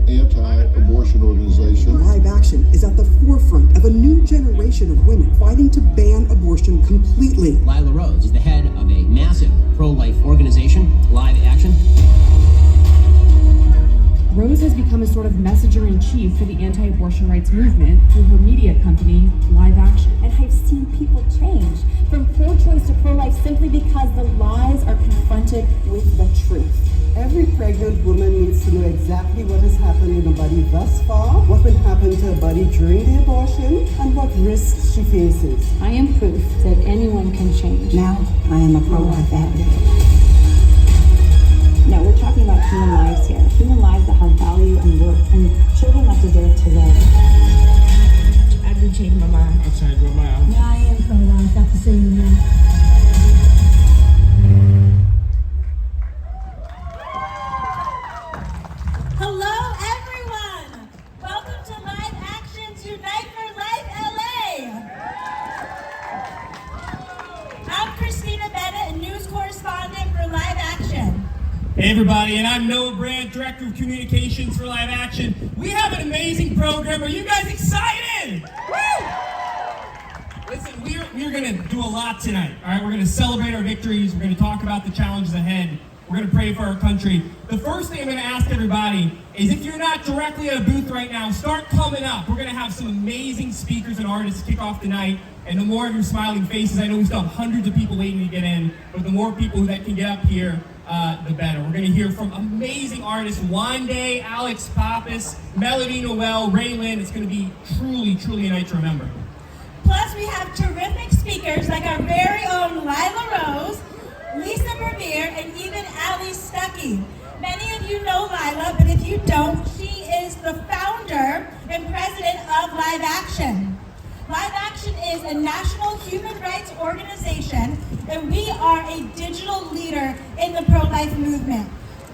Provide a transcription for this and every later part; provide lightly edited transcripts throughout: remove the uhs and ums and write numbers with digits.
anti-abortion organization. Live Action is at the forefront of a new generation of women fighting to ban abortion completely. Lila Rose is the head of a massive pro-life organization, Live Action. Rose has become a sort of messenger-in-chief for the anti-abortion rights movement through her media company, Live Action. And I've seen people change from pro-choice to pro-life simply because the lies are confronted with the truth. Every pregnant woman needs to know exactly what has happened in her body thus far, what will happen to her body during the abortion, and what risks she faces. I am proof that anyone can change. Now, I am a pro-life advocate. No, we're talking about human lives here. Human lives that have value and worth, and children that deserve to live. I do change my mind. I changed my mind. Yeah, I am pro-life after seeing you now. Hello, everyone! Welcome to Live Action's Unite for Life LA! I'm Christina, Bennett, a news correspondent for Live Action. Hey everybody, and I'm Noel Brandt, Director of Communications for Live Action. We have an amazing program. Are you guys excited? Woo! Listen, we're going to do a lot tonight, all right? We're going to celebrate our victories. We're going to talk about the challenges ahead. We're going to pray for our country. The first thing I'm going to ask everybody is if you're not directly at a booth right now, start coming up. We're going to have some amazing speakers and artists kick off the night. And the more of your smiling faces, I know we still have hundreds of people waiting to get in, but the more people that can get up here, the better. We're going to hear from amazing artists, Wande, Alex Pappas, Melody Noel, RaeLynn. It's going to be truly, truly a night to remember. Plus, we have terrific speakers like our very own Lila Rose, Bevere, and even Allie Stuckey. Many of you know Lila, but if you don't, she is the founder and president of Live Action. Live Action is a national human rights organization, and we are a digital leader in the pro-life movement.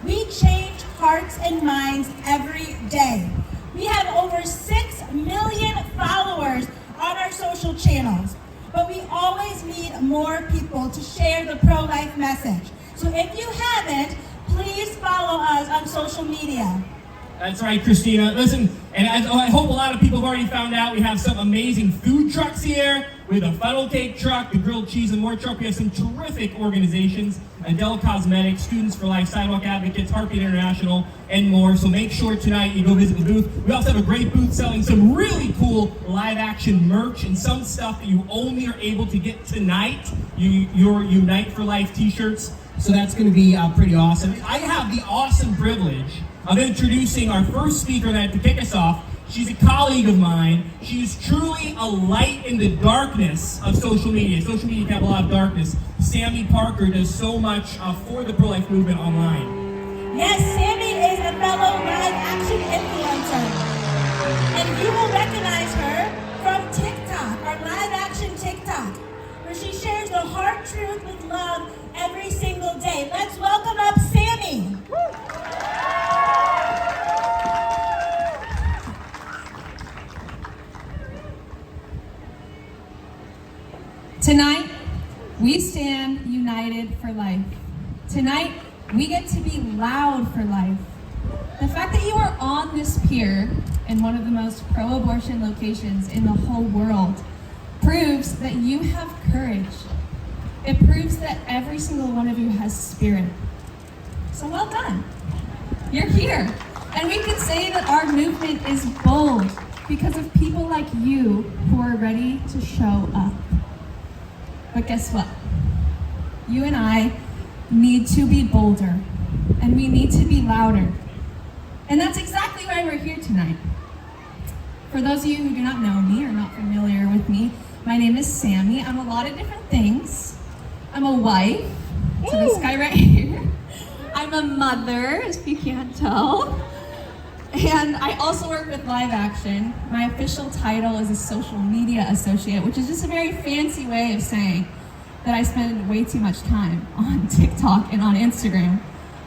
We change hearts and minds every day. We have over 6 million followers on our social channels, but we always need more people to share the pro-life message. So if you haven't, please follow us on social media. That's right, Christina. Listen, and I hope a lot of people have already found out, we have some amazing food trucks here with a funnel cake truck, the grilled cheese and more truck. We have some terrific organizations, Adele Cosmetics, Students for Life, Sidewalk Advocates, Heartbeat International, and more. So make sure tonight you go visit the booth. We also have a great booth selling some really cool Live Action merch and some stuff that you only are able to get tonight, your Unite for Life t-shirts. So that's going to be pretty awesome. I have the awesome privilege of introducing our first speaker tonight to kick us off. She's a colleague of mine. She's truly a light in the darkness of social media. Social media can have a lot of darkness. Sami Parker does so much for the pro-life movement online. Yes, Sami is a fellow Live Action influencer. And you will recognize her from TikTok, our Live Action TikTok, where she shares the hard truth with love every single day. Let's welcome up Sami. Tonight, we stand united for life. Tonight, we get to be loud for life. The fact that you are on this pier in one of the most pro-abortion locations in the whole world proves that you have courage. It proves that every single one of you has spirit. So well done. You're here. And we can say that our movement is bold because of people like you who are ready to show up. But guess what? You and I need to be bolder, and we need to be louder. And that's exactly why we're here tonight. For those of you who do not know me or not familiar with me, my name is Sami. I'm a lot of different things. I'm a wife to this guy right here. I'm a mother, if you can't tell. And I also work with live action. My official title is a social media associate, which is just a very fancy way of saying that I spend way too much time on TikTok and on Instagram.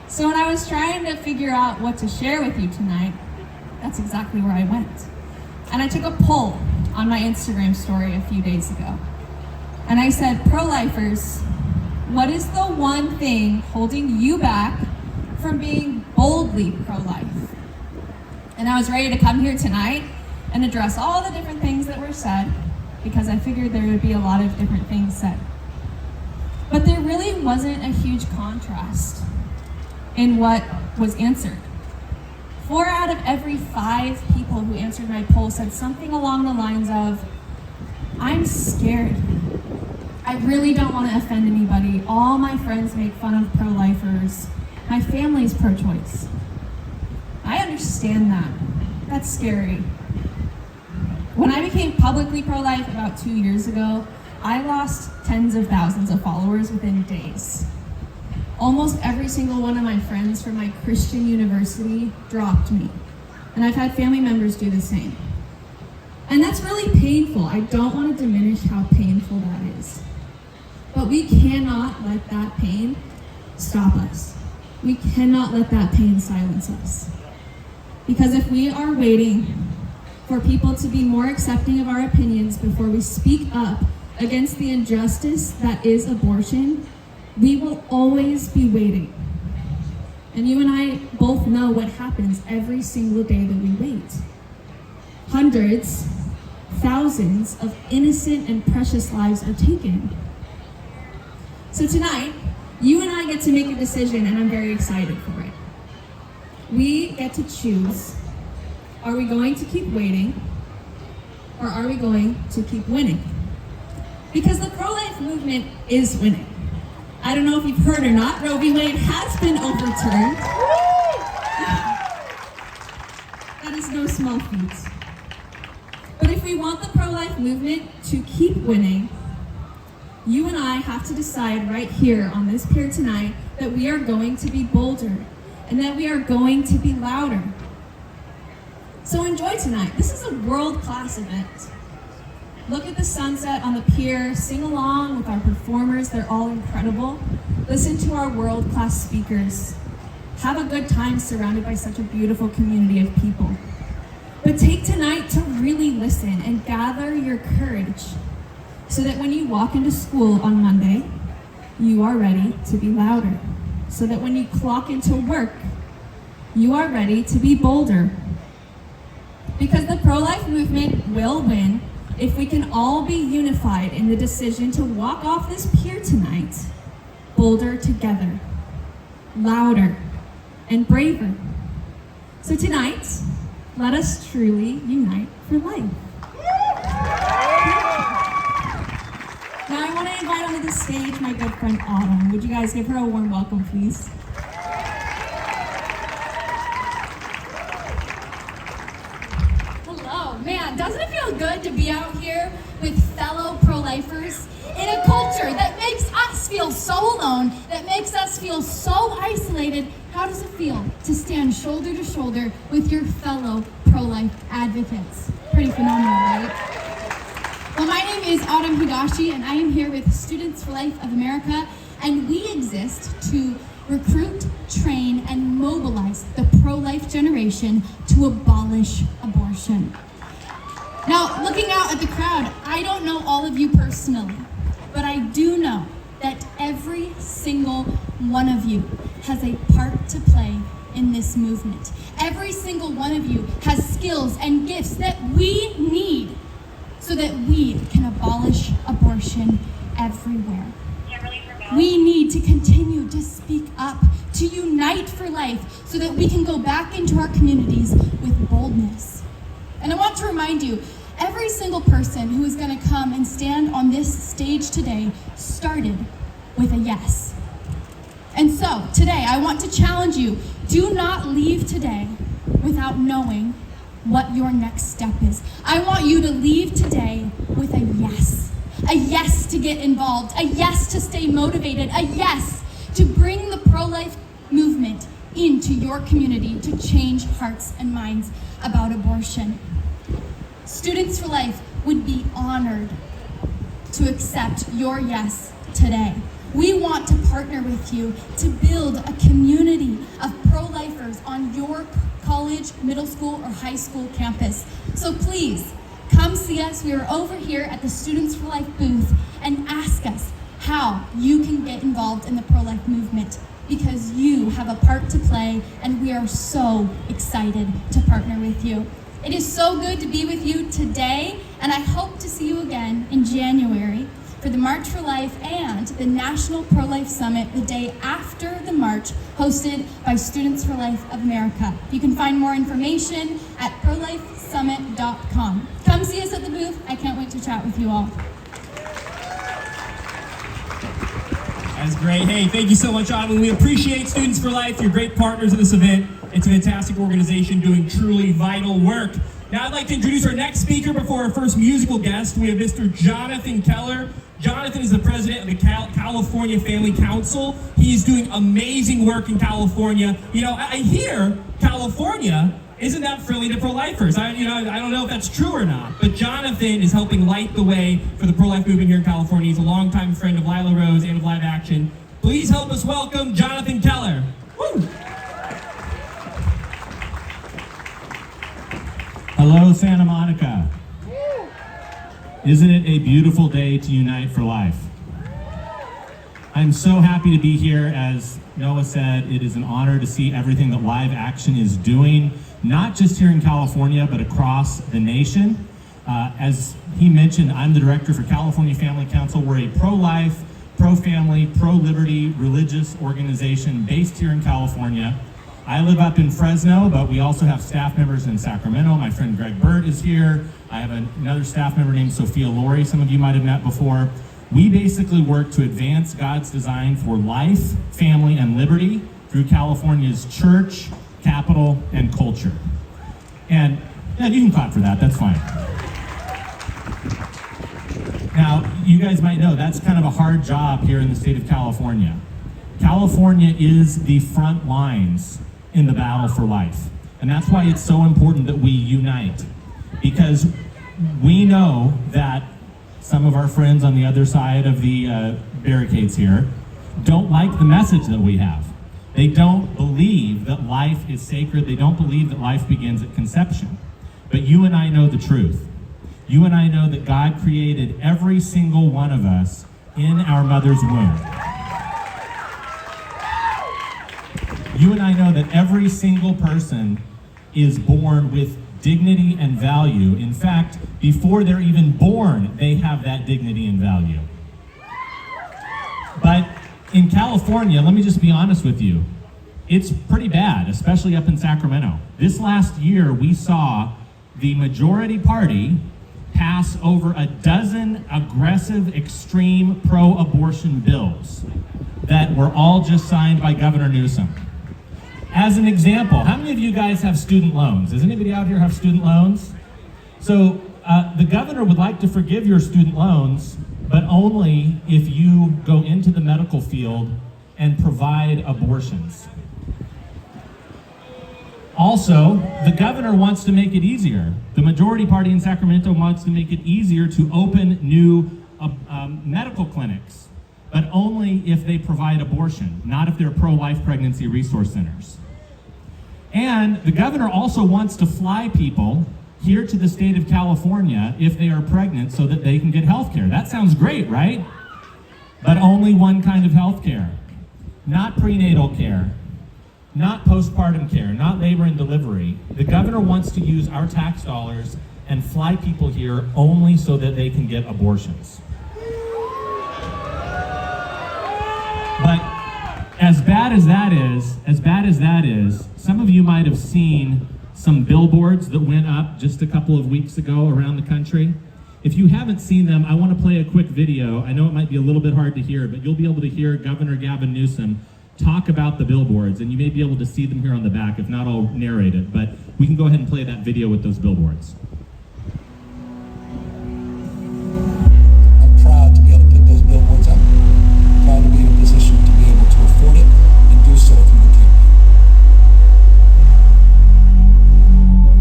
So when I was trying to figure out what to share with you tonight, that's exactly where I went. And I took a poll on my Instagram story a few days ago. And I said, pro-lifers, what is the one thing holding you back from being boldly pro-life? And I was ready to come here tonight and address all the different things that were said, because I figured there would be a lot of different things said. But there really wasn't a huge contrast in what was answered. 4 out of every 5 people who answered my poll said something along the lines of, I'm scared. I really don't want to offend anybody. All my friends make fun of pro-lifers. My family's pro-choice. I understand that. That's scary. When I became publicly pro-life about 2 years ago, I lost tens of thousands of followers within days. Almost every single one of my friends from my Christian university dropped me. And I've had family members do the same. And that's really painful. I don't want to diminish how painful that is. But we cannot let that pain stop us. We cannot let that pain silence us. Because if we are waiting for people to be more accepting of our opinions before we speak up against the injustice that is abortion, we will always be waiting. And you and I both know what happens every single day that we wait. Hundreds, thousands of innocent and precious lives are taken. So tonight, you and I get to make a decision, and I'm very excited for it. We get to choose, are we going to keep waiting, or are we going to keep winning? Because the pro-life movement is winning. I don't know if you've heard or not, Roe v. Wade has been overturned. That is no small feat. But if we want the pro-life movement to keep winning, you and I have to decide right here on this pier tonight that we are going to be bolder and that we are going to be louder. So enjoy tonight. This is a world-class event. Look at the sunset on the pier, sing along with our performers, they're all incredible. Listen to our world-class speakers. Have a good time surrounded by such a beautiful community of people. But take tonight to really listen and gather your courage so that when you walk into school on Monday, you are ready to be louder. So that when you clock into work, you are ready to be bolder. Because the pro-life movement will win if we can all be unified in the decision to walk off this pier tonight, bolder together, louder, and braver. So tonight, let us truly unite for life. Now I want to invite onto the stage my good friend Autumn. Would you guys give her a warm welcome, please? Hello, man, doesn't it feel good to be out here with fellow pro-lifers in a culture that makes us feel so alone, that makes us feel so isolated? How does it feel to stand shoulder to shoulder with your fellow pro-life advocates? Pretty phenomenal, right? Well, my name is Autumn Higashi, and I am here with Students for Life of America, and we exist to recruit, train, and mobilize the pro-life generation to abolish abortion. Now, looking out at the crowd, I don't know all of you personally, but I do know that every single one of you has a part to play in this movement. Every single one of you has skills and gifts that we need so that we can abolish abortion everywhere. We need to continue to speak up, to unite for life, so that we can go back into our communities with boldness. And I want to remind you, every single person who is going to come and stand on this stage today started with a yes. And so, today, I want to challenge you, do not leave today without knowing what your next step is. I want you to leave today with a yes. A yes to get involved, a yes to stay motivated, a yes to bring the pro-life movement into your community to change hearts and minds about abortion. Students for Life would be honored to accept your yes today. We want to partner with you to build a community of pro-lifers on your college, middle school, or high school campus. So please, come see us. We are over here at the Students for Life booth, and ask us how you can get involved in the pro-life movement, because you have a part to play, and we are so excited to partner with you. It is so good to be with you today, and I hope to see you again in January for the March for Life and the National Pro-Life Summit the day after the march, hosted by Students for Life of America. You can find more information at prolifesummit.com. Come see us at the booth. I can't wait to chat with you all. That's great. Hey, thank you so much, Autumn. We appreciate Students for Life. You're great partners in this event. It's a fantastic organization doing truly vital work. Now I'd like to introduce our next speaker before our first musical guest. We have Mr. Jonathan Keller. Jonathan is the president of the California Family Council. He's doing amazing work in California. You know, I hear California isn't that friendly to pro-lifers. I don't know if that's true or not, but Jonathan is helping light the way for the pro-life movement here in California. He's a longtime friend of Lila Rose and of Live Action. Please help us welcome Jonathan Keller. Woo! Hello, Santa Monica. Isn't it a beautiful day to unite for life? I'm so happy to be here. As Noah said, it is an honor to see everything that Live Action is doing, not just here in California, but across the nation. As he mentioned, I'm the director for California Family Council. We're a pro-life, pro-family, pro-liberty religious organization based here in California. I live up in Fresno, but we also have staff members in Sacramento. My friend Greg Burt is here. I have another staff member named Sophia Laurie. Some of you might have met before. We basically work to advance God's design for life, family, and liberty through California's church, capital, and culture. And yeah, you can clap for that, that's fine. Now, you guys might know that's kind of a hard job here in the state of California. California is the front lines in the battle for life. And that's why it's so important that we unite. Because we know that some of our friends on the other side of the barricades here don't like the message that we have. They don't believe that life is sacred. They don't believe that life begins at conception. But you and I know the truth. You and I know that God created every single one of us in our mother's womb. You and I know that every single person is born with dignity and value. In fact, before they're even born, they have that dignity and value. But in California, let me just be honest with you, it's pretty bad, especially up in Sacramento. This last year, we saw the majority party pass over a dozen aggressive, extreme pro-abortion bills that were all just signed by Governor Newsom. As an example, how many of you guys have student loans? Does anybody out here have student loans? So the governor would like to forgive your student loans, but only if you go into the medical field and provide abortions. Also, the governor wants to make it easier. The majority party in Sacramento wants to make it easier to open new medical clinics, but only if they provide abortion, not if they're pro-life pregnancy resource centers. And the governor also wants to fly people here to the state of California if they are pregnant so that they can get health care. That sounds great, right? but only one kind of health care. Not prenatal care, not postpartum care, not labor and delivery. The governor wants to use our tax dollars and fly people here only so that they can get abortions. But as bad as that is, some of you might have seen some billboards that went up just a couple of weeks ago around the country. If you haven't seen them, I want to play a quick video. I know it might be a little bit hard to hear, but you'll be able to hear Governor Gavin Newsom talk about the billboards, and you may be able to see them here on the back. If not, I'll narrate it, but we can go ahead and play that video with those billboards. I'm proud to be able to put those billboards up. I'm proud to be in a position to be able to afford it and do so through the campaign.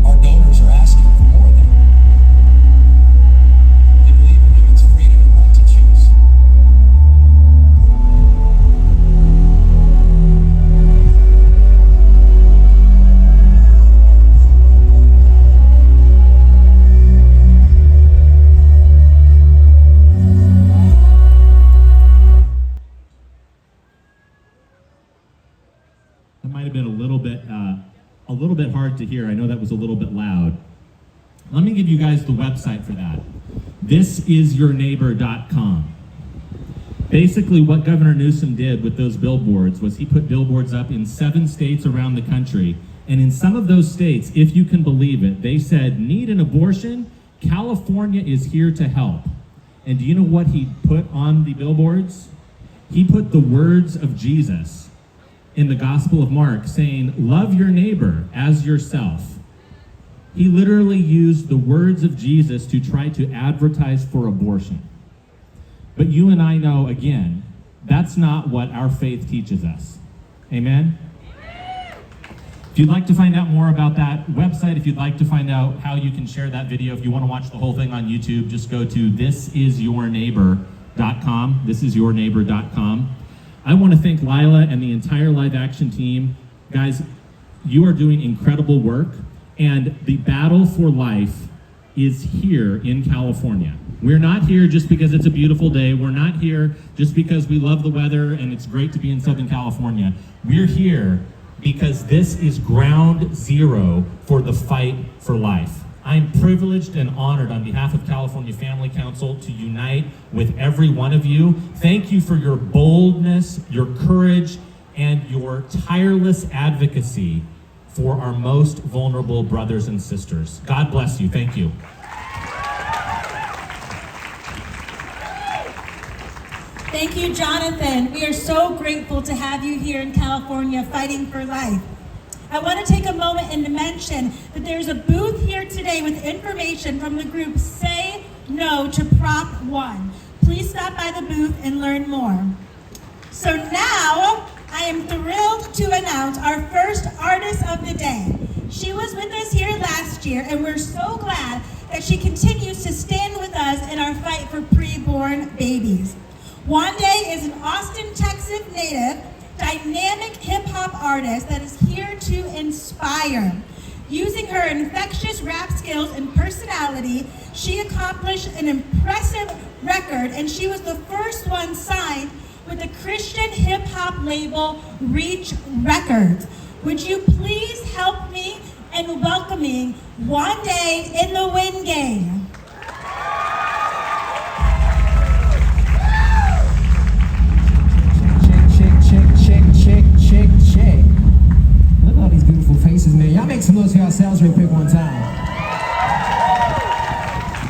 Our donors are asking for more than they believe in women's freedom and right to choose. That might have been a little bit hard to hear. I know that was a little bit loud. Let me give you guys the website for that. thisisyourneighbor.com. Basically, what Governor Newsom did with those billboards was he put billboards up in 7 states around the country. And in some of those states, if you can believe it, they said, need an abortion? California is here to help. And do you know what he put on the billboards? He put the words of Jesus in the Gospel of Mark saying, love your neighbor as yourself. He literally used the words of Jesus to try to advertise for abortion. But you and I know, again, that's not what our faith teaches us. Amen? If you'd like to find out more about that website, if you'd like to find out how you can share that video, if you want to watch the whole thing on YouTube, just go to thisisyourneighbor.com. Thisisyourneighbor.com. I want to thank Lila and the entire live action team. Guys, you are doing incredible work, and the battle for life is here in California. We're not here just because it's a beautiful day. We're not here just because we love the weather and it's great to be in Southern California. We're here because this is ground zero for the fight for life. I'm privileged and honored on behalf of California Family Council to unite with every one of you. Thank you for your boldness, your courage, and your tireless advocacy for our most vulnerable brothers and sisters. God bless you. Thank you. Thank you, Jonathan. We are so grateful to have you here in California fighting for life. I want to take a moment and to mention that there's a booth here today with information from the group Say No to Prop 1. Please stop by the booth and learn more. So now, I am thrilled to announce our first artist of the day. She was with us here last year, and we're so glad that she continues to stand with us in our fight for preborn babies. Wande is an Austin, Texas native, dynamic hip-hop artist that is here to inspire. Using her infectious rap skills and personality, she accomplished an impressive record, and she was the first one signed with the Christian hip-hop label Reach Records. Would you please help me in welcoming Wande in the Win Game? Check. Look at all these beautiful faces, man. Y'all make some noise for yourselves real quick one time.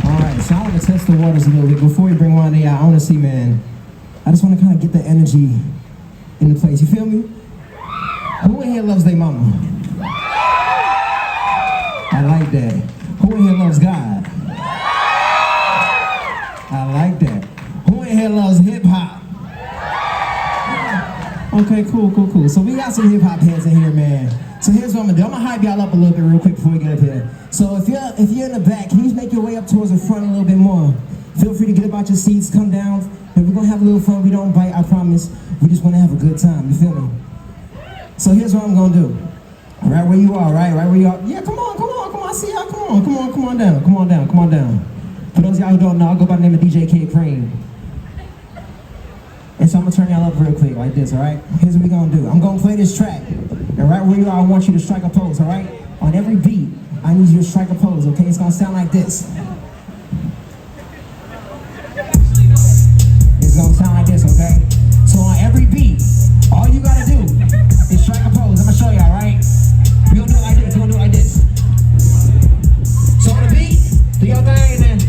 All right, so I want to test the waters a little bit. Before we bring Wande out, I want to see, man, I just want to kind of get the energy in the place. You feel me? Who in here loves their mama? I like that. Who in here loves God? I like that. Who in here loves hip-hop? Okay, cool. So we got some hip-hop heads in here, man. So here's what I'm gonna do. I'm gonna hype y'all up a little bit real quick before we get up here. So if you're in the back, can you just make your way up towards the front a little bit more? Feel free to get up out your seats, come down, and we're gonna have a little fun. We don't bite, I promise. We just wanna have a good time, you feel me? So here's what I'm gonna do. Right where you are, right where you are. Yeah, come on, I see y'all, come on down. For those of y'all who don't know, I go by the name of DJ Kid Cream. And so I'm gonna turn y'all up real quick like this, all right? Here's what we gonna do. I'm gonna play this track, and right where you are, I want you to strike a pose, all right? On every beat, I need you to strike a pose, okay? It's gonna sound like this. It's gonna sound like this, okay? So on every beat, all you gotta do is strike a pose. I'm gonna show y'all, right? We gonna do it like this. We gonna do it like this. So on the beat, do your thing, and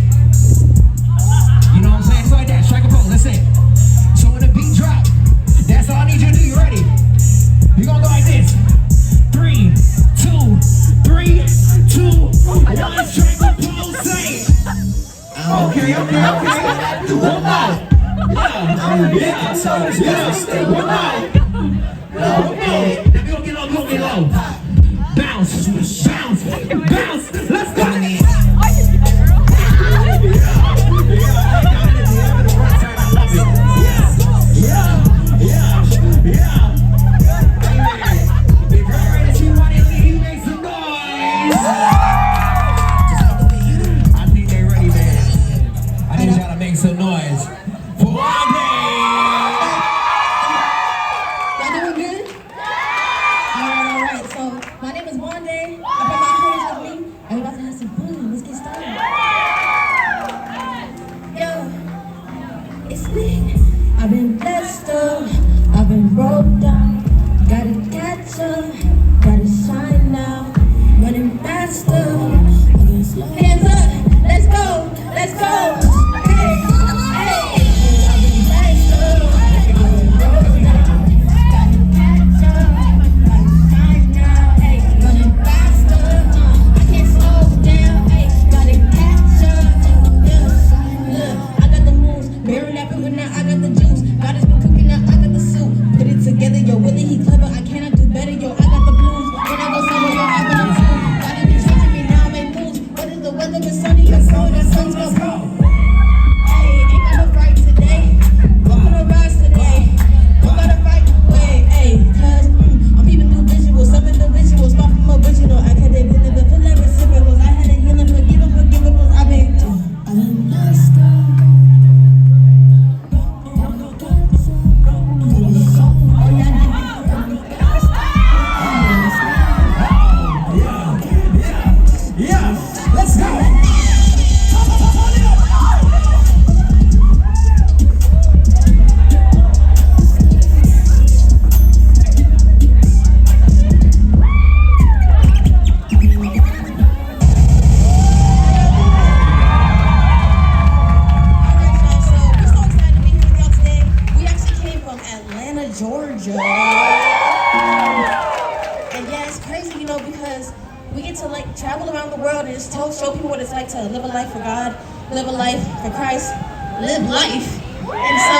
you know what I'm saying? So like that, strike a pose. That's it. So when the beat drop, that's all I need you to do. You ready? You gonna go like this. 3, 2, 3, 2, 1. Strike a pose. Say it. Okay. One more. Yeah. One more. Okay. Then we gonna get low. Bounce. Let's go. Some noise for Wande. Y'all doing good? All right. So my name is Wande. I brought my homies with me, and we're about to have some fun. Let's get started. Yo, it's lit. I've been blessed up. I've been broke down. Gotta catch up. Gotta shine now. Running faster. Hands up. Let's go. Show people what it's like to live a life for God, live a life for Christ, live life. And so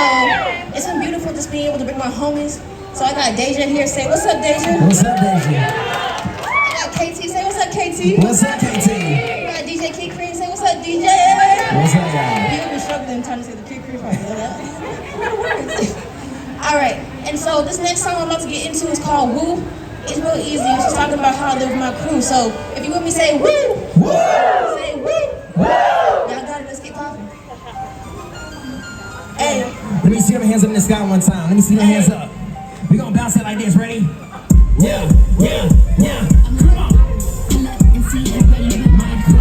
it's been beautiful just being able to bring my homies. So I got Deja here. Say, what's up, Deja? What's up, Deja? I got KT. Say, what's up, KT? What's up, KT? I got DJ Kid Cream. Say, what's up, DJ? What's up, y'all? People been struggling trying to say the Kid Cream part. All right. And so this next song I'm about to get into is called Woo. It's real easy. It's just talking about how I live with my crew. So if you want me to say woo, woo, say woo, woo. Y'all got it. Let's get popping. Hey. Let me see them hands up in the sky one time. Let me see them hands up. We gonna bounce it like this. Ready? Yeah. Come on. And see everybody with my crew.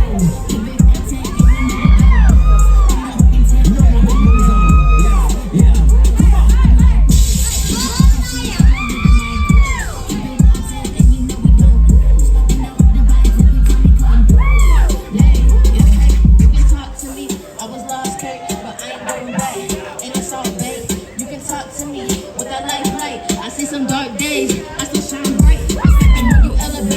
Some dark days, I still shine bright. And when you elevate.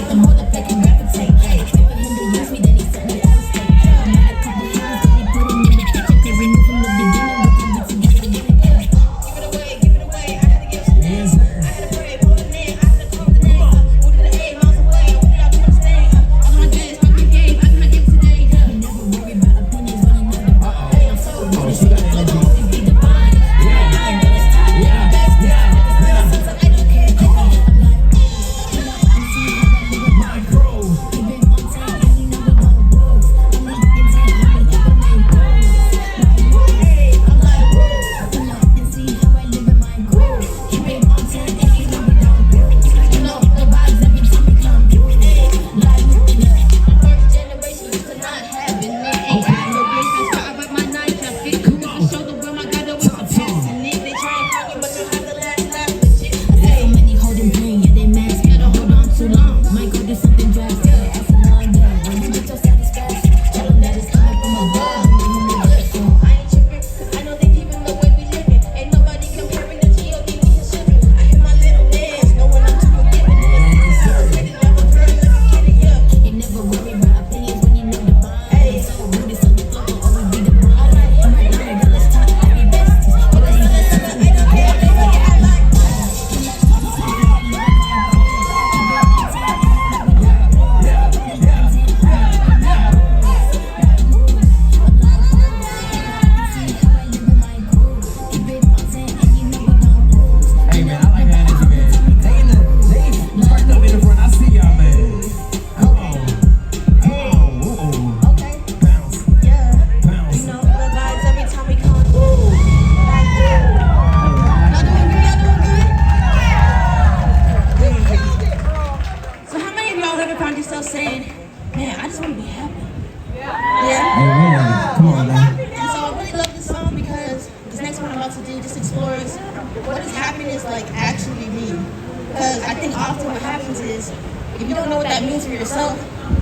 to do, just explore is what does happiness like actually mean? Because I think often what happens is if you don't know what that means for yourself,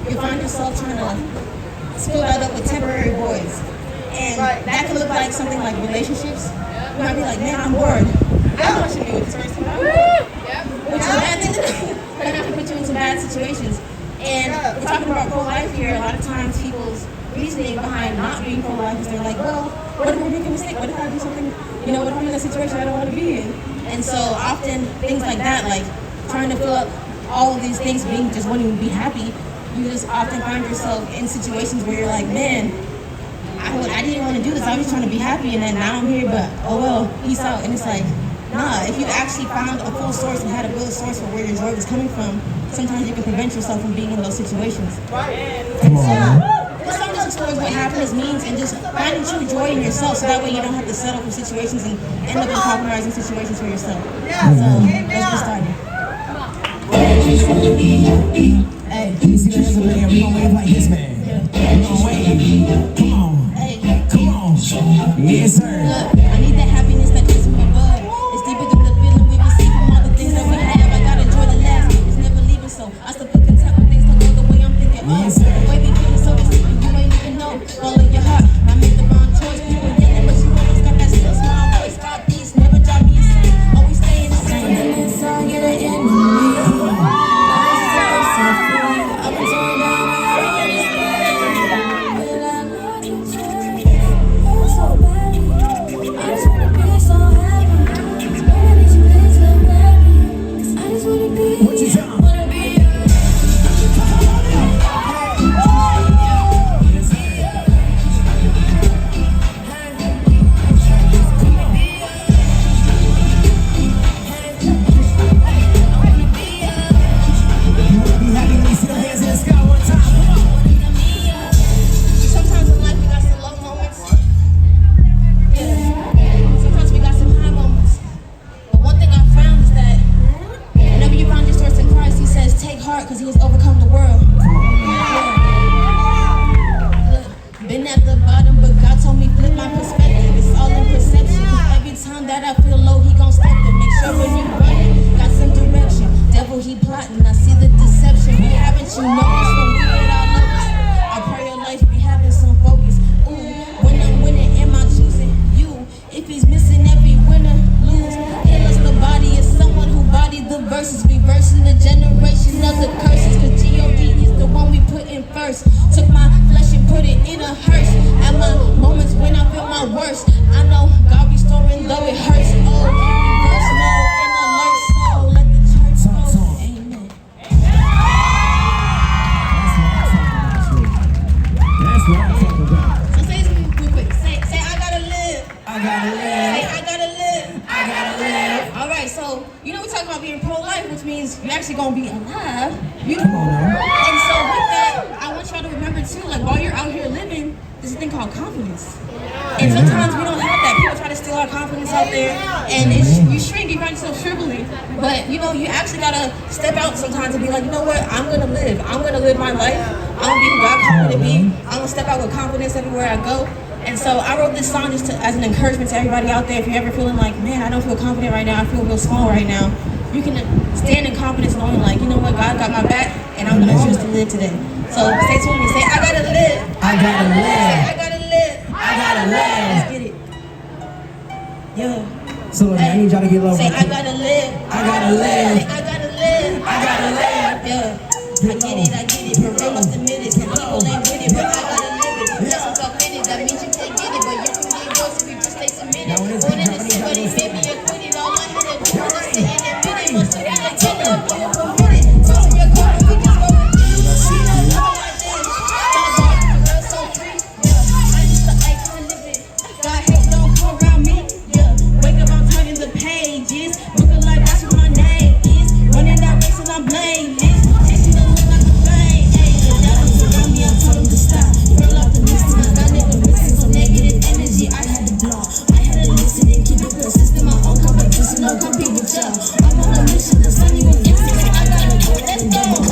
you find yourself trying to fill that up with temporary voids. And that can look like something like relationships. You might be like, man, I'm bored. I want you to be with this person. Which is a bad thing to do. But that can put you in some bad situations. And we're talking about pro-life here. A lot of times people's reasoning behind not being pro-life is they're like, well, what if I make a mistake? What if I do something, what if I'm in a situation I don't want to be in? And so often things like that, like trying to fill up all of these things, being just wanting to be happy, you just often find yourself in situations where you're like, man, I didn't want to do this. I was trying to be happy, and then now I'm here, but oh well, peace out. And it's like, nah, if you actually found a full source and had a real source for where your joy was coming from, sometimes you can prevent yourself from being in those situations. Come on, man. This song just explores what happiness means and just finding true joy in yourself, so that way you don't have to settle for situations and end up in compromising situations for yourself. So let's get started. Hey, let me see the hands of the man. We gon' wave like this, man. We gon' wave. Come on. Come on. Yes, sir. Look, I need that happiness that comes from above. It's deeper than the feeling we receive from all the things that we have. I gotta enjoy the last. It's never leaving, so I still put content when things don't go the way I'm thinking. Yes, sir. The way we feel is so distinct, you ain't even know. Follow your heart. I made the wrong choice. People yelling, but you always got that still small voice. God peace, never drive me insane. Always staying the same. And inside, get it in me. Because he has overcome the world. Look, been at the bottom, but God told me flip my perspective. It's all in perception. Every time that I feel low, he gon' step in. Make sure when you running, got some direction. Devil, he plotting. I see the deception. We haven't you noticed when we at our lowest? I pray your life be having some focus. Ooh, when I'm winning, am I choosing you? If he's missing every winner, lose. Healers, the body is someone who bodied the verses, reversing the generation of the curses. Cause G.O.D. is the one we put in first. Took my flesh and put it in a hearse. At my moments when I feel my worst, I know God restoring though it hurts. Oh, reverse mode and alert soul. Let the church go. Amen. That's what I'm talking about. So say this with me real quick. Say I gotta live. I gotta live. Say I gotta live. I gotta live. All right, so we talking about being pro-life, which means you're actually gonna be alive. Come on now. And so with that, I want y'all to remember too, like while you're out here living, there's a thing called confidence. And sometimes we don't have that. People try to steal our confidence out there, and you shrink, you find yourself shriveling. But you actually gotta step out sometimes and be like, you know what? I'm gonna live. I'm gonna live my life. I'm gonna be who God called me to be. I'm gonna step out with confidence everywhere I go. And so I wrote this song just as an encouragement to everybody out there. If you're ever feeling like, man, I don't feel confident right now, I feel real small right now, you can stand in confidence knowing like, you know what, God got my back, and I'm gonna choose to live today. So stay tuned with me. Say, I gotta live. I gotta live. I gotta live. I gotta live. Let's get it. Yeah. So I need y'all to get low. Say, I gotta live. I gotta live. Say, I gotta live. I gotta live. Yeah. I get it, but real must admit it. Some people ain't with it, but I gotta live it. That's what's up in it. That means you can't get it, but you can get yours if you just stay submitted. Born in the city, but he made me acquitted. All I had to do was just sit in and minute. Must have been a killer. You were permitted. Trust me, you're going to just go with it. See that love like this. The girl so free. Yeah. I just like to live it. God hate don't come around me. Yeah. Wake up, I'm turning the pages. Looking like that's what my name is. Running that race and I'm blameless. Chasing the look like a flame. Hey, the devil around me, I told him to stop. Real optimistic, I got nigga missing some negative energy. I had to block. I had to listen and keep it persistent. My own competition, no compete with y'all. I'm on a mission to send you a gift. So I gotta go, let's go.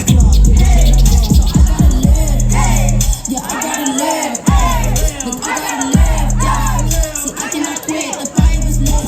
Hey, so I gotta live. Hey, yeah, I gotta live. Hey, look, I gotta live. Yeah, see, I cannot quit. The fire is low.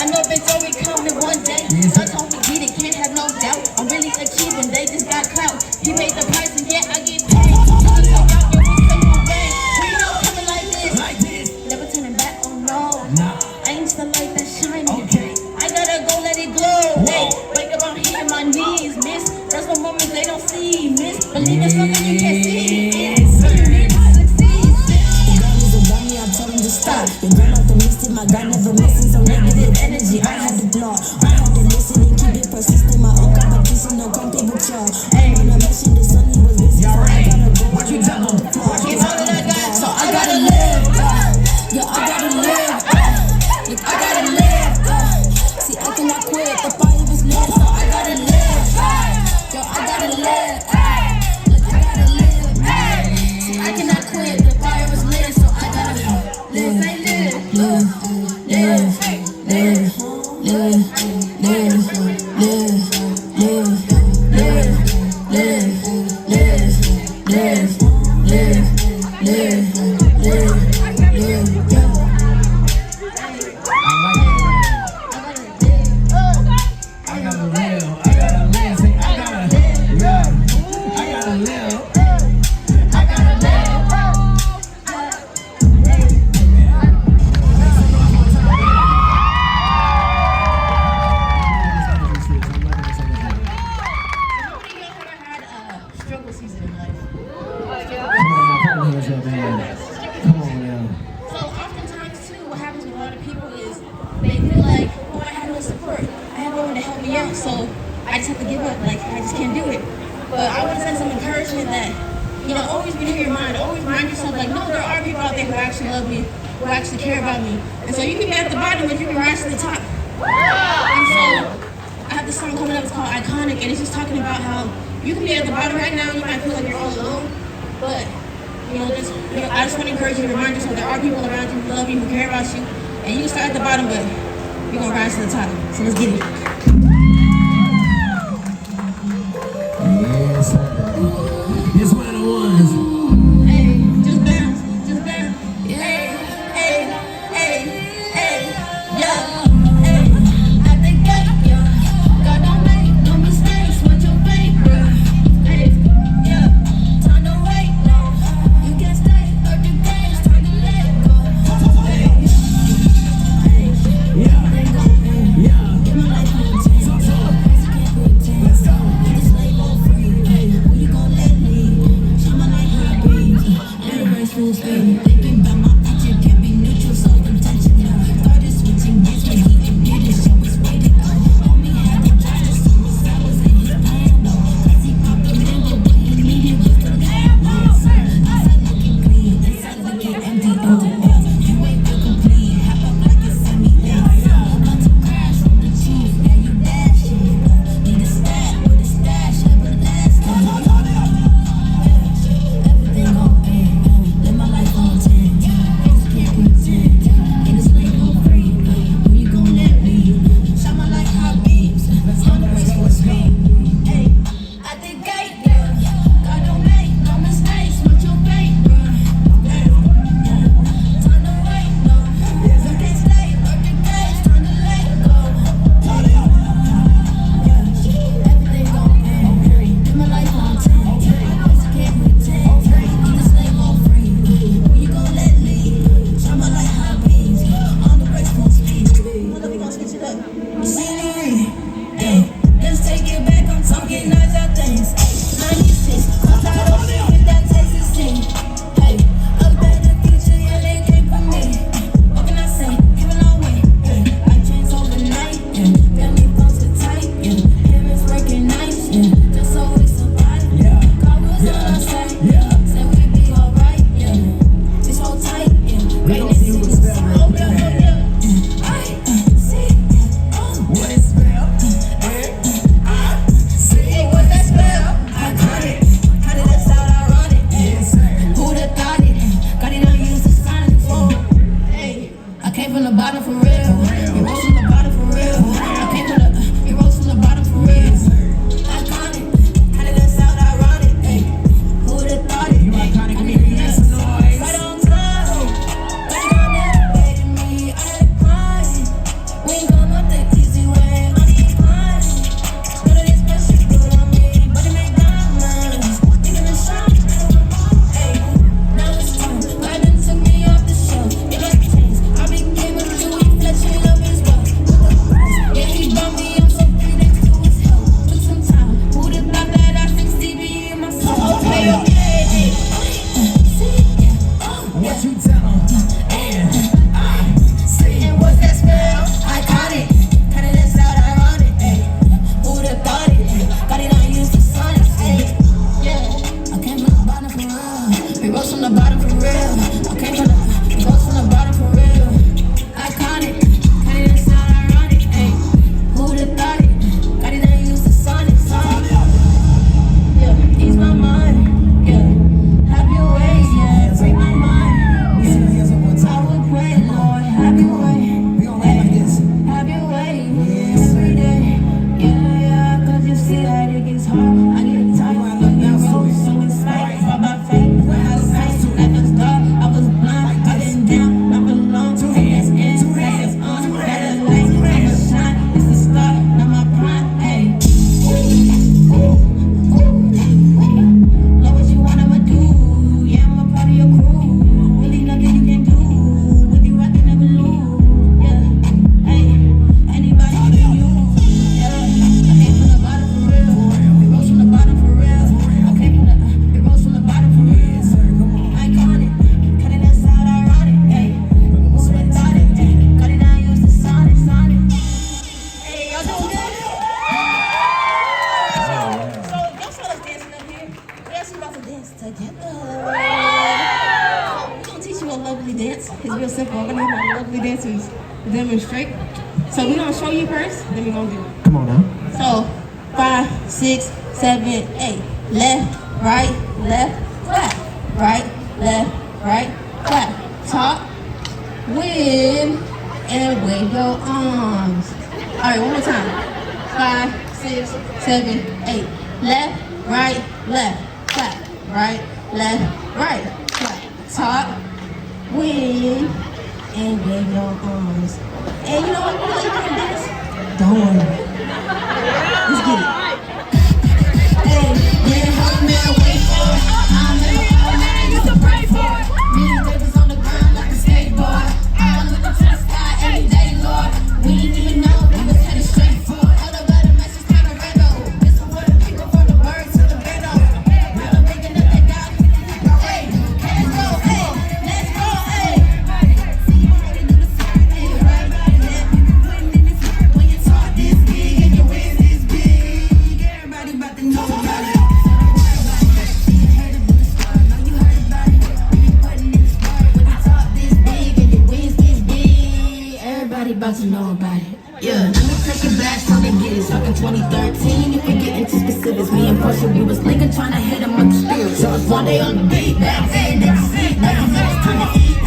I know victory coming one day. God told me get it, can't have no doubt. I'm really achieving, they just got clout. He paid the price and yet I get paid. We know coming like this. Never turning back, oh no. I ain't still like that shiny. I gotta go let it glow. Hey, wake up, I'm hitting my knees, miss. There's no moments they don't see, miss. Believe in something you can't see. Stop. The girl optimistic, my God never missing some negative energy. I had to block. I had to listen and keep it persistent. My own competition, no compete with y'all. I'm on a mission, the sun he was busy, so I gotta go. What you tell him? It's all that I got, so I gotta live. Yeah, I gotta live. Look, I gotta live. See, I cannot quit. The fire was lit, so I gotta live. Yo, I gotta live. Look, I gotta live. See, I cannot quit. The fire was lit, so I gotta live. Live, live, live, live, live, live, live, live, live, live, live, live, live, live, live, live, I gotta live, say I gotta live, I gotta live, I gotta live. So I just have to give up, like I just can't do it. But I want to send some encouragement that, you know, always renew your mind, always remind yourself like, no, there are people out there who actually love me, who actually care about me. And so you can be at the bottom, but you can rise to the top. And so I have this song coming up, it's called Iconic, and it's just talking about how you can be at the bottom right now, you might feel like you're all alone, but I just want to encourage you to remind yourself there are people around you who love you, who care about you, and you can start at the bottom, but you're gonna rise to the top. So let's get it. Yes, sir. It's one of the ones. Hey, just bounce, yeah. Hey, yeah. Hey, at the gate, yeah. God don't make no mistakes. What's your favorite? Hey, yeah. Time to wait, no. You can't stay or the game's time to let go. Hey, yeah. Give my life on 10. Let's go. Thinking about my future can't be neutral, so intentional. Started switching gears when he admitted shit was rated go. Homie had to try to see what I was in his plan, though. Cause he popped a man, but what he needed was the lamb. Inside looking clean, inside looking empty, you ain't feel complete, half up like a Sami Parker. About to crash from the chief, now you dashing. Need a stat with a stash, everlasting. Everything gon' end. Live my life on 10. Just can't pretend. In this label free. When you gon' let me shine my light hot beams. On the race for speed. Hey, at the gate, yeah. God don't make no mistakes. What's your fate, bro? Time to wait, no. You can't stay or the game's time to let go. Everything gon' end. Live my life on 10. Just can't pretend. In this label free. When you gon' let me shine my light high beams on the race full speed. Hold up, we gon' switch it up. Scenery, hey, let's take it back. I'm talking nice out things. 96, I'm tired of shit with that Texas thing. Hey, a better future, yeah, they came for me. What can I say? Give it all away. Hey, I changed overnight. Yeah, family phones are tight. Yeah, parents working nights. Yeah, just so we survive. Yeah, God was all I say. Yeah, said we'd be alright. Yeah. It's all tight, yeah. Greatness is the sound. I see, what is spell? I see. Hey, what's that spell? I got it. How did that sound ironic? Yes, sir. Who'da thought it? Got it on use the silence. Oh, hey, I came from the bottom for real. You rose from the bottom for real. You rose from the bottom for real. I got it. How did that sound ironic? Hey, who'da thought it? You iconic, give me yes, noise. Right on time. We ain't gonna demonstrate. So we're gonna show you first, then we're gonna do it. Come on now. So 5, 6, 7, 8. Left, right, clap. Right, left, right, clap. Top, win, and wave your arms. All right, one more time. 5, 6, 7, 8. Left, right, clap. Right, left, right, clap. Top, win, and wave your arms. And you know what? You can dance. Don't worry. Let's get it. Hey, yeah, how man wait for it? I'm in the hole, man, I used to pray for it. Me and Davis on the ground like a skateboard. I'm looking to the sky every day, Lord. We didn't even know we was headed straight for it. All the better message came to Rando. This is for the people from the birds to the Rando. Now I'm thinking that they got me. Hey, let's go, hey, let's go, hey. See you ready to the side, hey, right? Yeah, we been putting in this work when you talk this big and your waist is big. Everybody about to know about it. About to know about it. Yeah, let me take it back so they get it. Talking 2013, if we get into specifics, me and Portia, we was linking, trying to hit them with the spirit. So it's one day on the beat, back then, that's it. Now you know it's time to eat.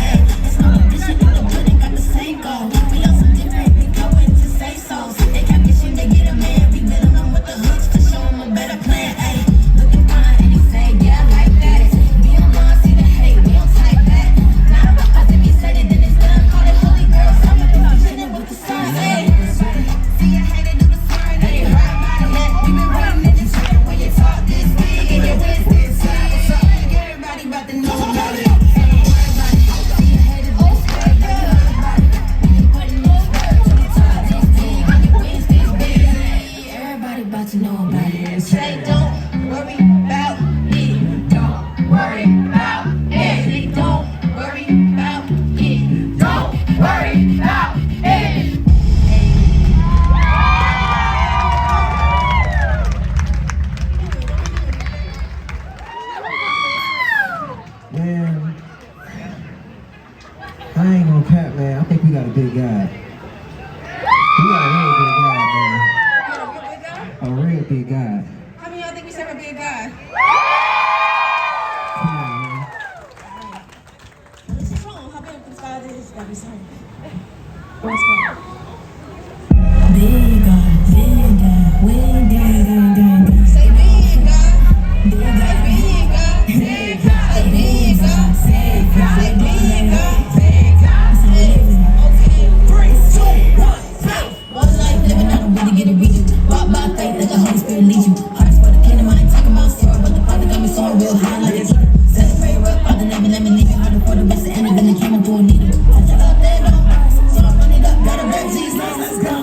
It's no ambition in the pudding, got the same goal. We also different, we go into say so. They kept wishing they get a man, we middle them with the hooks to show them a better plan. Ayy, looking fine, and he say, yeah, I like that. We don't want to see the hate, we don't type that. Now, because if you said it, then it's done. Call it holy girl, some of the with the sun, hey. See you hate to do the sign, hey. Right by the head, we been running in this train when you talk this big and your waist this high. Everybody about to know about it. See you hate to do the sign, hey. You putting this work when you talk this big and your waist this big. Everybody about to know about it. Say don't worry about it. Don't worry about it. Say don't worry about it. Don't worry about it. Man, I ain't gonna cap, man. I think we got a big guy. We got a real big guy, man. A real big guy. How many of y'all think we serve a big God? Come on, man. This is wrong. How big of a God is that we serve? Let's go. Big God, way down. Say big God, big God, big God, big God, say big God, say big God, big God, say okay. 3, 2, 1, go. One life living, I don't really get to read you. Walk by faith, let the Holy Spirit lead you. Hearts for the kingdom, I ain't talking about zero, but the Father got me soaring real high like it's set a prayer up, Father, never let me leave you. Harder for the rest of the enemy than the camel through a needle. I tell out there, no, so I run it up, gotta rap Jesus, let's go.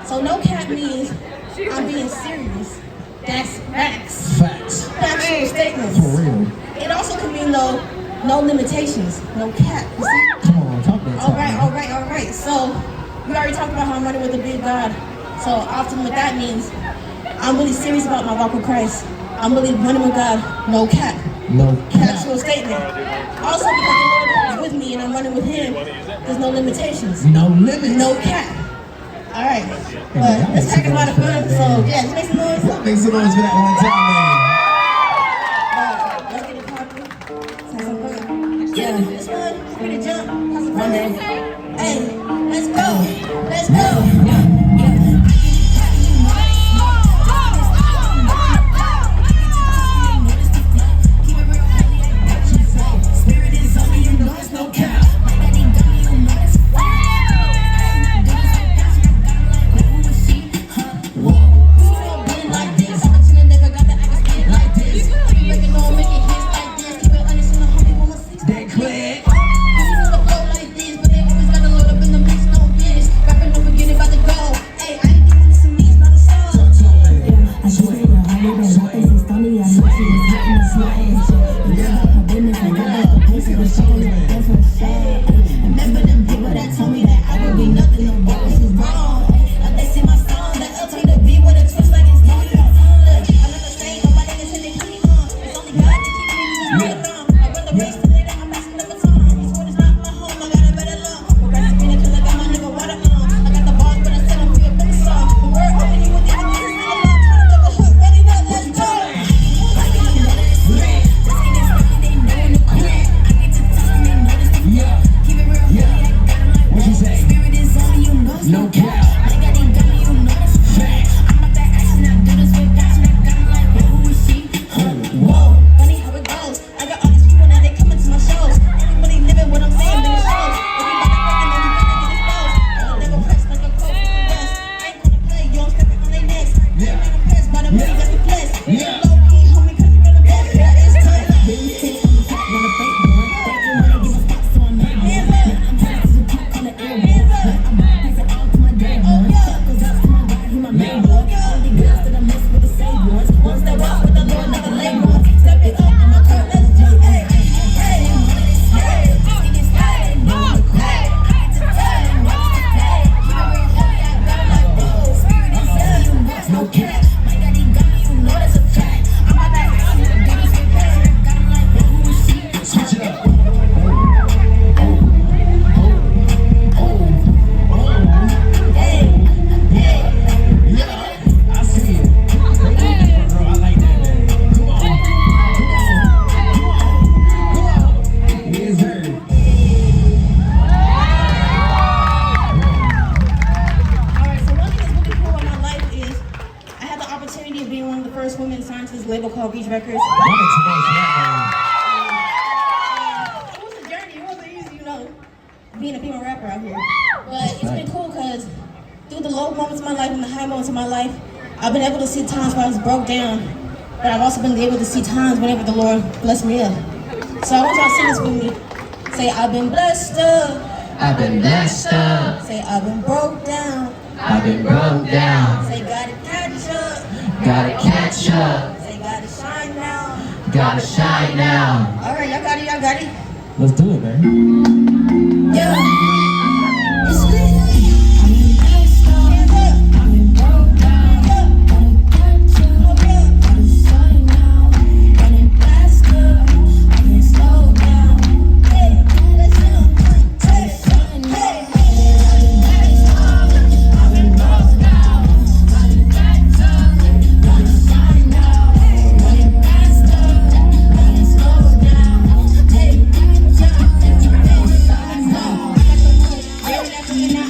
So no cap means I'm being serious. That's facts. Facts. Factual statements. For real. It also can mean though, no limitations, no cap. You see? Come on, talk that talk. All right. So we already talked about how I'm running with a big God. So often what that means, I'm really serious about my walk with Christ. I'm really running with God, no cap. No cap. Factual statement. Also because the Lord is with me and I'm running with Him, there's no limitations. No limits. No cap. All right. But let's take a lot of fun. So yeah, let's make some noise. Make some noise for that one time, man. Let's get it poppin'. Have some fun. Yeah, this one, ready to jump. Have some fun. Hey, let's go. Let's go. label called Reach Records. It was a journey. It wasn't easy, you know, being a female rapper out here. But it's been cool because through the low moments of my life and the high moments of my life, I've been able to see times where I was broke down, but I've also been able to see times whenever the Lord blessed me up. So I want y'all to sing this with me. Say, I've been blessed up. I've been blessed up. Say, I've been broke down. I've been broke down. Say, gotta catch up. Gotta catch up. Say, gotta shine now. Gotta shine now. All right, y'all got it, y'all got it. Let's do it, man. Yeah. It's lit. I've been blessed up. I've been broke down. Gotta catch up. Gotta shine now. Running faster. I can't slow down. Hey, let's go. Hey, shine now. I've been blessed up. I've been broke down. Gotta catch up. Gotta shine now. Running faster. I can't slow down. Hey, catch up. Shine now.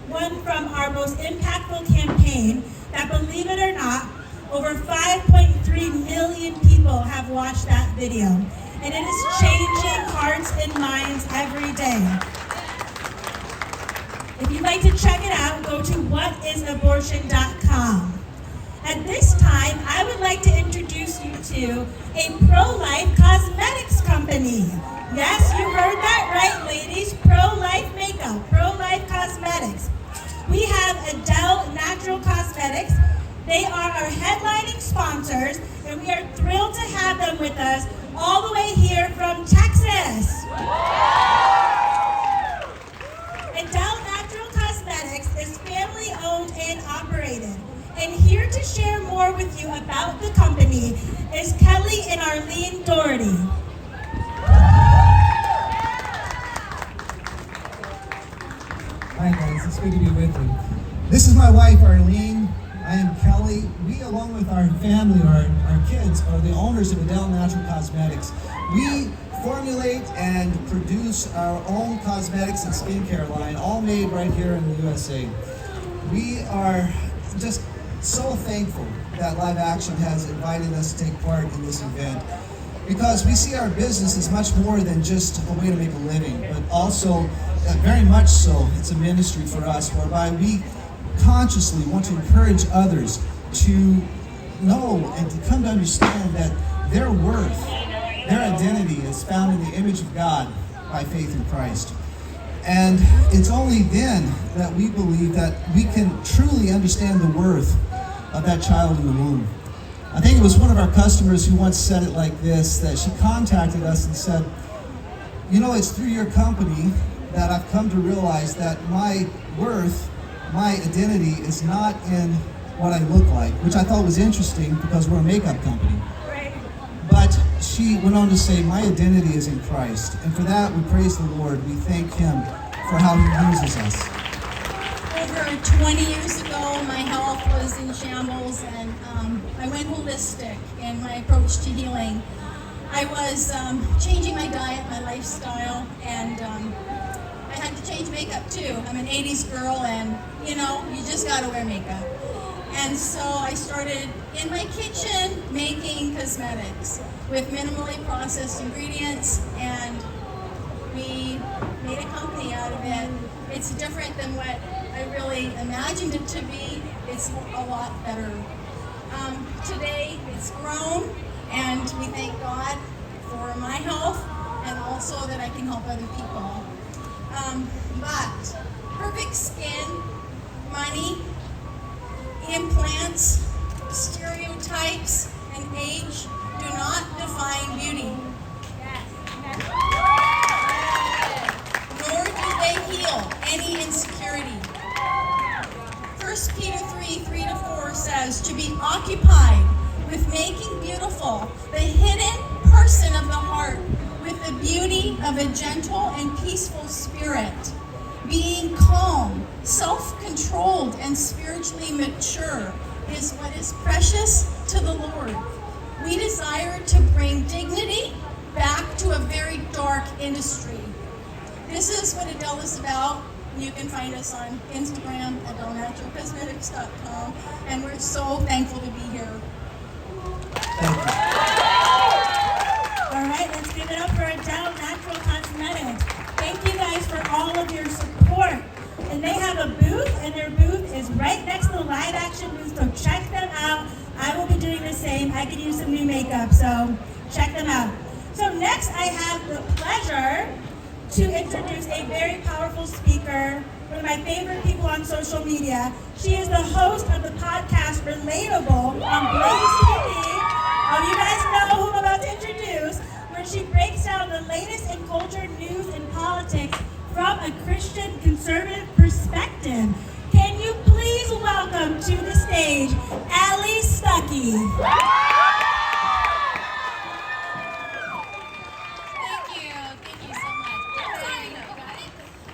one from our most impactful campaign that, believe it or not, over 5.3 million people have watched that video. And it is changing hearts and minds every day. If you'd like to check it out, go to whatisabortion.com. At this time, I would like to introduce you to a pro-life cosmetics company. Yes, you heard that right, ladies. Pro-life makeup, pro-life cosmetics. We have Adele Cosmetics. They are our headlining sponsors, and we are thrilled to have them with us all the way here from Texas. Adele Cosmetics is family-owned and operated. And here to share more with you about the company is Kelly and Arlene Doherty. Hi guys, it's good to be with you. This is my wife Arlene. I am Kelly. We, along with our family, our kids, are the owners of Adele Natural Cosmetics. We formulate and produce our own cosmetics and skincare line, all made right here in the USA. We are just so thankful that Live Action has invited us to take part in this event, because we see our business as much more than just a way to make a living, but also, very much so, it's a ministry for us whereby we consciously want to encourage others to know and to come to understand that their worth, their identity is found in the image of God by faith in Christ. And it's only then that we believe that we can truly understand the worth of that child in the womb. I think it was one of our customers who once said it like this, that she contacted us and said, you know, it's through your company that I've come to realize that my worth, my identity is not in what I look like, which I thought was interesting because we're a makeup company. But she went on to say, my identity is in Christ. And for that, we praise the Lord. We thank Him for how He uses us. Over 20 years ago, my health was in shambles, and I went holistic in my approach to healing. I was changing my diet, my lifestyle, and I had to change makeup too. I'm an 80s girl, and you know, you just gotta wear makeup. And so I started in my kitchen making cosmetics with minimally processed ingredients, and we made a company out of it. It's different than what I really imagined it to be. It's a lot better. Today it's grown, and we thank God for my health and also that I can help other people. But perfect skin, money, implants, stereotypes, and age do not define beauty. Nor do they heal any insecurity. 1 Peter 3:3-4 says to be occupied with making beautiful the hidden person of the heart with the beauty of a gentle and peaceful spirit, being calm, self-controlled, and spiritually mature is what is precious to the Lord. We desire to bring dignity back to a very dark industry. This is what Adele is about. You can find us on Instagram at AdeleNaturalCosmetics.com, and we're so thankful to be here. All right, let's give it up for Adele Natural Cosmetics. Thank you guys for all of your support. And they have a booth, and their booth is right next to the Live Action booth, so check them out. I will be doing the same. I could use some new makeup, so check them out. So next, I have the pleasure to introduce a very powerful speaker, one of my favorite people on social media. She is the host of the podcast Relatable on Blaze TV. Oh, you guys know who I'm about to introduce, where she breaks down the latest in culture, news, and politics from a Christian conservative perspective. Can you please welcome to the stage, Allie Stuckey.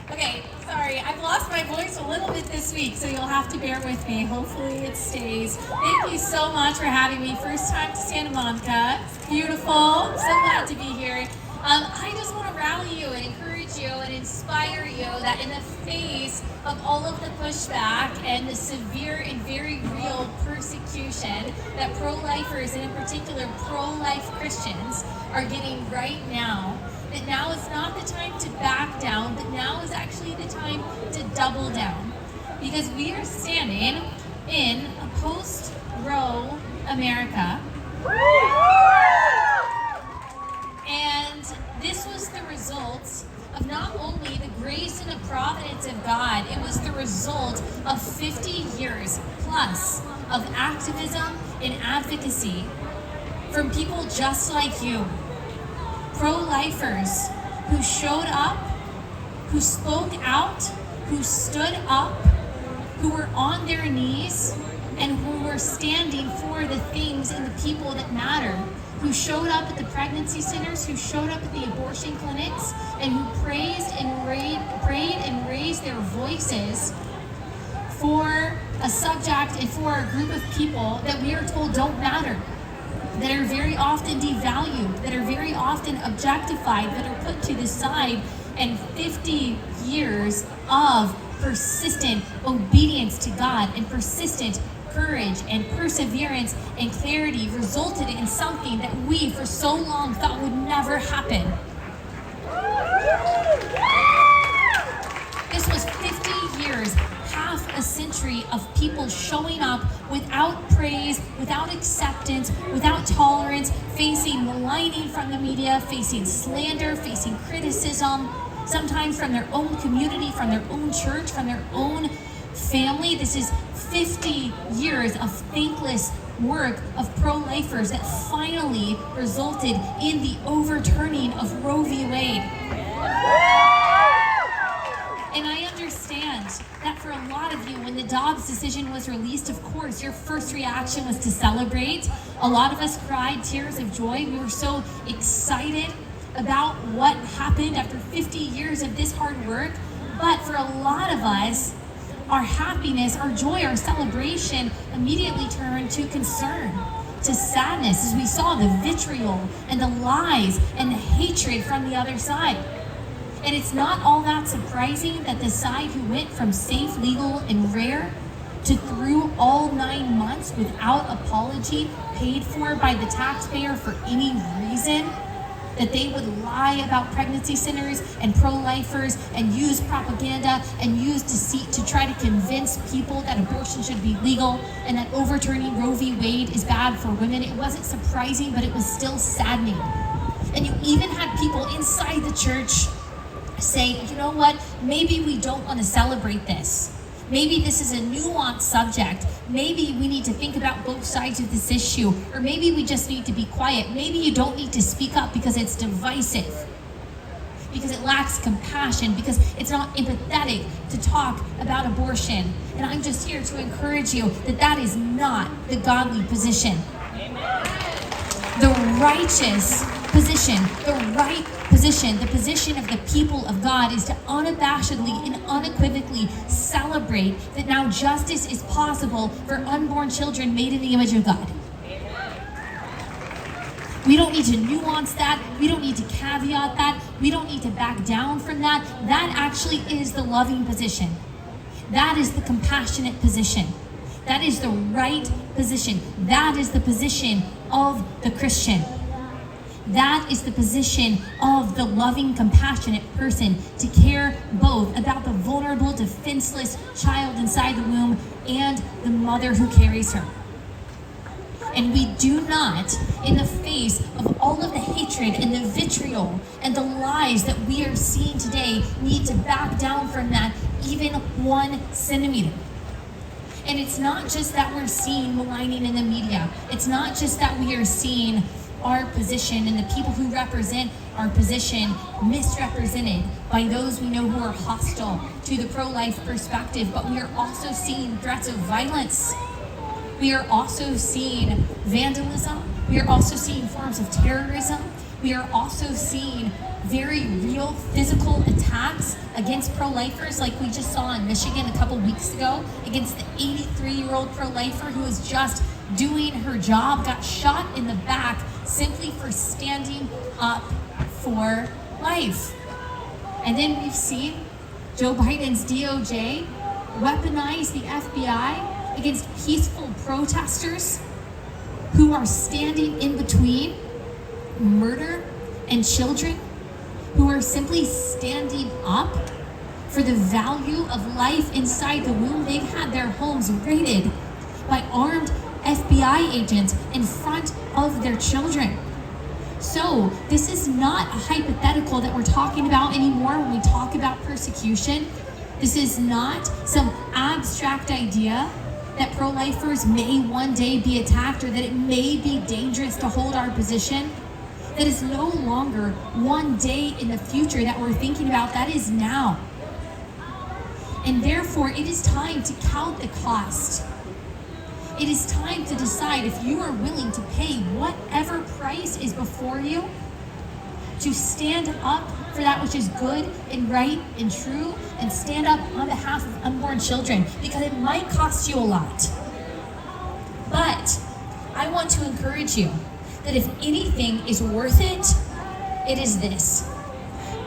Okay, sorry, I've lost my voice a little bit this week, so you'll have to bear with me. Hopefully it stays. Thank you so much for having me. First time to Santa Monica. It's beautiful. I'm so glad to be here. I just want to rally you and encourage encourage you and inspire you that in the face of all of the pushback and the severe and very real persecution that pro-lifers, and in particular pro-life Christians, are getting right now, that now is not the time to back down, but now is actually the time to double down. Because we are standing in a post-Roe America. And this was the result of not only the grace and the providence of God, it was the result of 50 years plus of activism and advocacy from people just like you. Pro-lifers who showed up, who spoke out, who stood up, who were on their knees, and who were standing for the things and the people that matter, who showed up at the pregnancy centers, who showed up at the abortion clinics, and who prayed and raised their voices for a subject and for a group of people that we are told don't matter, that are very often devalued, that are very often objectified, that are put to the side. And 50 years of persistent obedience to God and persistent courage and perseverance and clarity resulted in something that we for so long thought would never happen. This was 50 years, half a century of people showing up without praise, without acceptance, without tolerance, facing maligning from the media, facing slander, facing criticism, sometimes from their own community, from their own church, from their own family. This is 50 years of thankless work of pro-lifers that finally resulted in the overturning of Roe v. Wade. And I understand that for a lot of you, when the Dobbs decision was released, of course, your first reaction was to celebrate. A lot of us cried tears of joy. We were so excited about what happened after 50 years of this hard work. But for a lot of us, our happiness, our joy, our celebration immediately turned to concern, to sadness, as we saw the vitriol and the lies and the hatred from the other side. And it's not all that surprising that the side who went from safe, legal, and rare to through all 9 months without apology, paid for by the taxpayer for any reason, that they would lie about pregnancy centers and pro-lifers and use propaganda and use deceit to try to convince people that abortion should be legal and that overturning Roe v. Wade is bad for women. It wasn't surprising, but it was still saddening. And you even had people inside the church say, you know what, maybe we don't want to celebrate this. Maybe this is a nuanced subject. Maybe we need to think about both sides of this issue. Or maybe we just need to be quiet. Maybe you don't need to speak up because it's divisive, because it lacks compassion, because it's not empathetic to talk about abortion. And I'm just here to encourage you that that is not the godly position. The righteous position, the right position, the position of the people of God is to unabashedly and unequivocally celebrate that now justice is possible for unborn children made in the image of God. We don't need to nuance that. We don't need to caveat that. We don't need to back down from that. That actually is the loving position. That is the compassionate position. That is the right position. That is the position of the Christian. That is the position of the loving, compassionate person, to care both about the vulnerable, defenseless child inside the womb and the mother who carries her. And we do not, in the face of all of the hatred and the vitriol and the lies that we are seeing today, need to back down from that even 1 centimeter. And it's not just that we're seeing maligning in the media. It's not just that we are seeing our position and the people who represent our position misrepresented by those we know who are hostile to the pro-life perspective, but we are also seeing threats of violence. We are also seeing vandalism. We are also seeing forms of terrorism. We are also seeing very real physical attacks against pro-lifers, like we just saw in Michigan a couple weeks ago, against the 83-year-old pro-lifer who was just doing her job, got shot in the back simply for standing up for life. And then we've seen Joe Biden's DOJ weaponize the FBI against peaceful protesters who are standing in between murder and children, who are simply standing up for the value of life inside the womb. They've had their homes raided by armed FBI agents in front of their children. So this is not a hypothetical that we're talking about anymore when we talk about persecution. This is not some abstract idea that pro-lifers may one day be attacked or that it may be dangerous to hold our position. That is no longer one day in the future that we're thinking about. That is now. And therefore, it is time to count the cost. It is time to decide if you are willing to pay whatever price is before you to stand up for that which is good and right and true, and stand up on behalf of unborn children, because it might cost you a lot. But I want to encourage you that if anything is worth it, it is this.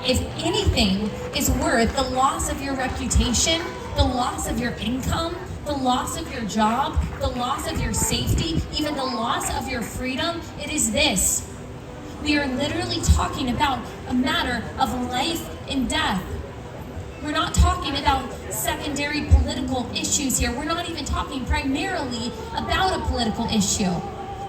If anything is worth the loss of your reputation, the loss of your income, the loss of your job, the loss of your safety, even the loss of your freedom, it is this. We are literally talking about a matter of life and death. We're not talking about secondary political issues here. We're not even talking primarily about a political issue.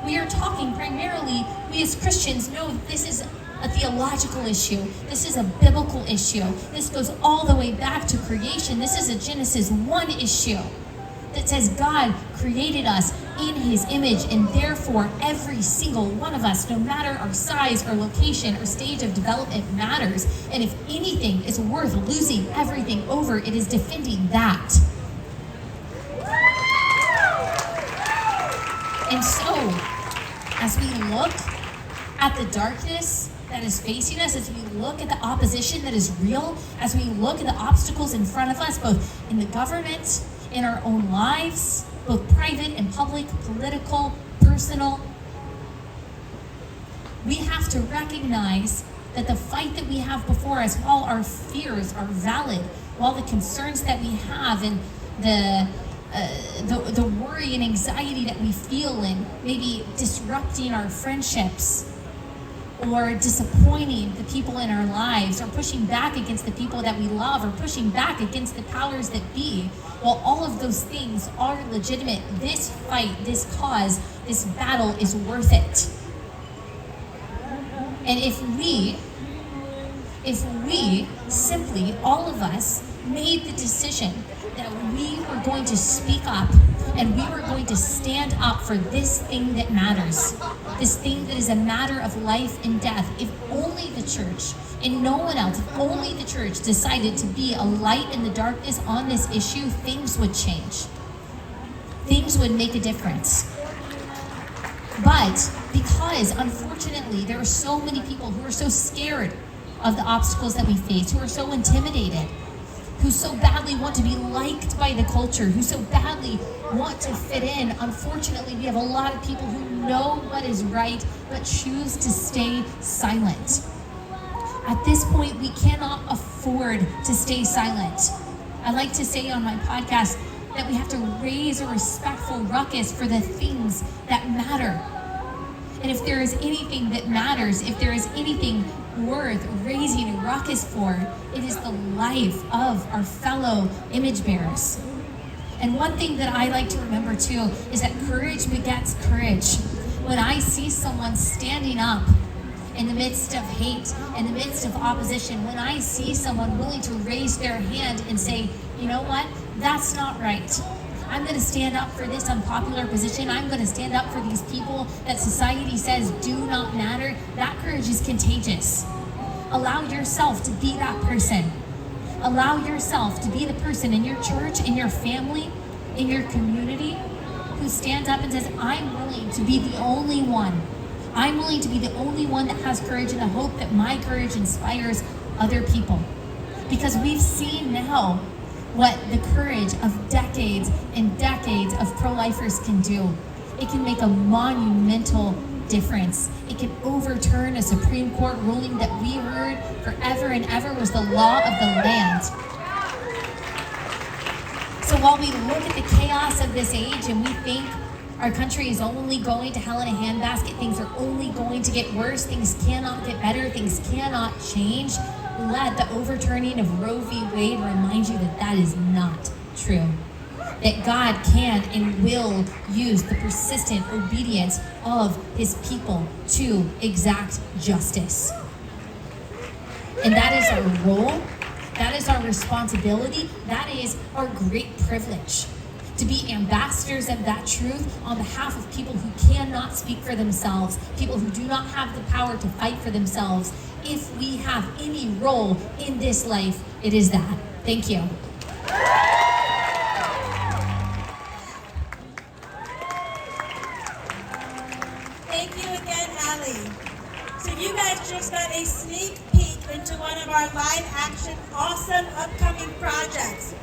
We are talking primarily, we as Christians know this is a theological issue. This is a biblical issue. This goes all the way back to creation. This is a Genesis 1 issue that says God created us in his image, and therefore every single one of us, no matter our size or location or stage of development, matters. And if anything is worth losing everything over, it is defending that. And so, as we look at the darkness that is facing us, as we look at the opposition that is real, as we look at the obstacles in front of us, both in the government, in our own lives, both private and public, political, personal, we have to recognize that the fight that we have before us, while our fears are valid, while the concerns that we have and the worry and anxiety that we feel and maybe disrupting our friendships or disappointing the people in our lives or pushing back against the people that we love or pushing back against the powers that be, while all of those things are legitimate, this fight, this cause, this battle is worth it. And if we simply, all of us, made the decision that we were going to speak up and we were going to stand up for this thing that matters, this thing that is a matter of life and death, if only the church and no one else, if only the church decided to be a light in the darkness on this issue, things would change. Things would make a difference. But because, unfortunately, there are so many people who are so scared of the obstacles that we face, who are so intimidated, who so badly want to be liked by the culture, who so badly want to fit in. Unfortunately, we have a lot of people who know what is right, but choose to stay silent. At this point, we cannot afford to stay silent. I like to say on my podcast that we have to raise a respectful ruckus for the things that matter. And if there is anything that matters, if there is anything worth raising a ruckus for, it is the life of our fellow image bearers. And one thing that I like to remember too is that courage begets courage. When I see someone standing up in the midst of hate, in the midst of opposition, when I see someone willing to raise their hand and say, you know what, that's not right. I'm going to stand up for this unpopular position. I'm going to stand up for these people that society says do not matter. That courage is contagious. Allow yourself to be that person. Allow yourself to be the person in your church, in your family, in your community, who stands up and says, I'm willing to be the only one. I'm willing to be the only one that has courage, and I hope that my courage inspires other people. Because we've seen now what the courage of decades and decades of pro-lifers can do. It can make a monumental difference. It can overturn a Supreme Court ruling that we heard forever and ever was the law of the land. So while we look at the chaos of this age and we think our country is only going to hell in a handbasket, things are only going to get worse, things cannot get better, things cannot change, let the overturning of Roe v. Wade remind you that that is not true. That God can and will use the persistent obedience of his people to exact justice. And that is our role, that is our responsibility, that is our great privilege. To be ambassadors of that truth on behalf of people who cannot speak for themselves, people who do not have the power to fight for themselves. If we have any role in this life, it is that. Thank you. Thank you again, Allie. So you guys just got a sneak peek into one of our live action awesome upcoming projects.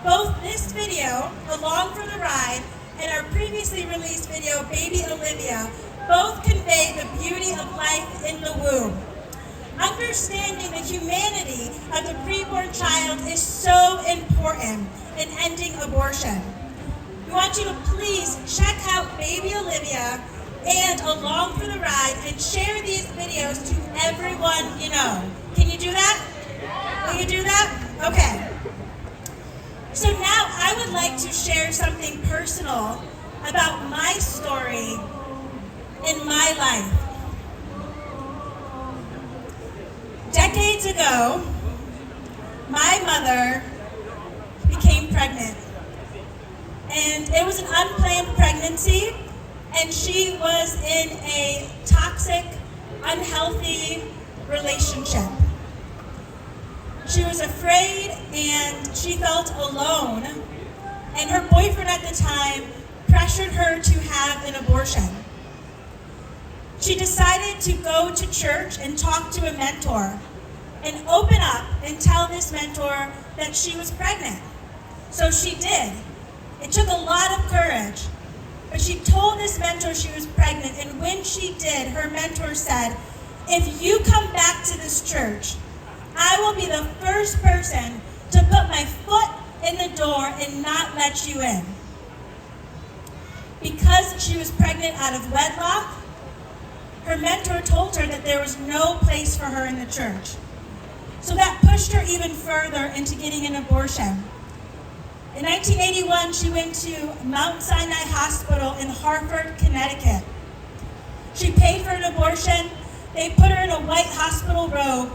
Both this video, Along for the Ride, and our previously released video, Baby Olivia, both convey the beauty of life in the womb. Understanding the humanity of the preborn child is so important in ending abortion. We want you to please check out Baby Olivia and Along for the Ride and share these videos to everyone you know. Can you do that? Will you do that? Okay. So now I would like to share something personal about my story in my life. Decades ago, my mother became pregnant. And it was an unplanned pregnancy, and she was in a toxic, unhealthy relationship. She was afraid and she felt alone, and her boyfriend at the time pressured her to have an abortion. She decided to go to church and talk to a mentor and open up and tell this mentor that she was pregnant. So she did. It took a lot of courage, but she told this mentor she was pregnant, and when she did, her mentor said, "If you come back to this church, I will be the first person to put my foot in the door and not let you in." Because she was pregnant out of wedlock, her mentor told her that there was no place for her in the church. So that pushed her even further into getting an abortion. In 1981, she went to Mount Sinai Hospital in Hartford, Connecticut. She paid for an abortion. They put her in a white hospital robe.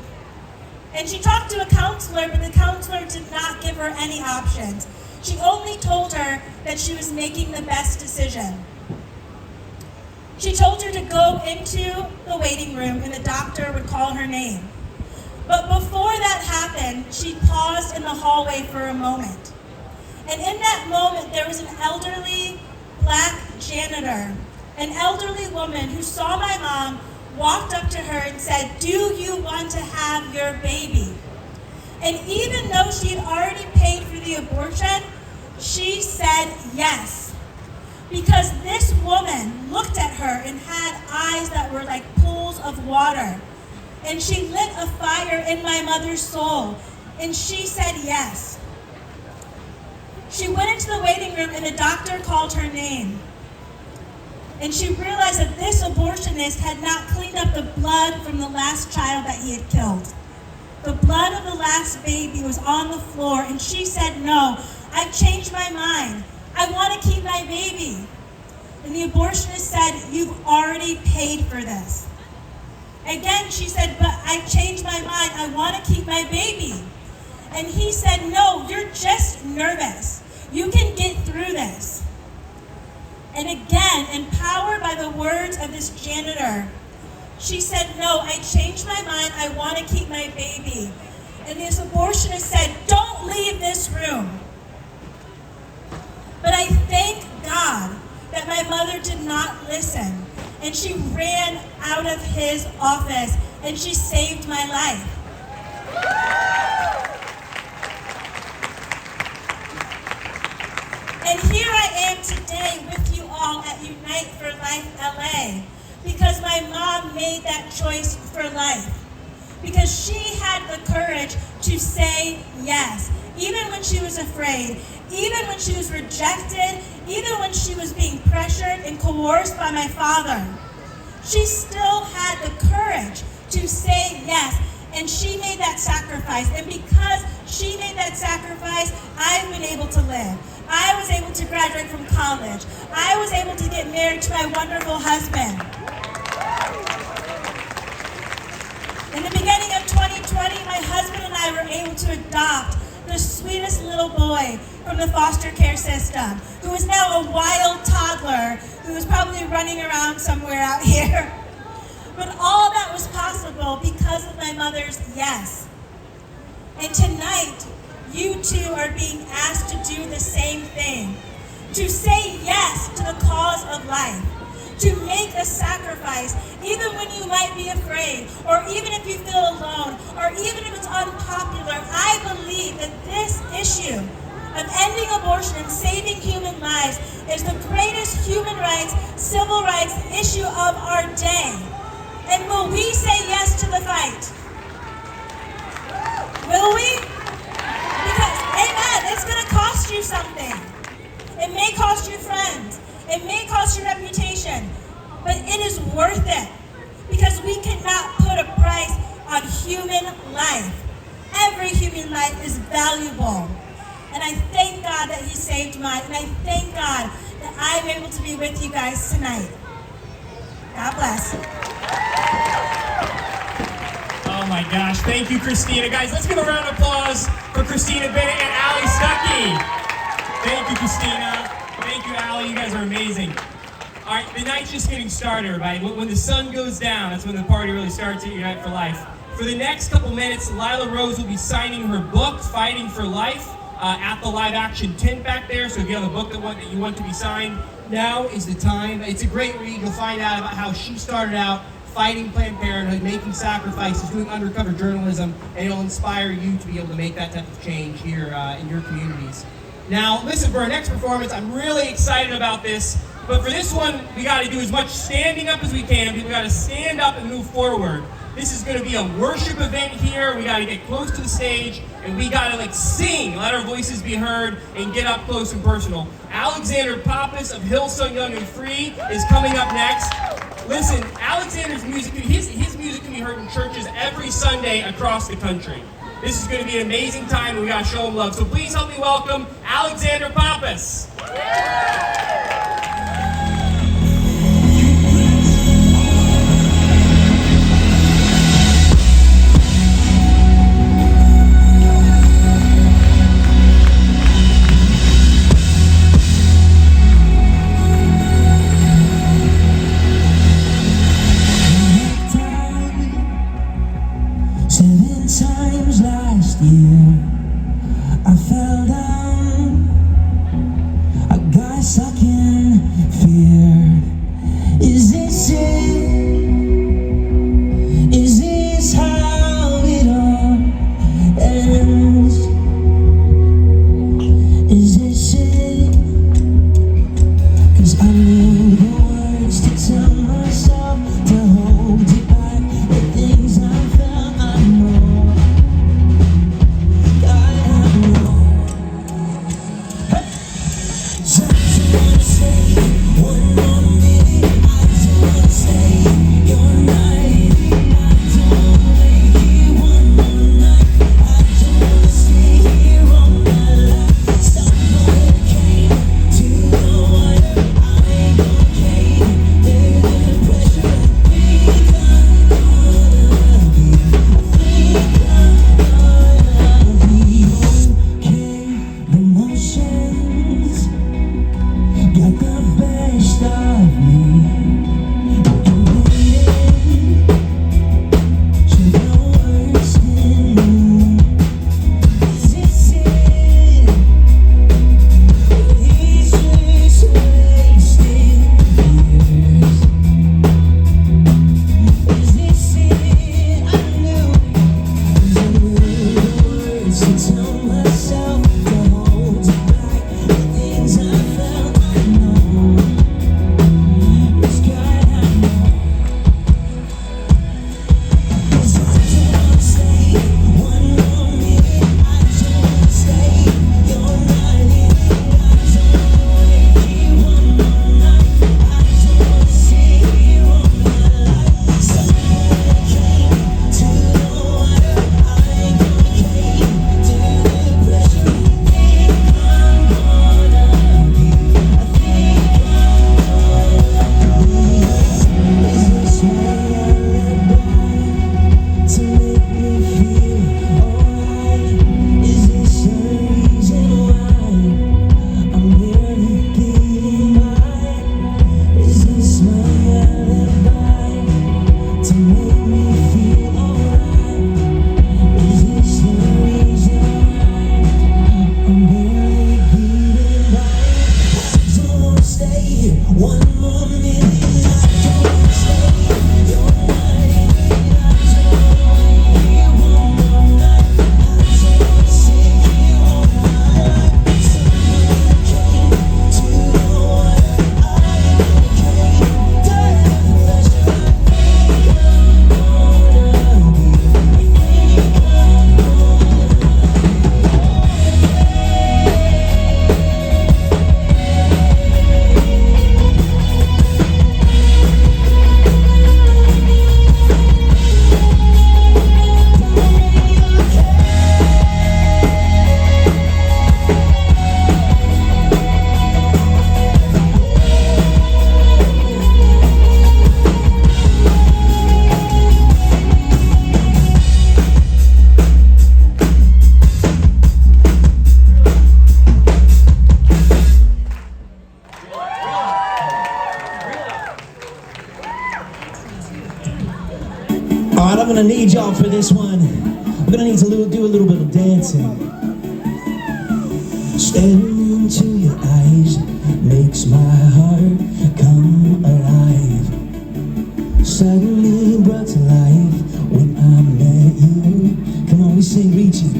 And she talked to a counselor, but the counselor did not give her any options. She only told her that she was making the best decision. She told her to go into the waiting room and the doctor would call her name. But before that happened, she paused in the hallway for a moment. And in that moment, there was an elderly black janitor, an elderly woman who saw my mom, walked up to her and said, "Do you want to have your baby?" And even though she had already paid for the abortion, she said yes. Because this woman looked at her and had eyes that were like pools of water. And she lit a fire in my mother's soul. And she said yes. She went into the waiting room and the doctor called her name. And she realized that this abortionist had not cleaned up the blood from the last child that he had killed. The blood of the last baby was on the floor, and she said, "No, I've changed my mind. I want to keep my baby." And the abortionist said, "You've already paid for this." Again, she said, "But I've changed my mind. I want to keep my baby." And he said, "No, you're just nervous. You can get through this." And again, empowered by the words of this janitor, she said, "No, I changed my mind. I want to keep my baby." And this abortionist said, "Don't leave this room." But I thank God that my mother did not listen. And she ran out of his office and she saved my life. And here I am today with you all at Unite for Life LA, because my mom made that choice for life. Because she had the courage to say yes, even when she was afraid, even when she was rejected, even when she was being pressured and coerced by my father. She still had the courage to say yes, and she made that sacrifice. And because she made that sacrifice, I've been able to live. I was able to graduate from college. I was able to get married to my wonderful husband. In the beginning of 2020, my husband and I were able to adopt the sweetest little boy from the foster care system, who is now a wild toddler who is probably running around somewhere out here. But all that was possible because of my mother's yes. And tonight, you two are being asked to do the same thing, to say yes to the cause of life, to make a sacrifice, even when you might be afraid, or even if you feel alone, or even if it's unpopular. I believe that this issue of ending abortion and saving human lives is the greatest human rights, civil rights issue of our day. And will we say yes to the fight? Will we? Because, amen, it's going to cost you something. It may cost you friends. It may cost you reputation. But it is worth it. Because we cannot put a price on human life. Every human life is valuable. And I thank God that He saved mine. And I thank God that I'm able to be with you guys tonight. God bless. Oh my gosh, thank you, Christina. Guys, let's give a round of applause for Christina, Bennett, and Allie Stuckey. Thank you, Christina. Thank you, Allie. You guys are amazing. All right, the night's just getting started, everybody. When the sun goes down, that's when the party really starts at Unite for Life. For the next couple minutes, Lila Rose will be signing her book, Fighting for Life, at the live action tent back there. So if you have a book that you want to be signed, now is the time. It's a great read. You'll find out about how she started out fighting Planned Parenthood, making sacrifices, doing undercover journalism, and it'll inspire you to be able to make that type of change here in your communities. Now, listen, for our next performance, I'm really excited about this, but for this one, we got to do as much standing up as we can. We got to stand up and move forward. This is going to be a worship event here. We got to get close to the stage, and we got to sing, let our voices be heard, and get up close and personal. Alexander Pappas of Hillsong Young and Free is coming up next. Listen, Alexander's music, his music can be heard in churches every Sunday across the country. This is going to be an amazing time, and we got to show him love. So please help me welcome Alexander Pappas. I fell down, I got stuck in fear. Is this it? Is this how it all ends? Is this it? 'Cause I knew the words to tell myself to hold it back. The things I felt I know. Got the best of gonna need y'all for this one. I'm gonna need to do a little bit of dancing. Staring into your eyes makes my heart come alive. Suddenly brought to life when I met you. Come on, we sing reaching.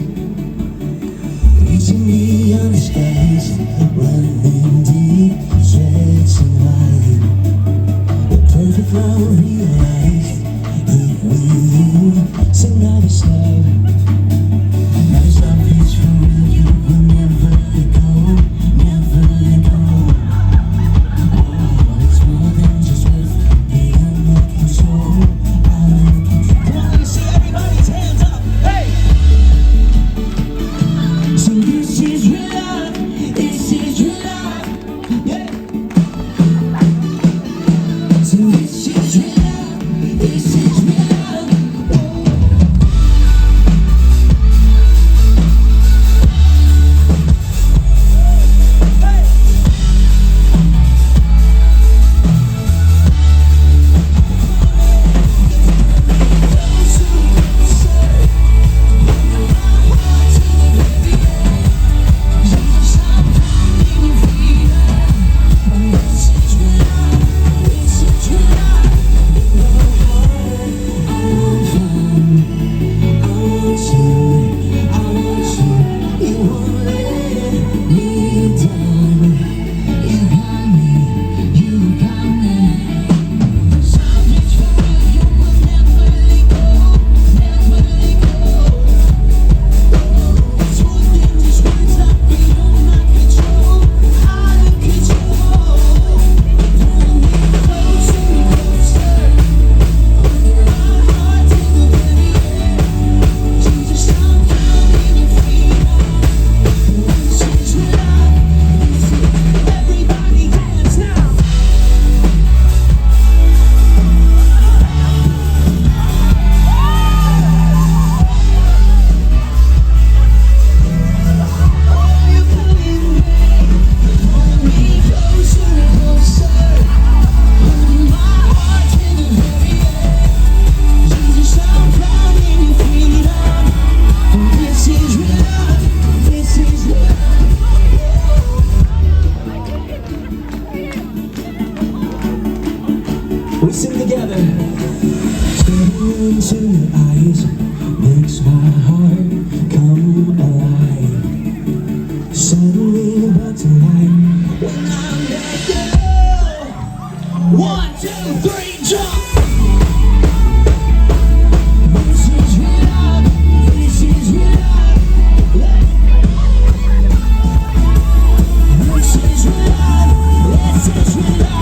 Reaching beyond the skies, running deep, stretching wide. The perfect love realized, here with you, sing another star. As I reach for you, will never let go, never let go. Oh, it's more than just worth being in control. Come on, let me see everybody's hands up. Hey! So this is real love, this is real love, yeah. So this is real love, this is real love. We sing together. Staring into your eyes makes my heart come alive. Suddenly brought to life when I met you. 1, 2, 3, jump! This is real love. This is real love. Yeah. This is real love. This is real love.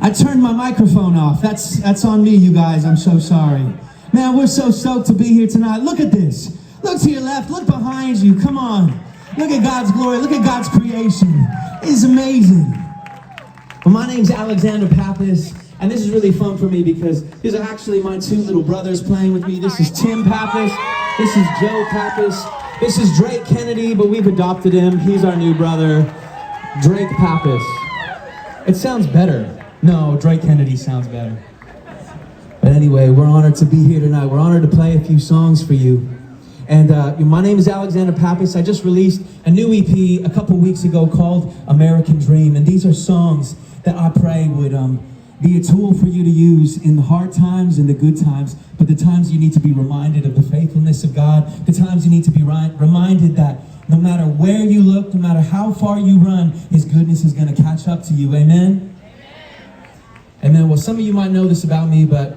I turned my microphone off. That's on me, you guys. I'm so sorry. Man, we're so stoked to be here tonight. Look at this. Look to your left. Look behind you. Come on. Look at God's glory. Look at God's creation. It's amazing. Well, my name's Alexander Pappas, and this is really fun for me because these are actually my two little brothers playing with me. This is Tim Pappas. This is Joe Pappas. This is Drake Kennedy, but we've adopted him. He's our new brother, Drake Pappas. It sounds better. No, Drake Kennedy sounds better. But anyway, we're honored to be here tonight. We're honored to play a few songs for you. And my name is Alexander Pappas. I just released a new EP a couple weeks ago called American Dream. And these are songs that I pray would be a tool for you to use in the hard times and the good times, but the times you need to be reminded of the faithfulness of God, the times you need to be reminded that no matter where you look, no matter how far you run, His goodness is going to catch up to you. Amen? Amen. Well, some of you might know this about me, but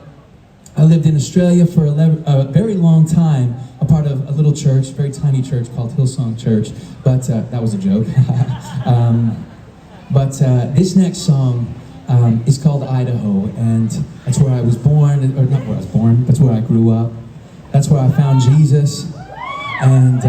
I lived in Australia for a very long time, a part of a little church, very tiny church called Hillsong Church, but that was a joke. But this next song is called Idaho, and that's where I was born, or not where I was born, that's where I grew up. That's where I found Jesus. And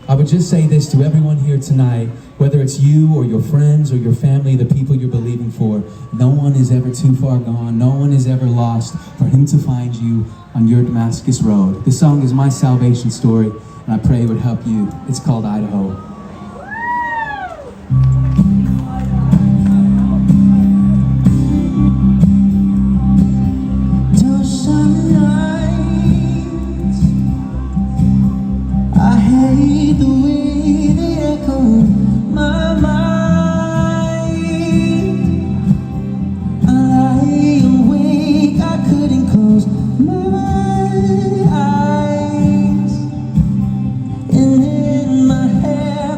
I would just say this to everyone here tonight, whether it's you or your friends or your family, the people you're believing for, no one is ever too far gone, no one is ever lost for Him to find you on your Damascus road. This song is my salvation story, and I pray it would help you. It's called Idaho. And in my head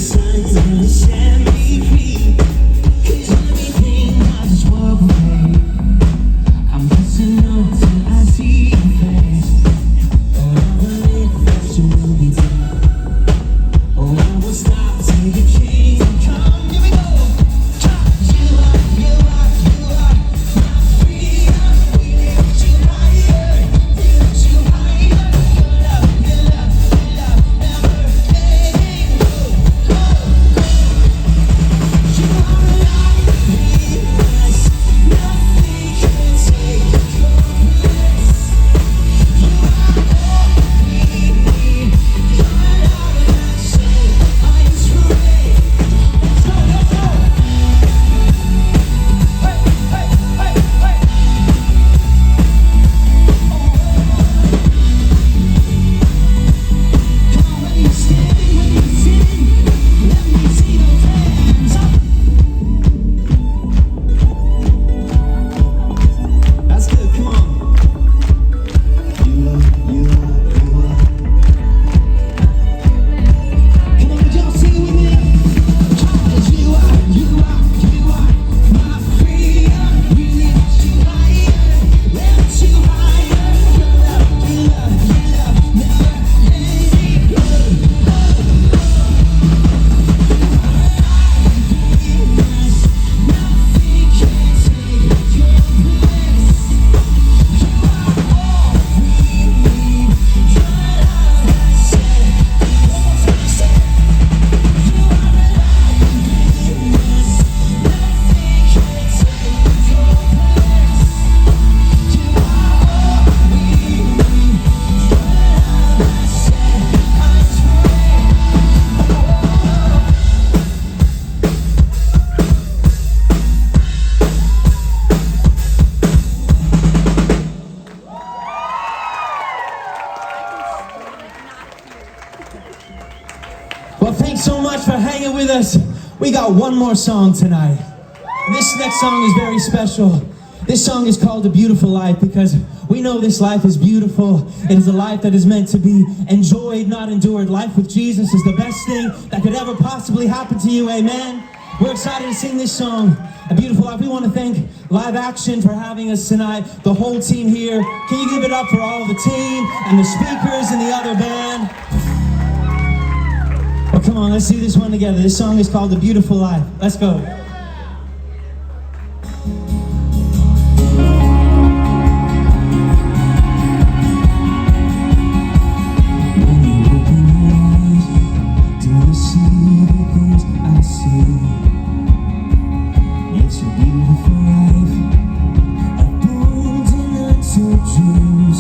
signs gonna set me free. 'Cause everything I just walk away. I'm missing no till I see your face. Oh, I believe that you will be there. Oh, I will stop till you change and come. Here we go. You are my freedom. We lift you higher, lift you higher. Your love never letting go. You are alive with us. Nothing can take your place. You are all we need. Your love and soul are inspiration. Let's go, let's go. Hey, hey, hey, hey. Come on, when you're standing, when you're sitting, let me see those hands up. That's good, come on. You are. Come on, would y'all sing with me? 'Cause you are my freedom. We lift you higher, lift you higher. Your love never letting go. Nothing can take your place. You are all we need. Your love has said. One more time, say it. You are alive in us. Nothing can take your place. You are all we need. Your love has said. I Well, thanks so much for hanging with us. We got one more song tonight. This next song is very special. This song is called A Beautiful Life because we know this life is beautiful. It is a life that is meant to be enjoyed, not endured. Life with Jesus is the best thing that could ever possibly happen to you, amen? We're excited to sing this song, A Beautiful Life. We want to thank Live Action for having us tonight, the whole team here. Can you give it up for all of the team and the speakers and the other band? Well, come on, let's do this one together. This song is called A Beautiful Life. Let's go. Do you see the things I see? It's a beautiful life, a bold and untold dreams.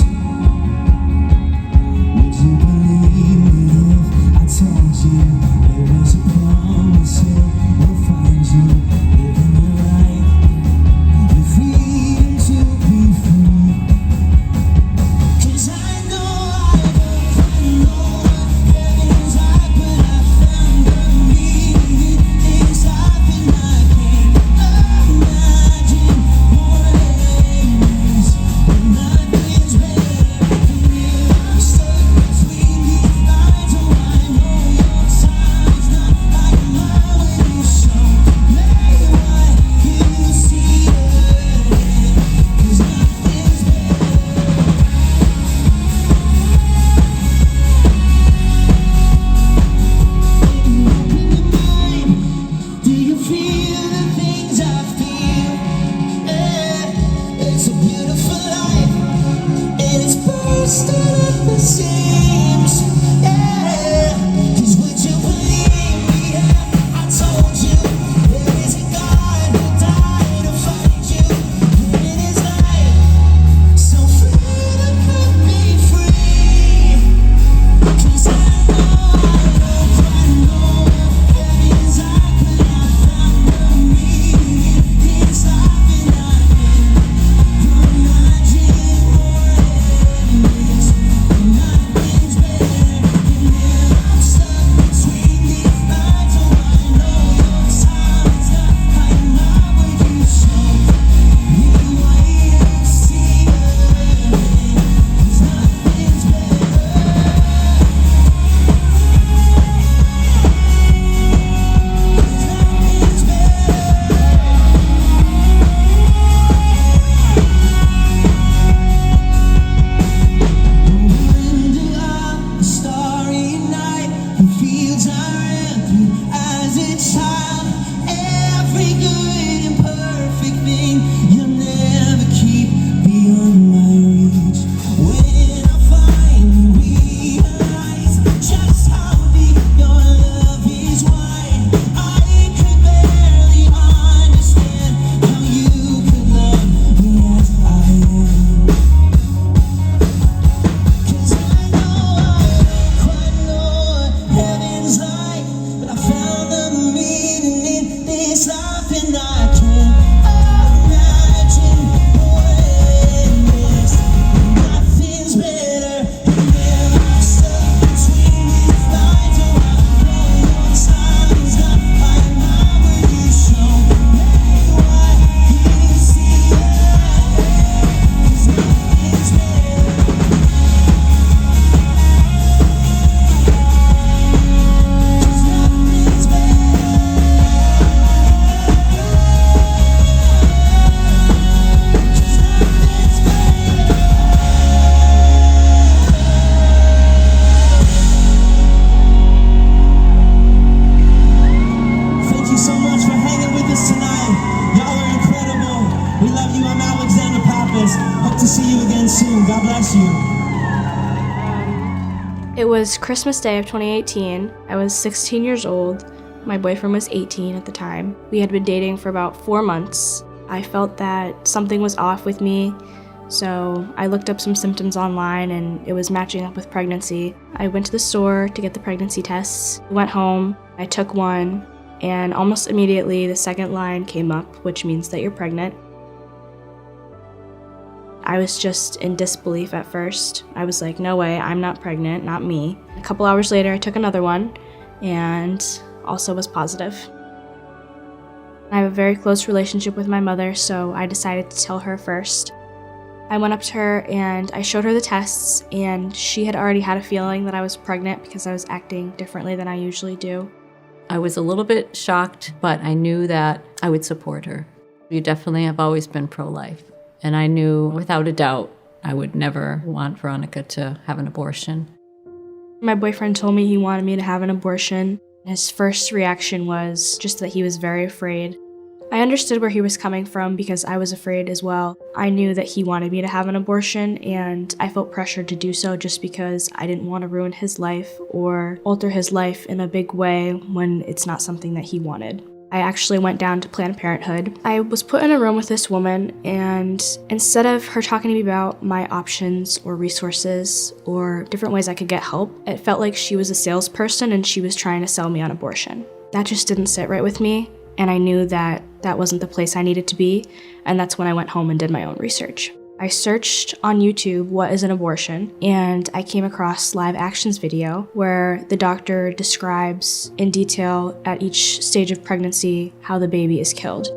Would you believe me if I told you there is a promise that will find you? God bless you. It was Christmas Day of 2018. I was 16 years old. My boyfriend was 18 at the time. We had been dating for about 4 months. I felt that something was off with me, so I looked up some symptoms online and it was matching up with pregnancy. I went to the store to get the pregnancy tests, went home, I took one, and almost immediately the second line came up, which means that you're pregnant. I was just in disbelief at first. I was like, no way, I'm not pregnant, not me. A couple hours later, I took another one and also was positive. I have a very close relationship with my mother, so I decided to tell her first. I went up to her and I showed her the tests, and she had already had a feeling that I was pregnant because I was acting differently than I usually do. I was a little bit shocked, but I knew that I would support her. You definitely have always been pro-life, and I knew without a doubt I would never want Veronica to have an abortion. My boyfriend told me he wanted me to have an abortion. His first reaction was just that he was very afraid. I understood where he was coming from because I was afraid as well. I knew that he wanted me to have an abortion, and I felt pressured to do so just because I didn't want to ruin his life or alter his life in a big way when it's not something that he wanted. I actually went down to Planned Parenthood. I was put in a room with this woman, and instead of her talking to me about my options or resources or different ways I could get help, it felt like she was a salesperson and she was trying to sell me on abortion. That just didn't sit right with me, and I knew that that wasn't the place I needed to be, and that's when I went home and did my own research. I searched on YouTube what is an abortion, and I came across Live Action's video where the doctor describes in detail at each stage of pregnancy how the baby is killed.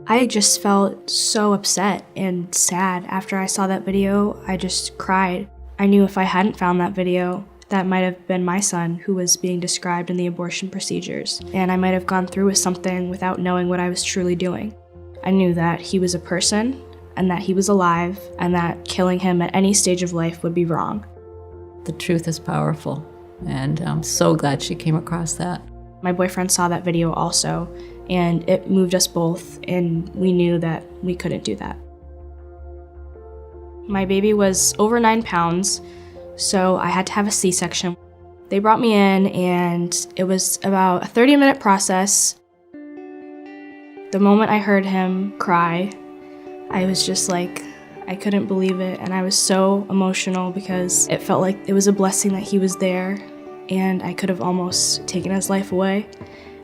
I just felt so upset and sad after I saw that video. I just cried. I knew if I hadn't found that video, that might have been my son who was being described in the abortion procedures, and I might have gone through with something without knowing what I was truly doing. I knew that he was a person, and that he was alive, and that killing him at any stage of life would be wrong. The truth is powerful, and I'm so glad she came across that. My boyfriend saw that video also, and it moved us both, and we knew that we couldn't do that. My baby was over 9 pounds, so I had to have a C-section. They brought me in, and it was about a 30-minute process. The moment I heard him cry, I was just like, I couldn't believe it, and I was so emotional because it felt like it was a blessing that he was there, and I could have almost taken his life away,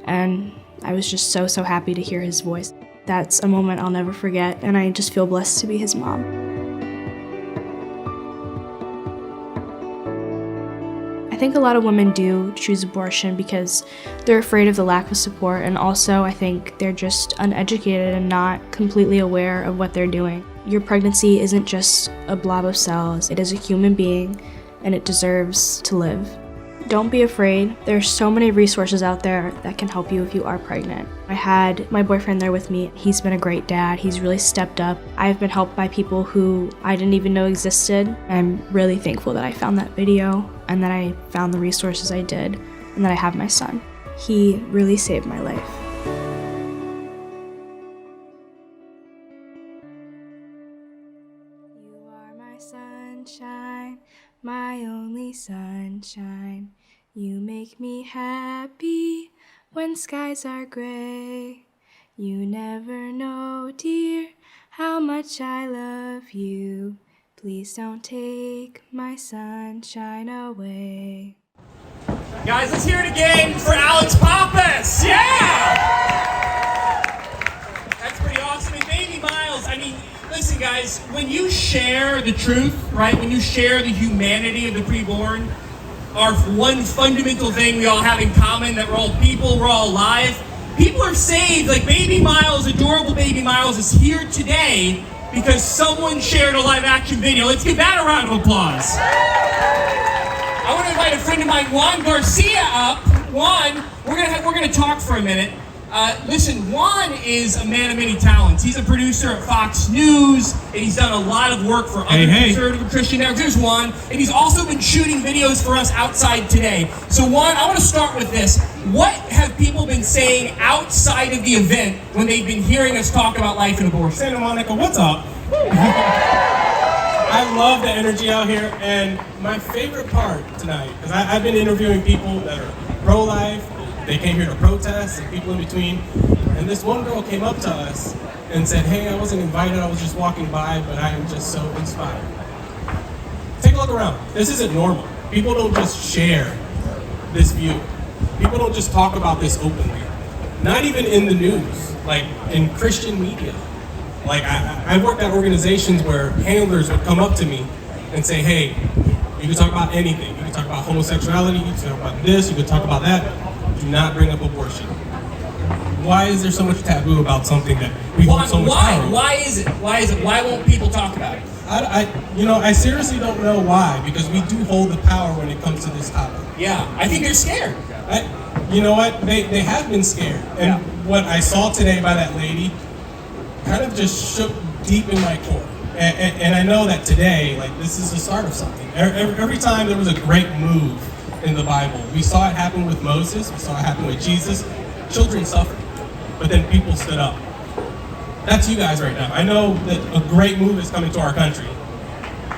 and I was just so happy to hear his voice. That's a moment I'll never forget, and I just feel blessed to be his mom. I think a lot of women do choose abortion because they're afraid of the lack of support, and also I think they're just uneducated and not completely aware of what they're doing. Your pregnancy isn't just a blob of cells, it is a human being, and it deserves to live. Don't be afraid. There's so many resources out there that can help you if you are pregnant. I had my boyfriend there with me. He's been a great dad. He's really stepped up. I've been helped by people who I didn't even know existed. I'm really thankful that I found that video and that I found the resources I did and that I have my son. He really saved my life. You are my sunshine, my only sunshine. You make me happy when skies are gray. You never know, dear, how much I love you. Please don't take my sunshine away. Guys, let's hear it again for Alex Pappas. Yeah! That's pretty awesome. And baby Myles, I mean, listen guys, when you share the truth, right, when you share the humanity of the preborn, our one fundamental thing we all have in common, that we're all people, we're all alive, people are saved. Like baby Myles, adorable baby Myles is here today because someone shared a live action video. Let's give that a round of applause. I want to invite a friend of mine, Juan Garcia, up. Juan, we're gonna talk for a minute. Listen, Juan is a man of many talents. He's a producer at Fox News, and he's done a lot of work for other conservative and Christian networks. There's Juan, and he's also been shooting videos for us outside today. So Juan, I want to start with this. What have people been saying outside of the event when they've been hearing us talk about life and abortion? Santa Monica, what's up? I love the energy out here, and my favorite part tonight, because I've been interviewing people that are pro-life, they came here to protest, and people in between, and this one girl came up to us and said, hey, I wasn't invited, I was just walking by, but I am just so inspired. Take a look around. This isn't normal. People don't just share this view. People don't just talk about this openly. Not even in the news, like in Christian media. Like I worked at organizations where handlers would come up to me and say, hey, you can talk about anything. You can talk about homosexuality, you can talk about this, you can talk about that. Do not bring up abortion. Why is there so much taboo about something that we hold so much power in? Why is it? Why won't people talk about it? I seriously don't know why, because we do hold the power when it comes to this topic. Yeah, I think they're scared. You know what? They have been scared. And what I saw today by that lady kind of just shook deep in my core. And I know that today, like, this is the start of something. Every time there was a great move in the Bible, we saw it happen with Moses, we saw it happen with Jesus. Children suffered, but then people stood up. That's you guys right now. I know that a great move is coming to our country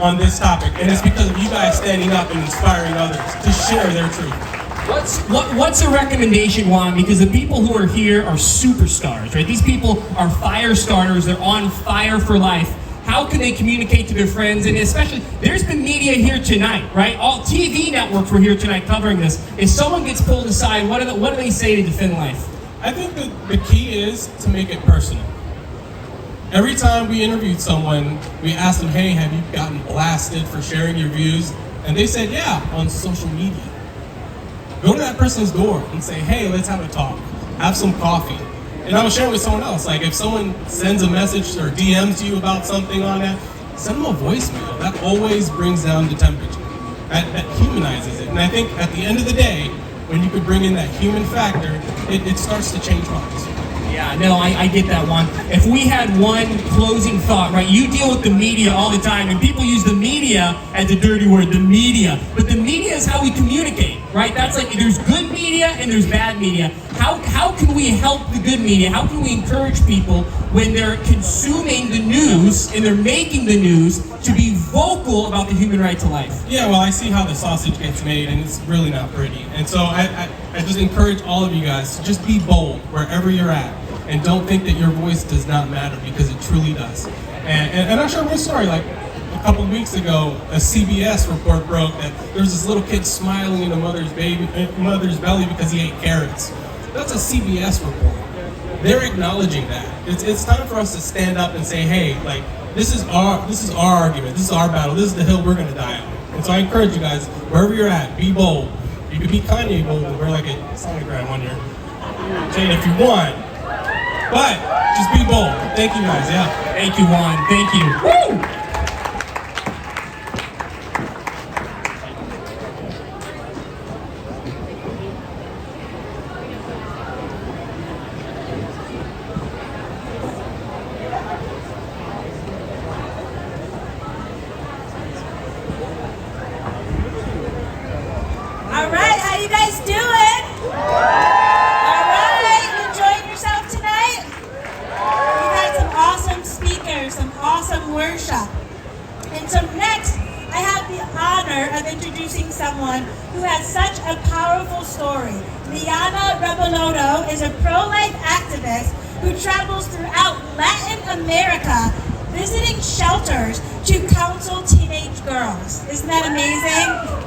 on this topic, and it's because of you guys standing up and inspiring others to share their truth. What's a recommendation, Juan? Because the people who are here are superstars, right? These people are fire starters. They're on fire for life. How can they communicate to their friends? And especially, there's been media here tonight, right? All TV networks were here tonight covering this. If someone gets pulled aside, what do they say to defend life? I think that the key is to make it personal. Every time we interviewed someone, we asked them, hey, have you gotten blasted for sharing your views? And they said, yeah, on social media. Go to that person's door and say, hey, let's have a talk. Have some coffee. And I was sharing with someone else, like if someone sends a message or DMs you about something on that, send them a voicemail. That always brings down the temperature. That humanizes it. And I think at the end of the day, when you could bring in that human factor, it starts to change lives. Yeah, no, I get that one. If we had one closing thought, right? You deal with the media all the time, and people use the media as a dirty word, the media. But the media is how we communicate, right? That's like, there's good media and there's bad media. How can we help the good media? How can we encourage people when they're consuming the news and they're making the news to be vocal about the human right to life? Yeah, well, I see how the sausage gets made, and it's really not pretty. And so I just encourage all of you guys to just be bold wherever you're at. And don't think that your voice does not matter, because it truly does. And I'll share one story. Like a couple of weeks ago, a CBS report broke that there was this little kid smiling in a mother's belly because he ate carrots. That's a CBS report. They're acknowledging that. It's time for us to stand up and say, hey, like this is our argument, this is our battle, this is the hill we're gonna die on. And so I encourage you guys, wherever you're at, be bold. You could be Kanye bold and wear like a sonogram on your chain if you want. But just be bold. Thank you guys, yeah. Thank you, Juan. Thank you. Woo! All right, how you guys doing? All right, you enjoying yourself tonight? We had some awesome speakers, some awesome worship. And so next, I have the honor of introducing someone who has such a powerful story. Lianna Rebolledo is a pro-life activist who travels throughout Latin America visiting shelters to counsel teenage girls. Isn't that amazing?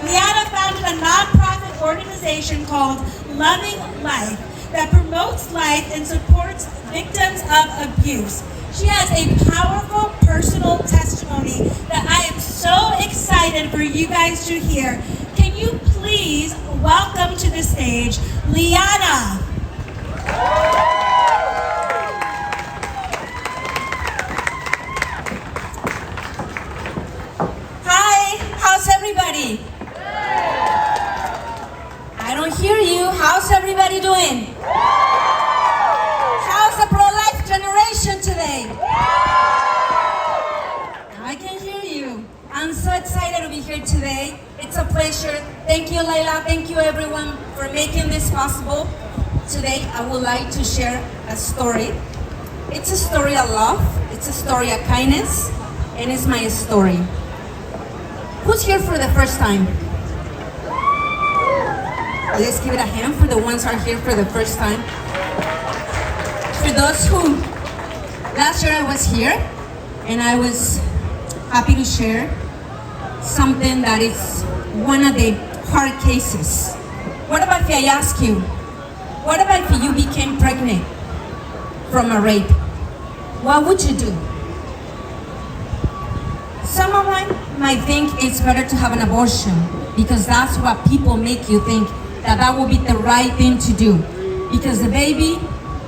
Lianna founded a nonprofit organization called Loving Life that promotes life and supports victims of abuse. She has a powerful personal testimony that I am so excited for you guys to hear. Can you please welcome to the stage, Lianna? Hi, how's everybody? I don't hear you. How's everybody doing? How's the pro-life generation today? I can hear you. I'm so excited to be here today. It's a pleasure. Thank you, Lila. Thank you, everyone, for making this possible. Today, I would like to share a story. It's a story of love. It's a story of kindness, and it's my story. Who's here for the first time? Let's give it a hand for the ones who are here for the first time. For those who, last year I was here, and I was happy to share something that is one of the hard cases. What about if I ask you, what about if you became pregnant from a rape? What would you do? Someone might think it's better to have an abortion because that's what people make you think, that that will be the right thing to do. Because the baby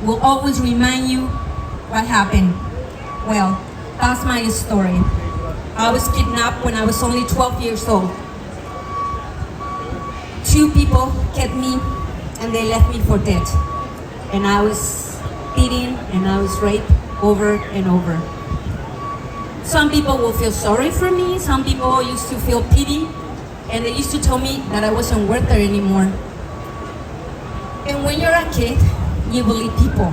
will always remind you what happened. Well, that's my story. I was kidnapped when I was only 12 years old. 2 people kept me and they left me for dead. And I was beaten and I was raped over and over. Some people will feel sorry for me, some people used to feel pity, and they used to tell me that I wasn't worth it anymore. And when you're a kid, you believe people.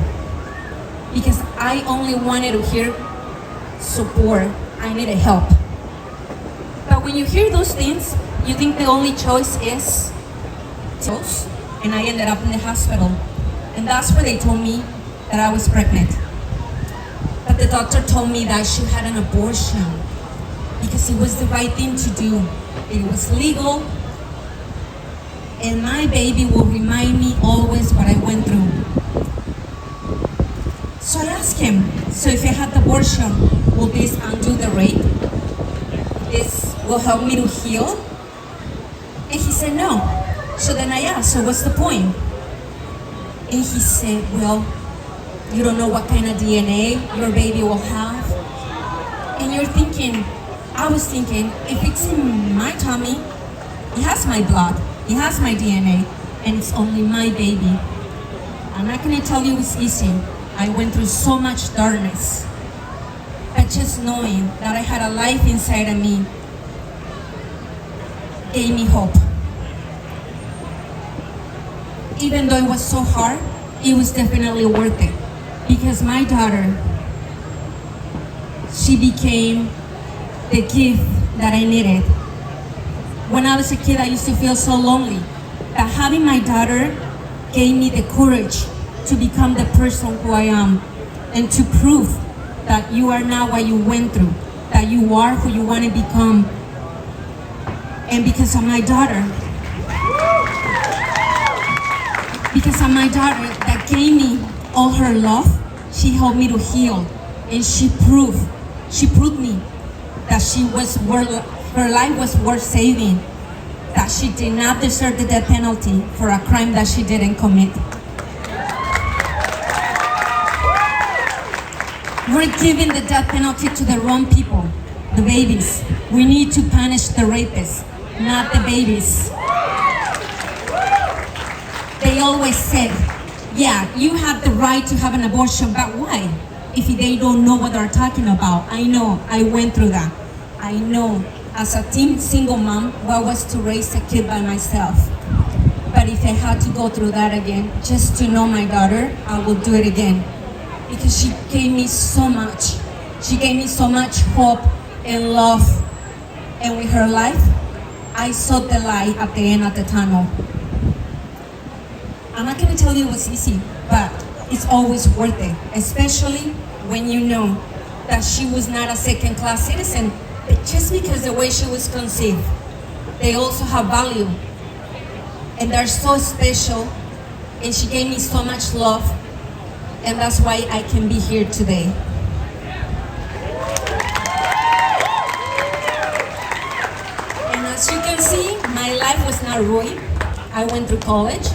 Because I only wanted to hear support, I needed help. But when you hear those things, you think the only choice is close, and I ended up in the hospital. And that's where they told me that I was pregnant. But the doctor told me that I should have an abortion because it was the right thing to do. It was legal, and my baby will remind me always what I went through. So I asked him, so if I had the abortion, will this undo the rape? This will help me to heal? And he said no. So then I asked, so what's the point? And he said, well, you don't know what kind of DNA your baby will have. And you're thinking, I was thinking, if it's in my tummy, it has my blood, it has my DNA, and it's only my baby. I'm not gonna tell you it's easy. I went through so much darkness. But just knowing that I had a life inside of me gave me hope. Even though it was so hard, it was definitely worth it. Because my daughter, she became the gift that I needed. When I was a kid, I used to feel so lonely. But having my daughter gave me the courage to become the person who I am and to prove that you are not what you went through, that you are who you want to become. And because of my daughter that gave me all her love, she helped me to heal, and she proved me that her life was worth saving, that she did not deserve the death penalty for a crime that she didn't commit. We're giving the death penalty to the wrong people, the babies. We need to punish the rapists, not the babies. They always said, yeah, you have the right to have an abortion, but why? If they don't know what they're talking about. I know, I went through that. I know, as a teen single mom, what was to raise a kid by myself. But if I had to go through that again, just to know my daughter, I will do it again. Because she gave me so much. She gave me so much hope and love. And with her life, I saw the light at the end of the tunnel. I'm not gonna tell you it was easy, but it's always worth it, especially when you know that she was not a second-class citizen, but just because the way she was conceived. They also have value, and they're so special, and she gave me so much love, and that's why I can be here today. And as you can see, my life was not ruined. I went through college.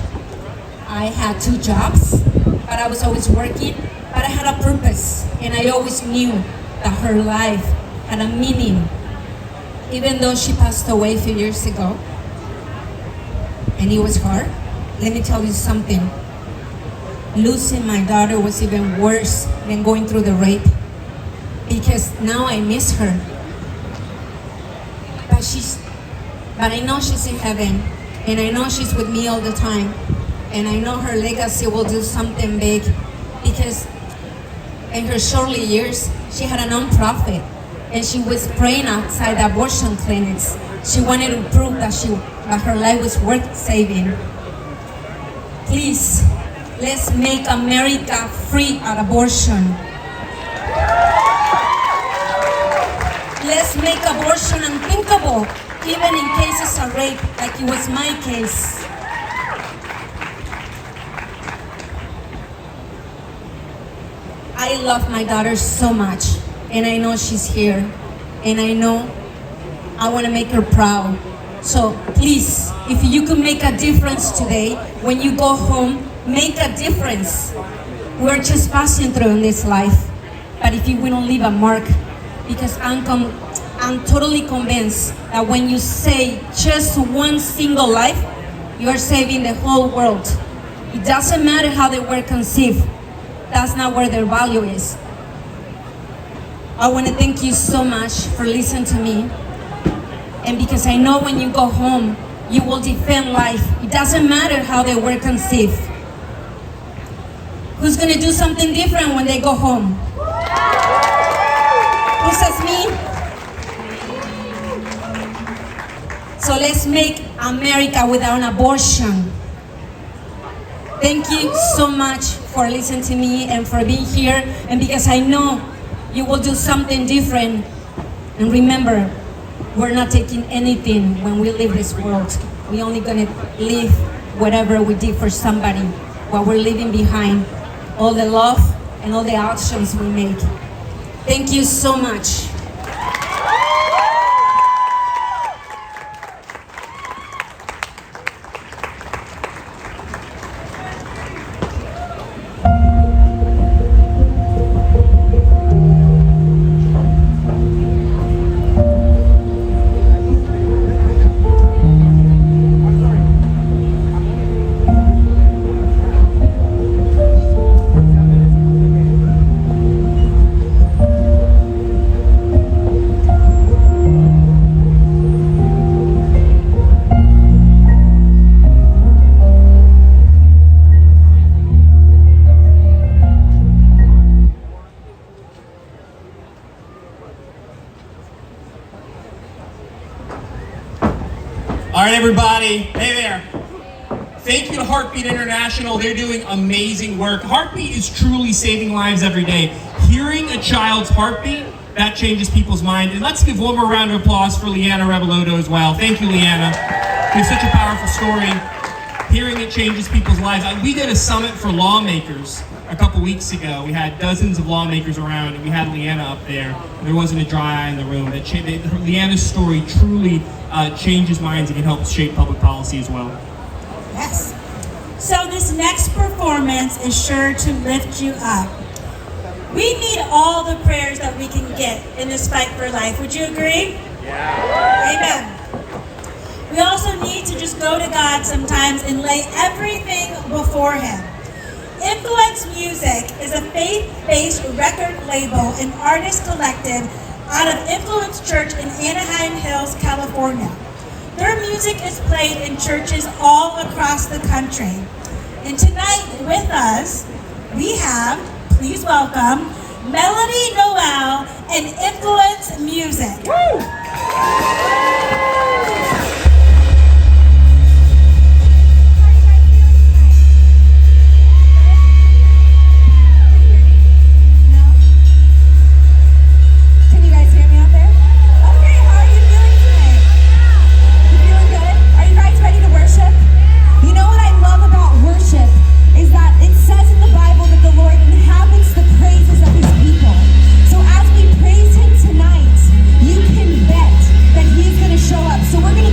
I had 2 jobs, but I was always working, but I had a purpose, and I always knew that her life had a meaning, even though she passed away a few years ago, and it was hard. Let me tell you something. Losing my daughter was even worse than going through the rape, because now I miss her. But I know she's in heaven, and I know she's with me all the time. And I know her legacy will do something big, because in her shortly years, she had a non-profit, and she was praying outside the abortion clinics. She wanted to prove that her life was worth saving. Please, let's make America free of abortion. Let's make abortion unthinkable, even in cases of rape, like it was my case. I love my daughter so much, and I know she's here, and I know I want to make her proud. So please, if you can make a difference today, when you go home, make a difference. We're just passing through in this life, but if we don't leave a mark, because I'm totally convinced that when you save just one single life, you are saving the whole world. It doesn't matter how they were conceived. That's not where their value is. I want to thank you so much for listening to me. And because I know when you go home, you will defend life. It doesn't matter how they were conceived. Who's going to do something different when they go home? Who says me? So let's make America without abortion. Thank you so much for listening to me and for being here. And because I know you will do something different. And remember, we're not taking anything when we leave this world. We're only gonna leave whatever we did for somebody, what we're leaving behind, all the love and all the actions we make. Thank you so much. All right, everybody. Hey there. Thank you to Heartbeat International. They're doing amazing work. Heartbeat is truly saving lives every day. Hearing a child's heartbeat, that changes people's mind. And let's give one more round of applause for Lianna Rebolledo as well. Thank you, Lianna. It's such a powerful story. Hearing it changes people's lives. We did a summit for lawmakers a couple weeks ago. We had dozens of lawmakers around, and we had Lianna up there. There wasn't a dry eye in the room. Lianna's story truly changes minds and can help shape public policy as well. Yes. So this next performance is sure to lift you up. We need all the prayers that we can get in this fight for life. Would you agree? Yeah. Amen. We also need to just go to God sometimes and lay everything before Him. Influence Music is a faith-based record label and artist collective out of Influence Church in Anaheim Hills, California. Their music is played in churches all across the country. And tonight with us, we have, please welcome, Melody Noel and Influence Music. Woo! So we're going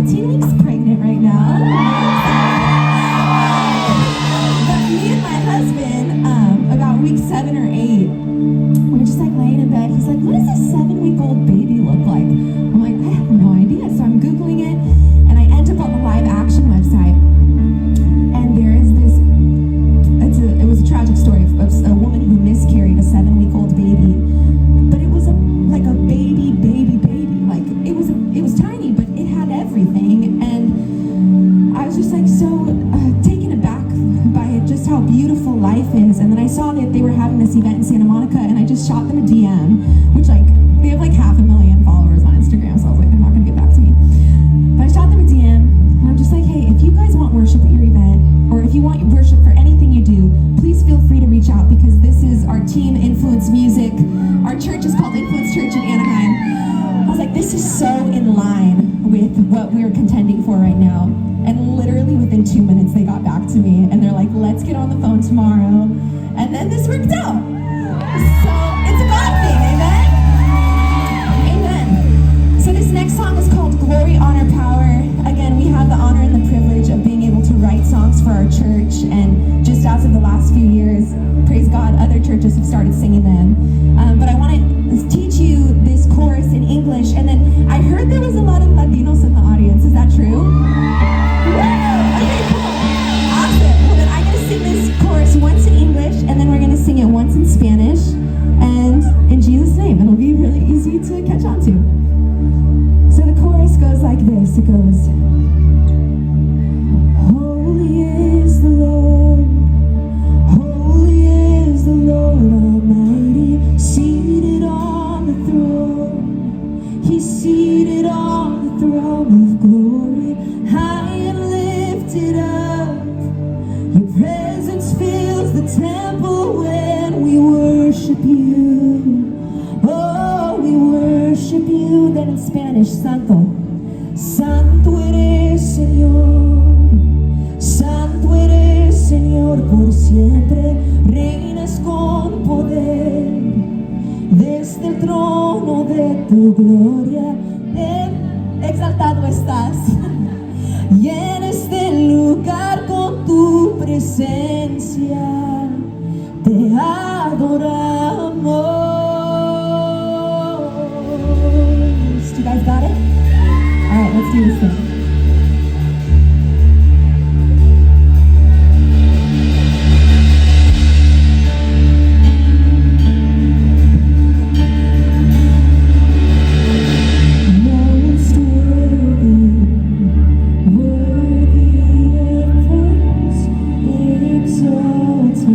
14 weeks pregnant right now. But me and my husband, about week 7 or 8, we were just like laying in bed. He's like, what does a 7-week-old baby look like? I'm like, I have no idea. So I'm Googling it, and I end up on the live action website. And there is this, it was a tragic story of a woman who miscarried a 7-week-old baby. But it was like a baby. Like it was tiny, but it had everything. And I was just like so taken aback by just how beautiful life is. And then I saw that they were having this event in Santa Monica, and I just shot them a DM, which like they have like 500,000 followers on Instagram, so I was like, they're not gonna get back to me. But I shot them a DM, and I'm just like, hey, if you guys want worship at your event, or if you want worship for anything you do, please feel free to reach out, because this is our team, Influence Music. Our church is called Influence Church in Anaheim. I was like, this is so in line with what we're contending for right now. And literally within 2 minutes, they got back to me, and they're like, let's get on the phone tomorrow. And then this worked out. So it's a God thing, amen? Amen. So this next song is called Glory, Honor, Power. Again, we have the honor and the privilege of being able to write songs for our church, and just as of the last few years, praise God, other churches have started singing them. But I want to teach you this chorus in English, and then I heard there was a lot of Latinos in the audience. Is that true? Okay, cool. Awesome. Well, then I'm going to sing this chorus once in English, and then we're going to sing it once in Spanish, and in Jesus' name. It'll be really easy to catch on to. So the chorus goes like this. It goes, holy is the Lord, holy is the Lord Almighty, seated on the throne. He's seated on the throne of glory, high and lifted up. Your presence fills the temple when we worship you. Oh, we worship you. Then in Spanish, Santo. Santo eres, Señor. Santo eres, Señor, por siempre. Reinas con poder. Desde el trono de tu gloria, exaltado estás. Llena este lugar con tu presencia. Te adoramos. You guys got it? All right, let's do this thing. Worthy of praise, exalted.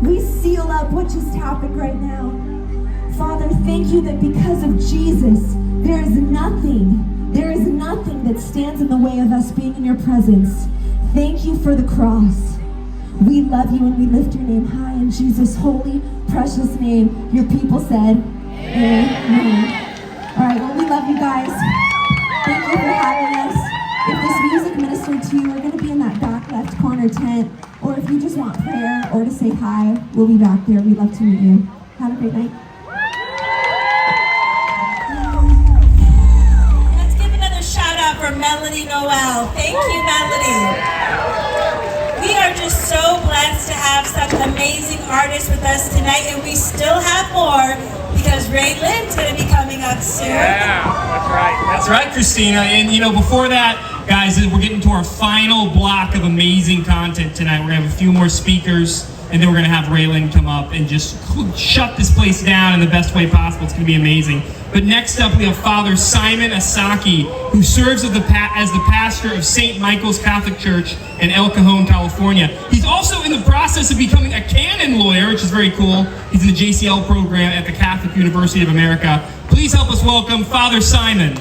We seal up what just happened right now. Father, thank you that because of Jesus, there is nothing that stands in the way of us being in your presence. Thank you for the cross. We love you and we lift your name high in Jesus' holy, precious name. Your people said, Amen. All right, well, we love you guys. Thank you for having us. If this music ministered to you, we're going to be in that back left corner tent. Or if you just want prayer or to say hi, we'll be back there. We'd love to meet you. Have a great night. Let's give another shout out for Melody Noel. Thank you, Melody. We are just so blessed to have such amazing artists with us tonight, and we still have more because RaeLynn's going to be coming up soon. Yeah, that's right. That's right, Christina. And before that, guys, we're getting to our final block of amazing content tonight. We're going to have a few more speakers, and then we're going to have RaeLynn come up and just shut this place down in the best way possible. It's going to be amazing. But next up, we have Father Simon Esshaki, who serves as the pastor of St. Michael's Catholic Church in El Cajon, California. He's also in the process of becoming a canon lawyer, which is very cool. He's in the JCL program at the Catholic University of America. Please help us welcome Father Simon.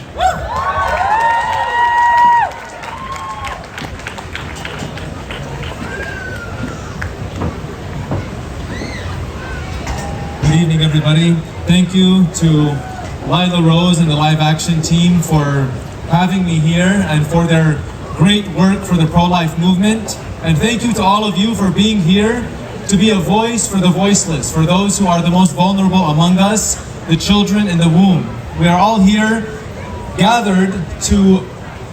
Good evening, everybody. Thank you to Lila Rose and the live action team for having me here and for their great work for the pro-life movement. And thank you to all of you for being here to be a voice for the voiceless, for those who are the most vulnerable among us, the children in the womb. We are all here gathered to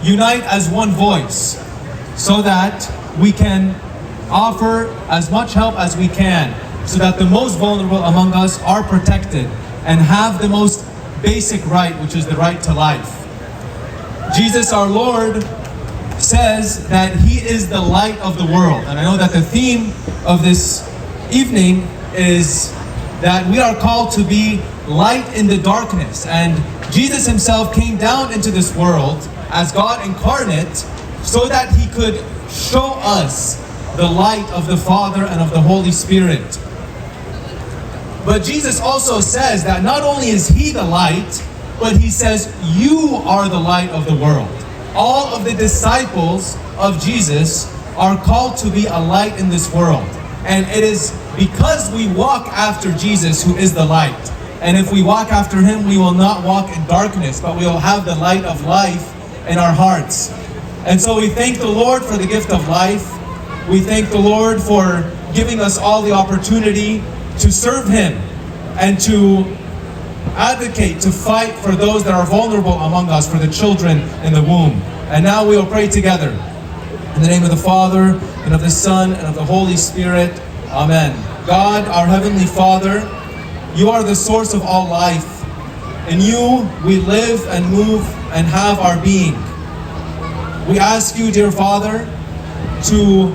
unite as one voice so that we can offer as much help as we can, so that the most vulnerable among us are protected and have the most basic right, which is the right to life. Jesus our Lord says that He is the light of the world. And I know that the theme of this evening is that we are called to be light in the darkness. And Jesus Himself came down into this world as God incarnate so that He could show us the light of the Father and of the Holy Spirit. But Jesus also says that not only is He the light, but He says, you are the light of the world. All of the disciples of Jesus are called to be a light in this world. And it is because we walk after Jesus, who is the light. And if we walk after Him, we will not walk in darkness, but we will have the light of life in our hearts. And so we thank the Lord for the gift of life. We thank the Lord for giving us all the opportunity to serve Him and to advocate, to fight for those that are vulnerable among us, for the children in the womb. And now we will pray together. In the name of the Father, and of the Son, and of the Holy Spirit. Amen. God, our Heavenly Father, You are the source of all life. In You we live and move and have our being. We ask You, dear Father, to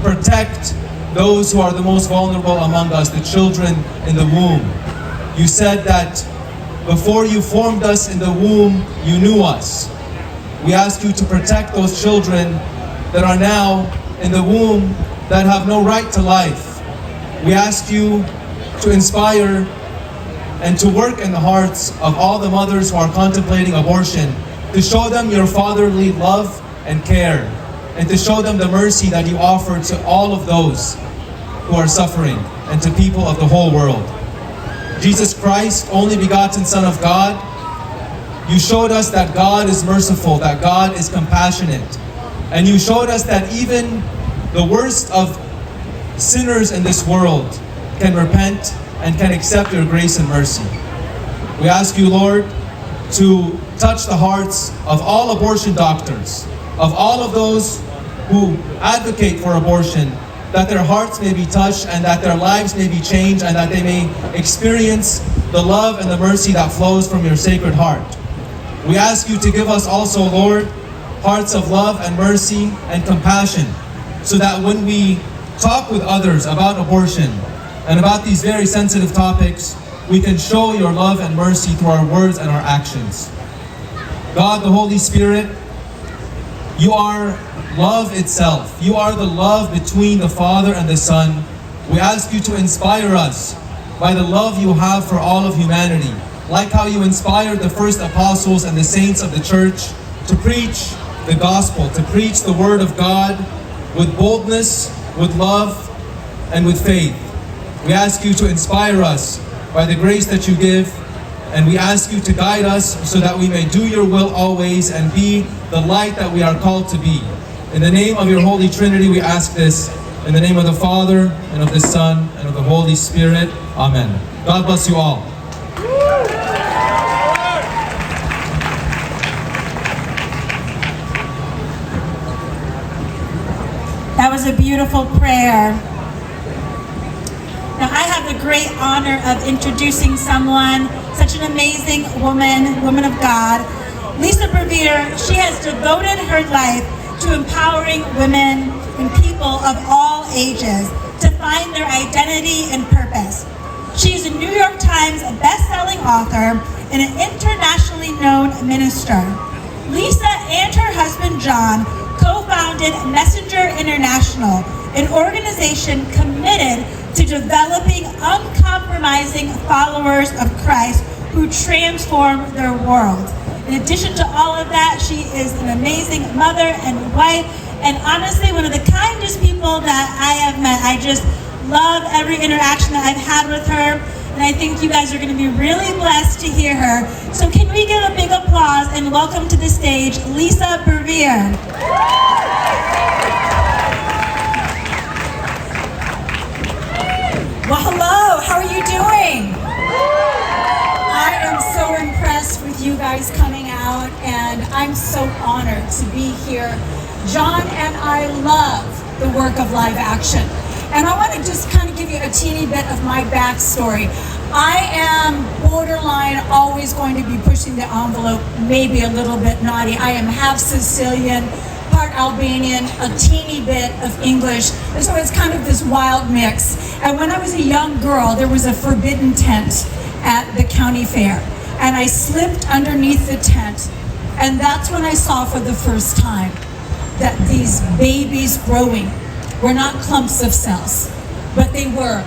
protect those who are the most vulnerable among us, the children in the womb. You said that before You formed us in the womb, You knew us. We ask You to protect those children that are now in the womb that have no right to life. We ask You to inspire and to work in the hearts of all the mothers who are contemplating abortion, to show them Your fatherly love and care, and to show them the mercy that You offer to all of those who are suffering and to people of the whole world. Jesus Christ, only begotten Son of God, You showed us that God is merciful, that God is compassionate, and You showed us that even the worst of sinners in this world can repent and can accept Your grace and mercy. We ask You, Lord, to touch the hearts of all abortion doctors, of all of those who advocate for abortion, that their hearts may be touched and that their lives may be changed and that they may experience the love and the mercy that flows from Your sacred heart. We ask You to give us also, Lord, hearts of love and mercy and compassion, so that when we talk with others about abortion and about these very sensitive topics, we can show Your love and mercy through our words and our actions. God, the Holy Spirit, You are love itself. You are the love between the Father and the Son, We ask you to inspire us by the love you have for all of humanity, like how you inspired the first apostles and the saints of the church to preach the gospel, to preach the word of God with boldness, with love, and with faith. We ask you to inspire us by the grace that you give, and we ask you to guide us so that we may do your will always and be the light that we are called to be. In the name of your Holy Trinity, we ask this. In the name of the Father, and of the Son, and of the Holy Spirit. Amen. God bless you all. That was a beautiful prayer. Now I have the great honor of introducing someone, such an amazing woman of God. Lisa Bevere, she has devoted her life to empowering women and people of all ages to find their identity and purpose. She is a New York Times best-selling author and an internationally known minister. Lisa and her husband John co-founded Messenger International, an organization committed to developing uncompromising followers of Christ who transform their world. In addition to all of that, she is an amazing mother and wife, and honestly, one of the kindest people that I have met. I just love every interaction that I've had with her, and I think you guys are going to be really blessed to hear her. So can we give a big applause and welcome to the stage, Lisa Bevere. Well, hello, how are you doing? I am so impressed with you guys coming out, and I'm so honored to be here. John and I love the work of live action. And I want to just kind of give you a teeny bit of my backstory. I am borderline always going to be pushing the envelope, maybe a little bit naughty. I am half Sicilian, part Albanian, a teeny bit of English. And so it's kind of this wild mix. And when I was a young girl, there was a forbidden tent at the county fair. And I slipped underneath the tent. And that's when I saw for the first time that these babies growing were not clumps of cells, but they were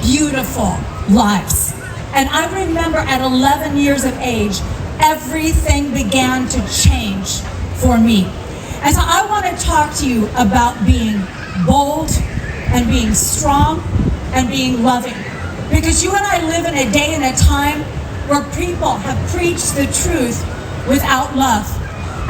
beautiful lives. And I remember at 11 years of age, everything began to change for me. And so I want to talk to you about being bold and being strong and being loving. Because you and I live in a day and a time where people have preached the truth without love.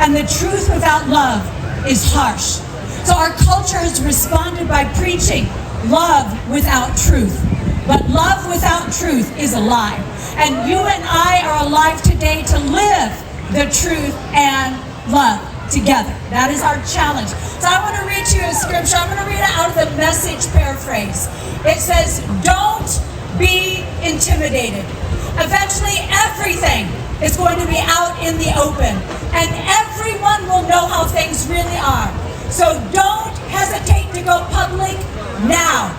And the truth without love is harsh. So our culture has responded by preaching love without truth. But love without truth is a lie. And you and I are alive today to live the truth and love together. That is our challenge. So I want to read you a scripture. I'm going to read it out of the Message paraphrase. It says, don't be intimidated. Eventually everything is going to be out in the open. And everyone will know how things really are. So don't hesitate to go public now.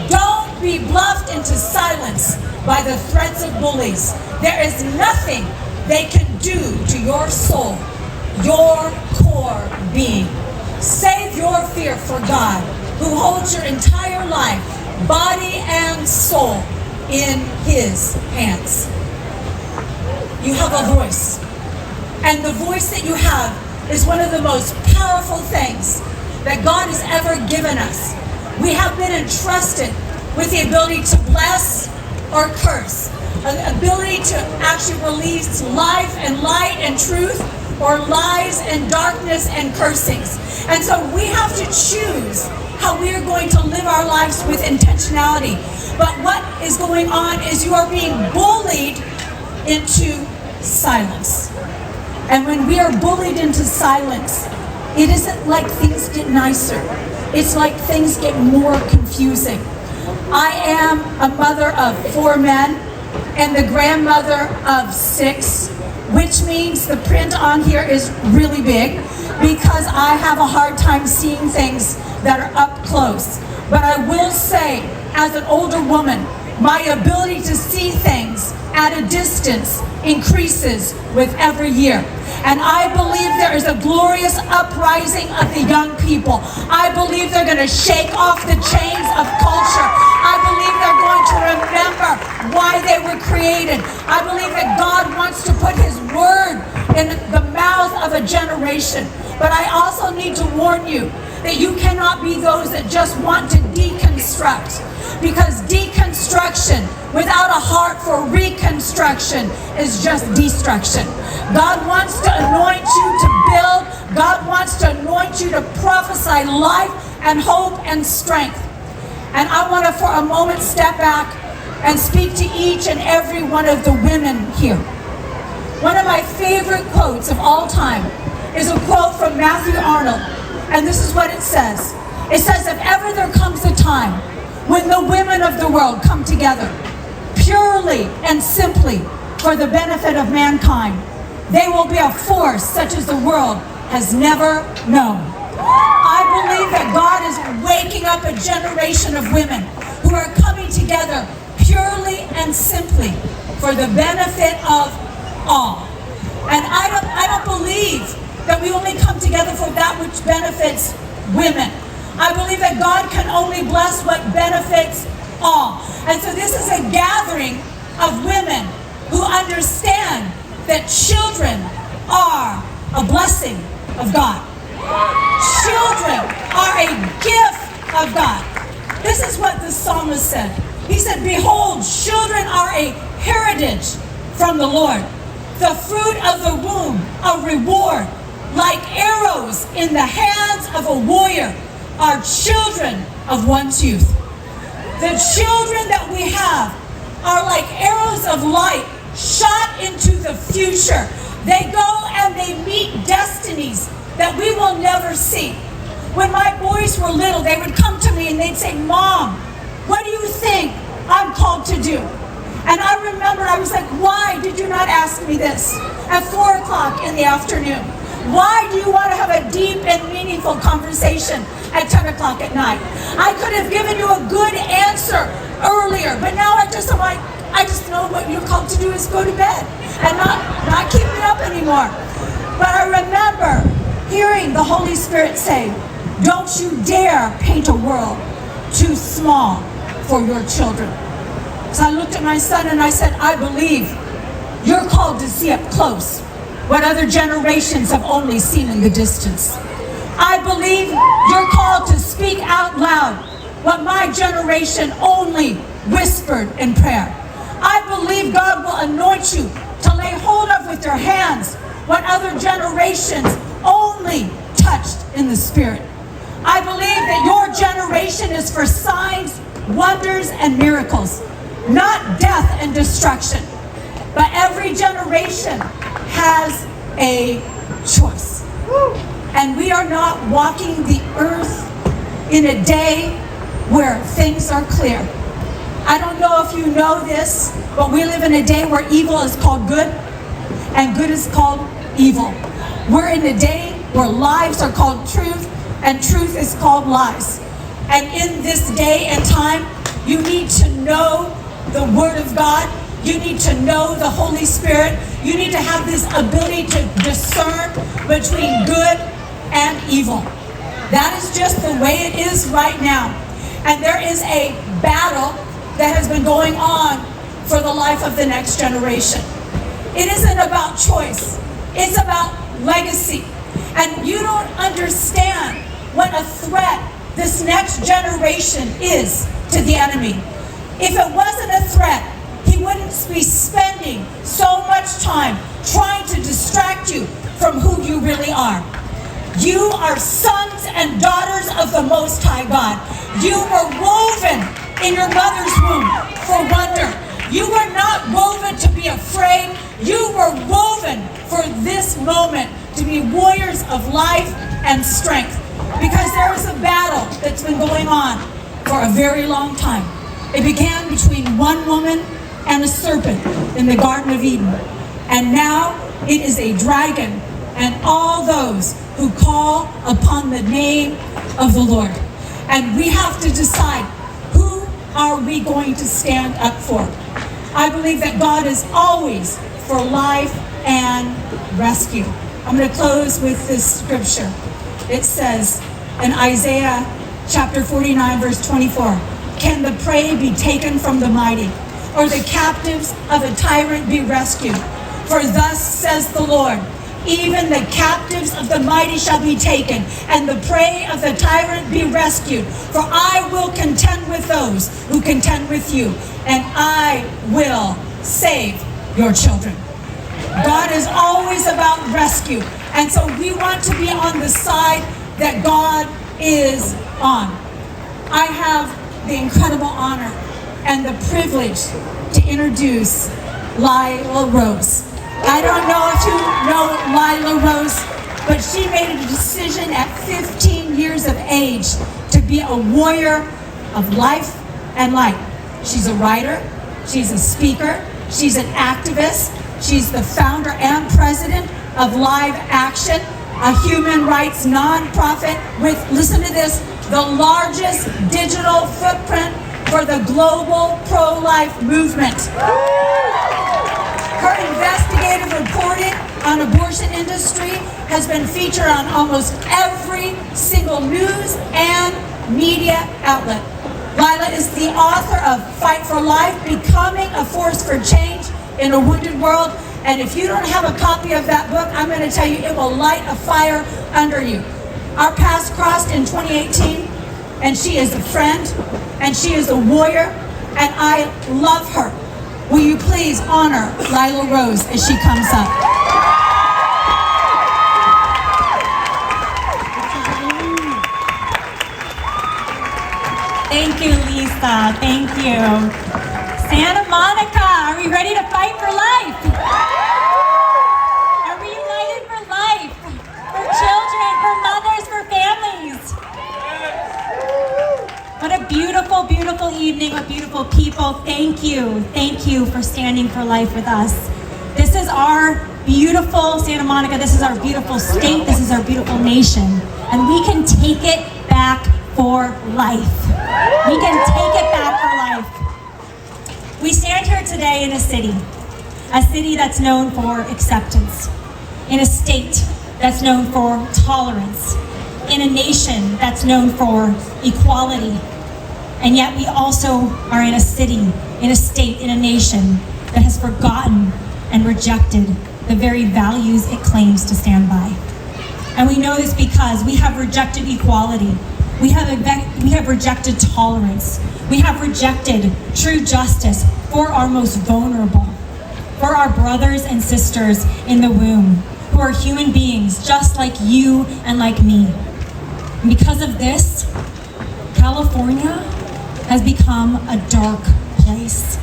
Don't be bluffed into silence by the threats of bullies. There is nothing they can do to your soul, your core being. Save your fear for God, who holds your entire life, body and soul, in His hands. You have a voice, and the voice that you have is one of the most powerful things that God has ever given us. We have been entrusted with the ability to bless or curse, an ability to actually release life and light and truth, or lies and darkness and cursings. And so we have to choose how we are going to live our lives with intentionality. But what is going on is you are being bullied into silence. And when we are bullied into silence, it isn't like things get nicer. It's like things get more confusing. I am a mother of 4 men and the grandmother of 6, which means the print on here is really big because I have a hard time seeing things that are up close. But I will say, as an older woman, my ability to see things at a distance increases with every year. And I believe there is a glorious uprising of the young people. I believe they're going to shake off the chains of culture. I remember why they were created. I believe that God wants to put his word in the mouth of a generation. But I also need to warn you that you cannot be those that just want to deconstruct. Because deconstruction without a heart for reconstruction is just destruction. God wants to anoint you to build. God wants to anoint you to prophesy life and hope and strength. And I want to for a moment step back and speak to each and every one of the women here. One of my favorite quotes of all time is a quote from Matthew Arnold. And this is what it says. It says, if ever there comes a time when the women of the world come together purely and simply for the benefit of mankind, they will be a force such as the world has never known. I believe that God is waking up a generation of women who are coming together purely and simply for the benefit of all. And I don't believe that we only come together for that which benefits women. I believe that God can only bless what benefits all. And so this is a gathering of women who understand that children are a blessing of God. Children are a gift of God. This is what the psalmist said. He said, behold, children are a heritage from the Lord. The fruit of the womb, a reward. Like arrows in the hands of a warrior are children of one's youth. The children that we have are like arrows of light shot into the future. They go and they meet destinies that we will never see. When my boys were little, they would come to me and they'd say, Mom, what do you think I'm called to do? And I remember I was like, why did you not ask me this at 4 o'clock in the afternoon? Why do you want to have a deep and meaningful conversation at 10 o'clock at night? I could have given you a good answer earlier, but now I'm like, I just know what you're called to do is go to bed and not keep me up anymore. But I remember hearing the Holy Spirit say, don't you dare paint a world too small for your children. So I looked at my son and I said, I believe you're called to see up close what other generations have only seen in the distance. I believe you're called to speak out loud what my generation only whispered in prayer. I believe God will anoint you to lay hold of with your hands what other generations only touched in the Spirit. I believe that your generation is for signs, wonders, and miracles, not death and destruction. But every generation has a choice. And we are not walking the earth in a day where things are clear. I don't know if you know this, but we live in a day where evil is called good and good is called evil. We're in a day where lies are called truth and truth is called lies. And in this day and time, you need to know the Word of God. You need to know the Holy Spirit. You need to have this ability to discern between good and evil. That is just the way it is right now. And there is a battle that has been going on for the life of the next generation. It isn't about choice. It's about legacy. And you don't understand what a threat this next generation is to the enemy. If it wasn't a threat, he wouldn't be spending so much time trying to distract you from who you really are. You are sons and daughters of the Most High God. You were woven in your mother's womb for wonder. You were not woven to be afraid. You were woven for this moment to be warriors of life and strength. Because there is a battle that's been going on for a very long time. It began between one woman and a serpent in the Garden of Eden. And now it is a dragon and all those who call upon the name of the Lord. And we have to decide, who are we going to stand up for? I believe that God is always for life and rescue. I'm going to close with this scripture. It says in Isaiah chapter 49, verse 24, can the prey be taken from the mighty, or the captives of a tyrant be rescued. For thus says the Lord, even the captives of the mighty shall be taken, and the prey of the tyrant be rescued. For I will contend with those who contend with you, and I will save your children. God is always about rescue, and so we want to be on the side that God is on. I have the incredible honor and the privilege to introduce Lila Rose. I don't know if you know Lila Rose, but she made a decision at 15 years of age to be a warrior of life and light. She's a writer, she's a speaker, she's an activist, she's the founder and president of Live Action, a human rights nonprofit with, listen to this, the largest digital footprint for the global pro-life movement. Her investigative reporting on abortion industry has been featured on almost every single news and media outlet. Lila is the author of Fight for Life, Becoming a Force for Change in a Wounded World. And if you don't have a copy of that book, I'm going to tell you, it will light a fire under you. Our paths crossed in 2018, and she is a friend, and she is a warrior, and I love her. Will you please honor Lila Rose as she comes up? Thank you, Lisa. Thank you. Santa Monica, are we ready to fight for life? Are we united for life? For children, for mothers, for families? What a beautiful, beautiful evening with beautiful people. Thank you. Thank you for standing for life with us. This is our beautiful Santa Monica. This is our beautiful state. This is our beautiful nation. And we can take it back for life. We can take it back for life. We stand here today in a city that's known for acceptance, in a state that's known for tolerance, in a nation that's known for equality. And yet we also are in a city, in a state, in a nation that has forgotten and rejected the very values it claims to stand by. And we know this because we have rejected equality. We have rejected tolerance. We have rejected true justice for our most vulnerable, for our brothers and sisters in the womb, who are human beings just like you and like me. And because of this, California has become a dark place,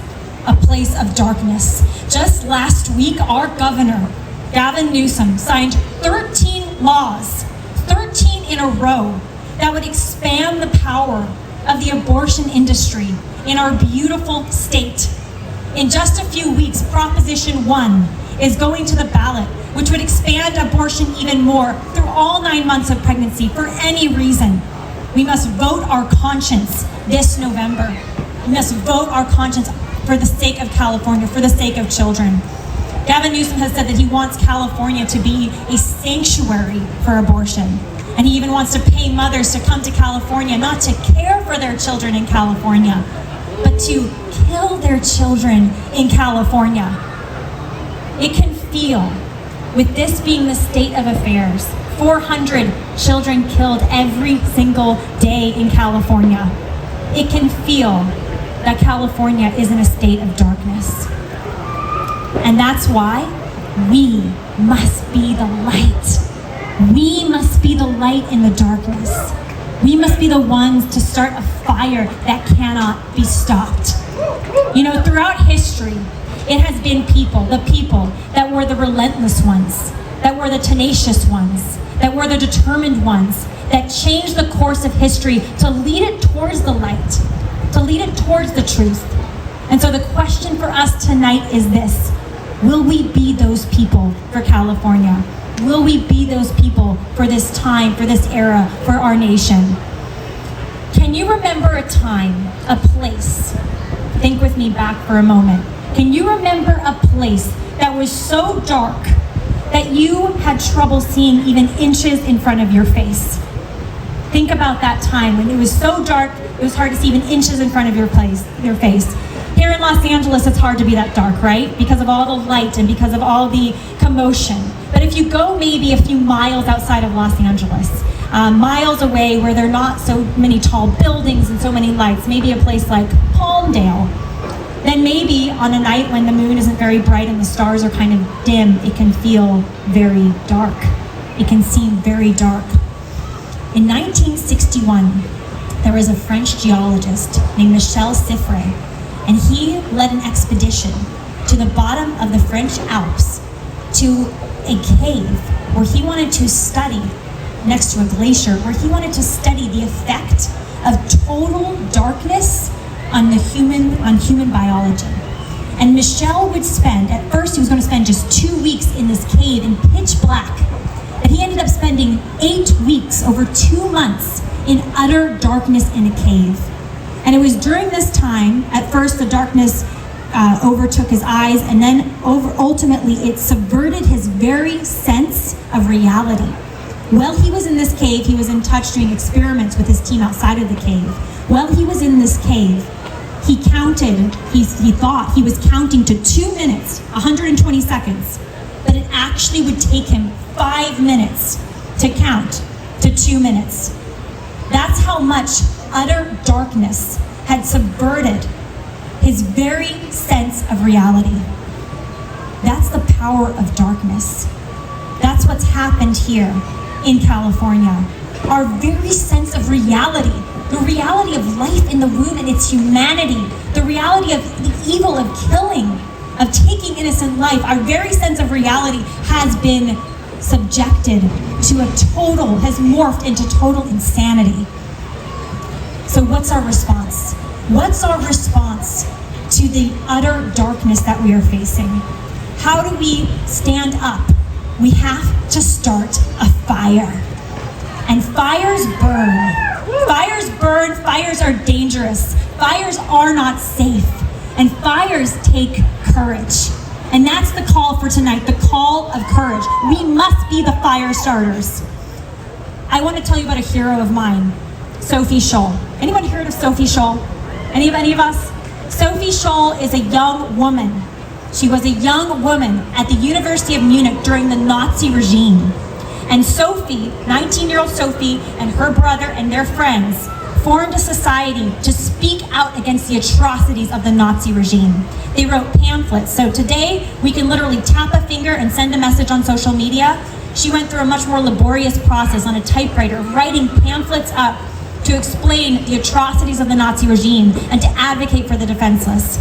a place of darkness. Just last week, our governor, Gavin Newsom, signed 13 laws, 13 in a row, that would expand the power of the abortion industry in our beautiful state. In just a few weeks, Proposition 1 is going to the ballot, which would expand abortion even more through all 9 months of pregnancy for any reason. We must vote our conscience this November. We must vote our conscience for the sake of California, for the sake of children. Gavin Newsom has said that he wants California to be a sanctuary for abortion. And he even wants to pay mothers to come to California, not to care for their children in California, but to kill their children in California. It can feel, with this being the state of affairs, 400 children killed every single day in California. It can feel that California is in a state of darkness. And that's why we must be the light. We must be the light in the darkness. We must be the ones to start a fire that cannot be stopped. You know, throughout history, it has been the people that were the relentless ones, that were the tenacious ones, that were the determined ones, that changed the course of history to lead it towards the light, to lead it towards the truth. And so the question for us tonight is this: will we be those people for California? Will we be those people for this time, for this era, for our nation? Can you remember a time, a place? Think with me back for a moment. Can you remember a place that was so dark that you had trouble seeing even inches in front of your face? Think about that time when it was so dark, it was hard to see even inches in front of your face. Here in Los Angeles, it's hard to be that dark, right? Because of all the light and because of all the commotion. But if you go maybe a few miles outside of Los Angeles, miles away where there are not so many tall buildings and so many lights, maybe a place like Palmdale, then maybe on a night when the moon isn't very bright and the stars are kind of dim, it can feel very dark. It can seem very dark. In 1961, there was a French geologist named Michel Siffre, and he led an expedition to the bottom of the French Alps to a cave where he wanted to study, next to a glacier, where he wanted to study the effect of total darkness on human biology. And Michel would spend, at first he was going to spend just 2 weeks in this cave in pitch black, but he ended up spending 8 weeks, over 2 months, in utter darkness in a cave. And it was during this time, at first the darkness overtook his eyes, and then ultimately it subverted his very sense of reality. While he was in this cave, he was in touch doing experiments with his team outside of the cave. While he was in this cave, he thought he was counting to 2 minutes, 120 seconds, but it actually would take him 5 minutes to count to 2 minutes. That's how much utter darkness had subverted his very sense of reality. That's the power of darkness. That's what's happened here in California. Our very sense of reality, the reality of life in the womb and its humanity, the reality of the evil of killing, of taking innocent life, our very sense of reality has been subjected to has morphed into total insanity. So what's our response? What's our response to the utter darkness that we are facing? How do we stand up? We have to start a fire. And fires burn. Fires burn, fires are dangerous. Fires are not safe. And fires take courage. And that's the call for tonight, the call of courage. We must be the fire starters. I want to tell you about a hero of mine, Sophie Scholl. Anyone heard of Sophie Scholl? Any of us? Sophie Scholl is a young woman. She was a young woman at the University of Munich during the Nazi regime. And Sophie, 19-year-old Sophie, and her brother and their friends formed a society to speak out against the atrocities of the Nazi regime. They wrote pamphlets. So today, we can literally tap a finger and send a message on social media. She went through a much more laborious process on a typewriter of writing pamphlets up to explain the atrocities of the Nazi regime and to advocate for the defenseless.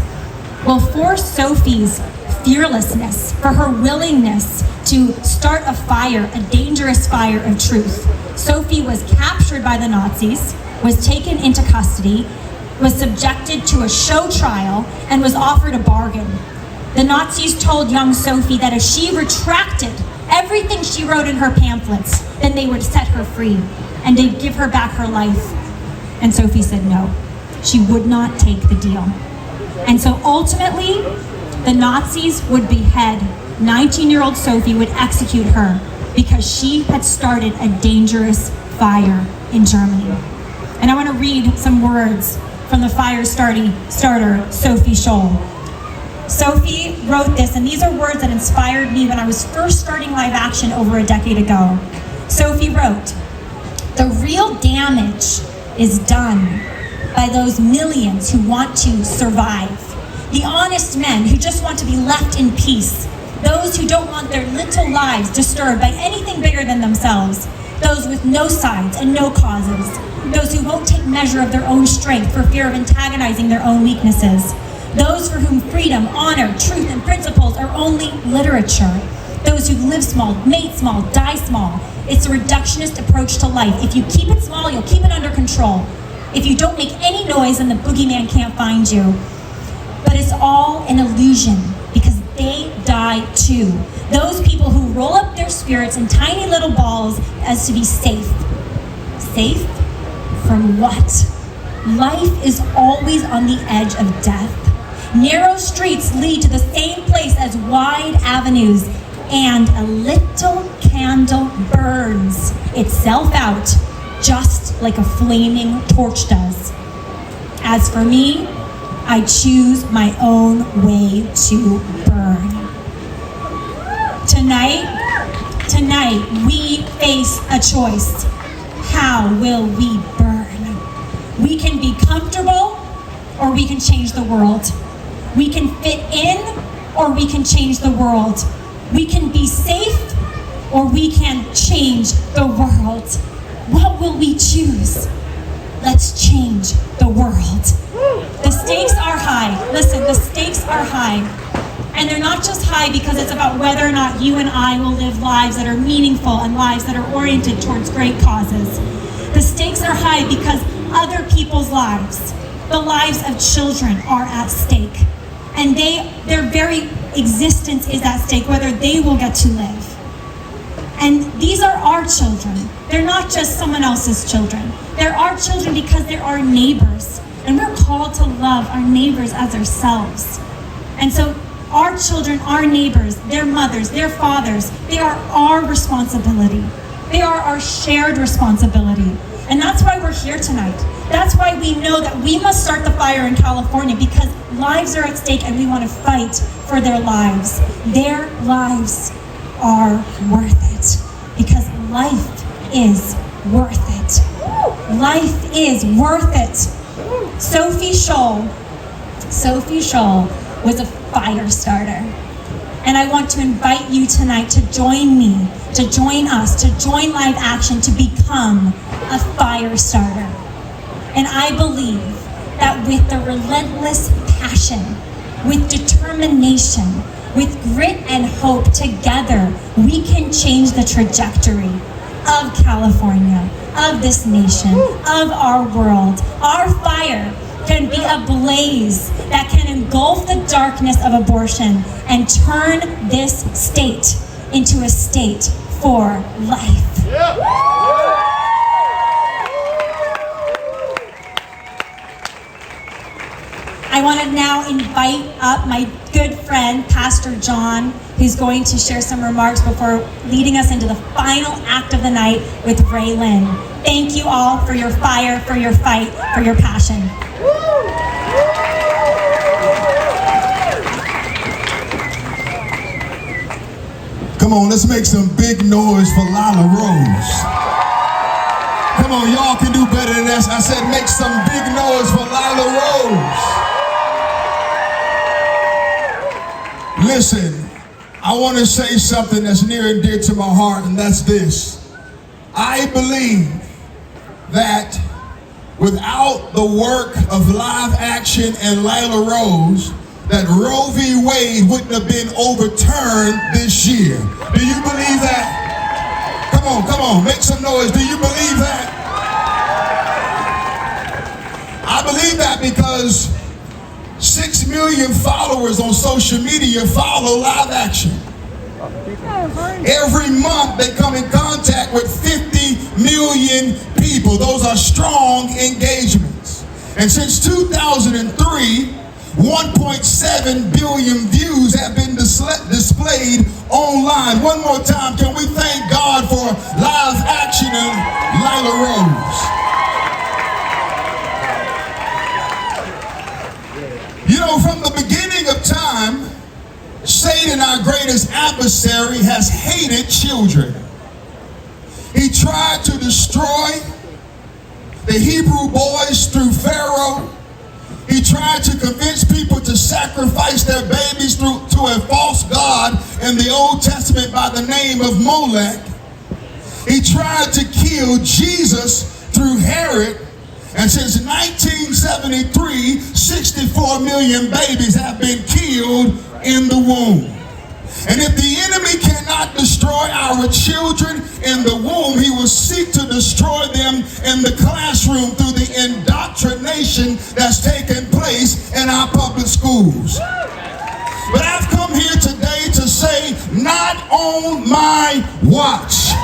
Well, for Sophie's fearlessness, for her willingness to start a fire, a dangerous fire of truth, Sophie was captured by the Nazis, was taken into custody, was subjected to a show trial, and was offered a bargain. The Nazis told young Sophie that if she retracted everything she wrote in her pamphlets, then they would set her free and they'd give her back her life. And Sophie said no. She would not take the deal. And so ultimately, the Nazis would behead 19-year-old Sophie, would execute her because she had started a dangerous fire in Germany. And I want to read some words from the fire starter, Sophie Scholl. Sophie wrote this, and these are words that inspired me when I was first starting live action over a decade ago. Sophie wrote, "The real damage is done by those millions who want to survive. The honest men who just want to be left in peace. Those who don't want their little lives disturbed by anything bigger than themselves. Those with no sides and no causes. Those who won't take measure of their own strength for fear of antagonizing their own weaknesses. Those for whom freedom, honor, truth, and principles are only literature. Those who live small, mate small, die small. It's a reductionist approach to life. If you keep it small, you'll keep it under control. If you don't make any noise, then the boogeyman can't find you. But it's all an illusion because they die too. Those people who roll up their spirits in tiny little balls as to be safe. Safe from what? Life is always on the edge of death. Narrow streets lead to the same place as wide avenues, and a little candle burns itself out just like a flaming torch does. As for me, I choose my own way to burn. Tonight, we face a choice. How will we burn? We can be comfortable, or we can change the world. We can fit in, or we can change the world. We can be safe, or we can change the world. What will we choose? Let's change the world. The stakes are high. Listen, the stakes are high. And they're not just high because it's about whether or not you and I will live lives that are meaningful and lives that are oriented towards great causes. The stakes are high because other people's lives, the lives of children, are at stake. And their very existence is at stake, whether they will get to live. And these are our children. They're not just someone else's children. They're our children because they're our neighbors. And we're called to love our neighbors as ourselves. And so our children, our neighbors, their mothers, their fathers, they are our responsibility. They are our shared responsibility. And that's why we're here tonight. That's why we know that we must start the fire in California, because lives are at stake and we want to fight for their lives. Their lives are worth it, because life is worth it. Life is worth it. Sophie Scholl was a fire starter. And I want to invite you tonight to join me, to join us, to join Live Action to become a fire starter. And I believe that with the relentless passion, with determination, with grit and hope together, we can change the trajectory of California, of this nation, of our world. Our fire can be a blaze that can engulf the darkness of abortion and turn this state into a state for life. I want to now invite up my good friend, Pastor John, who's going to share some remarks before leading us into the final act of the night with RaeLynn. Thank you all for your fire, for your fight, for your passion. Come on, let's make some big noise for Lila Rose. Come on, y'all can do better than that. I said make some big noise for Lila Rose. Listen, I want to say something that's near and dear to my heart, and that's this. I believe that without the work of Live Action and Lila Rose, that Roe v. Wade wouldn't have been overturned this year. Do you believe that? Come on, make some noise. Do you believe that? I believe that because 6 million followers on social media follow Live Action. Every month they come in contact with 50 million people. Those are strong engagements. And since 2003, 1.7 billion views have been displayed online. One more time, can we thank God for Live Action and Lila Rose? You know, from the beginning of time, Satan, our greatest adversary, has hated children. He tried to destroy the Hebrew boys through Pharaoh. He tried to convince people to sacrifice their babies to a false god in the Old Testament by the name of Molech. He tried to kill Jesus through Herod. And since 1973, 64 million babies have been killed in the womb. And if the enemy cannot destroy our children in the womb, he will seek to destroy them in the classroom through the indoctrination that's taking place in our public schools. But I've come here today to say, not on my watch.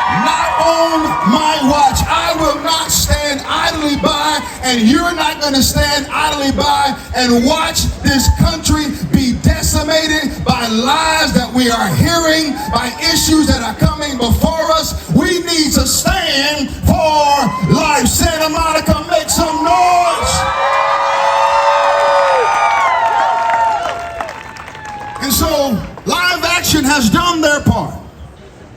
Not on my watch. I will not stand idly by, and you're not going to stand idly by and watch this country be decimated decimated by lies that we are hearing, by issues that are coming before us. We need to stand for life. Santa Monica, make some noise. And so Live Action has done their part.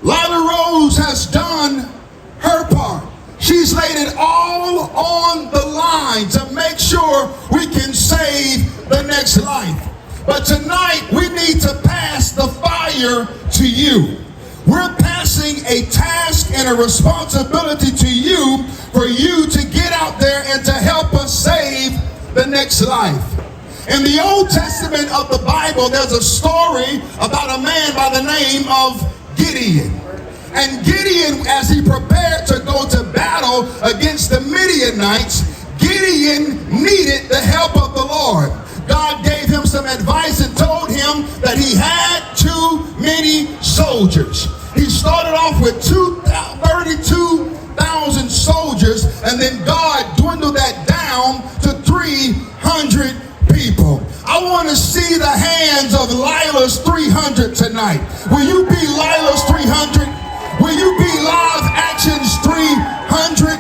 Lila Rose has done her part. She's laid it all on the line to make sure we can save the next life. But tonight we need to pass the fire to you. We're passing a task and a responsibility to you for you to get out there and to help us save the next life. In the Old Testament of the Bible, there's a story about a man by the name of Gideon. And Gideon, as he prepared to go to battle against the Midianites, Gideon needed the help of the Lord. God gave him some advice and told him that he had too many soldiers. He started off with 32,000 soldiers, and then God dwindled that down to 300 people. I want to see the hands of Lila's 300 tonight. Will you be Lila's 300? Will you be Live Action's 300?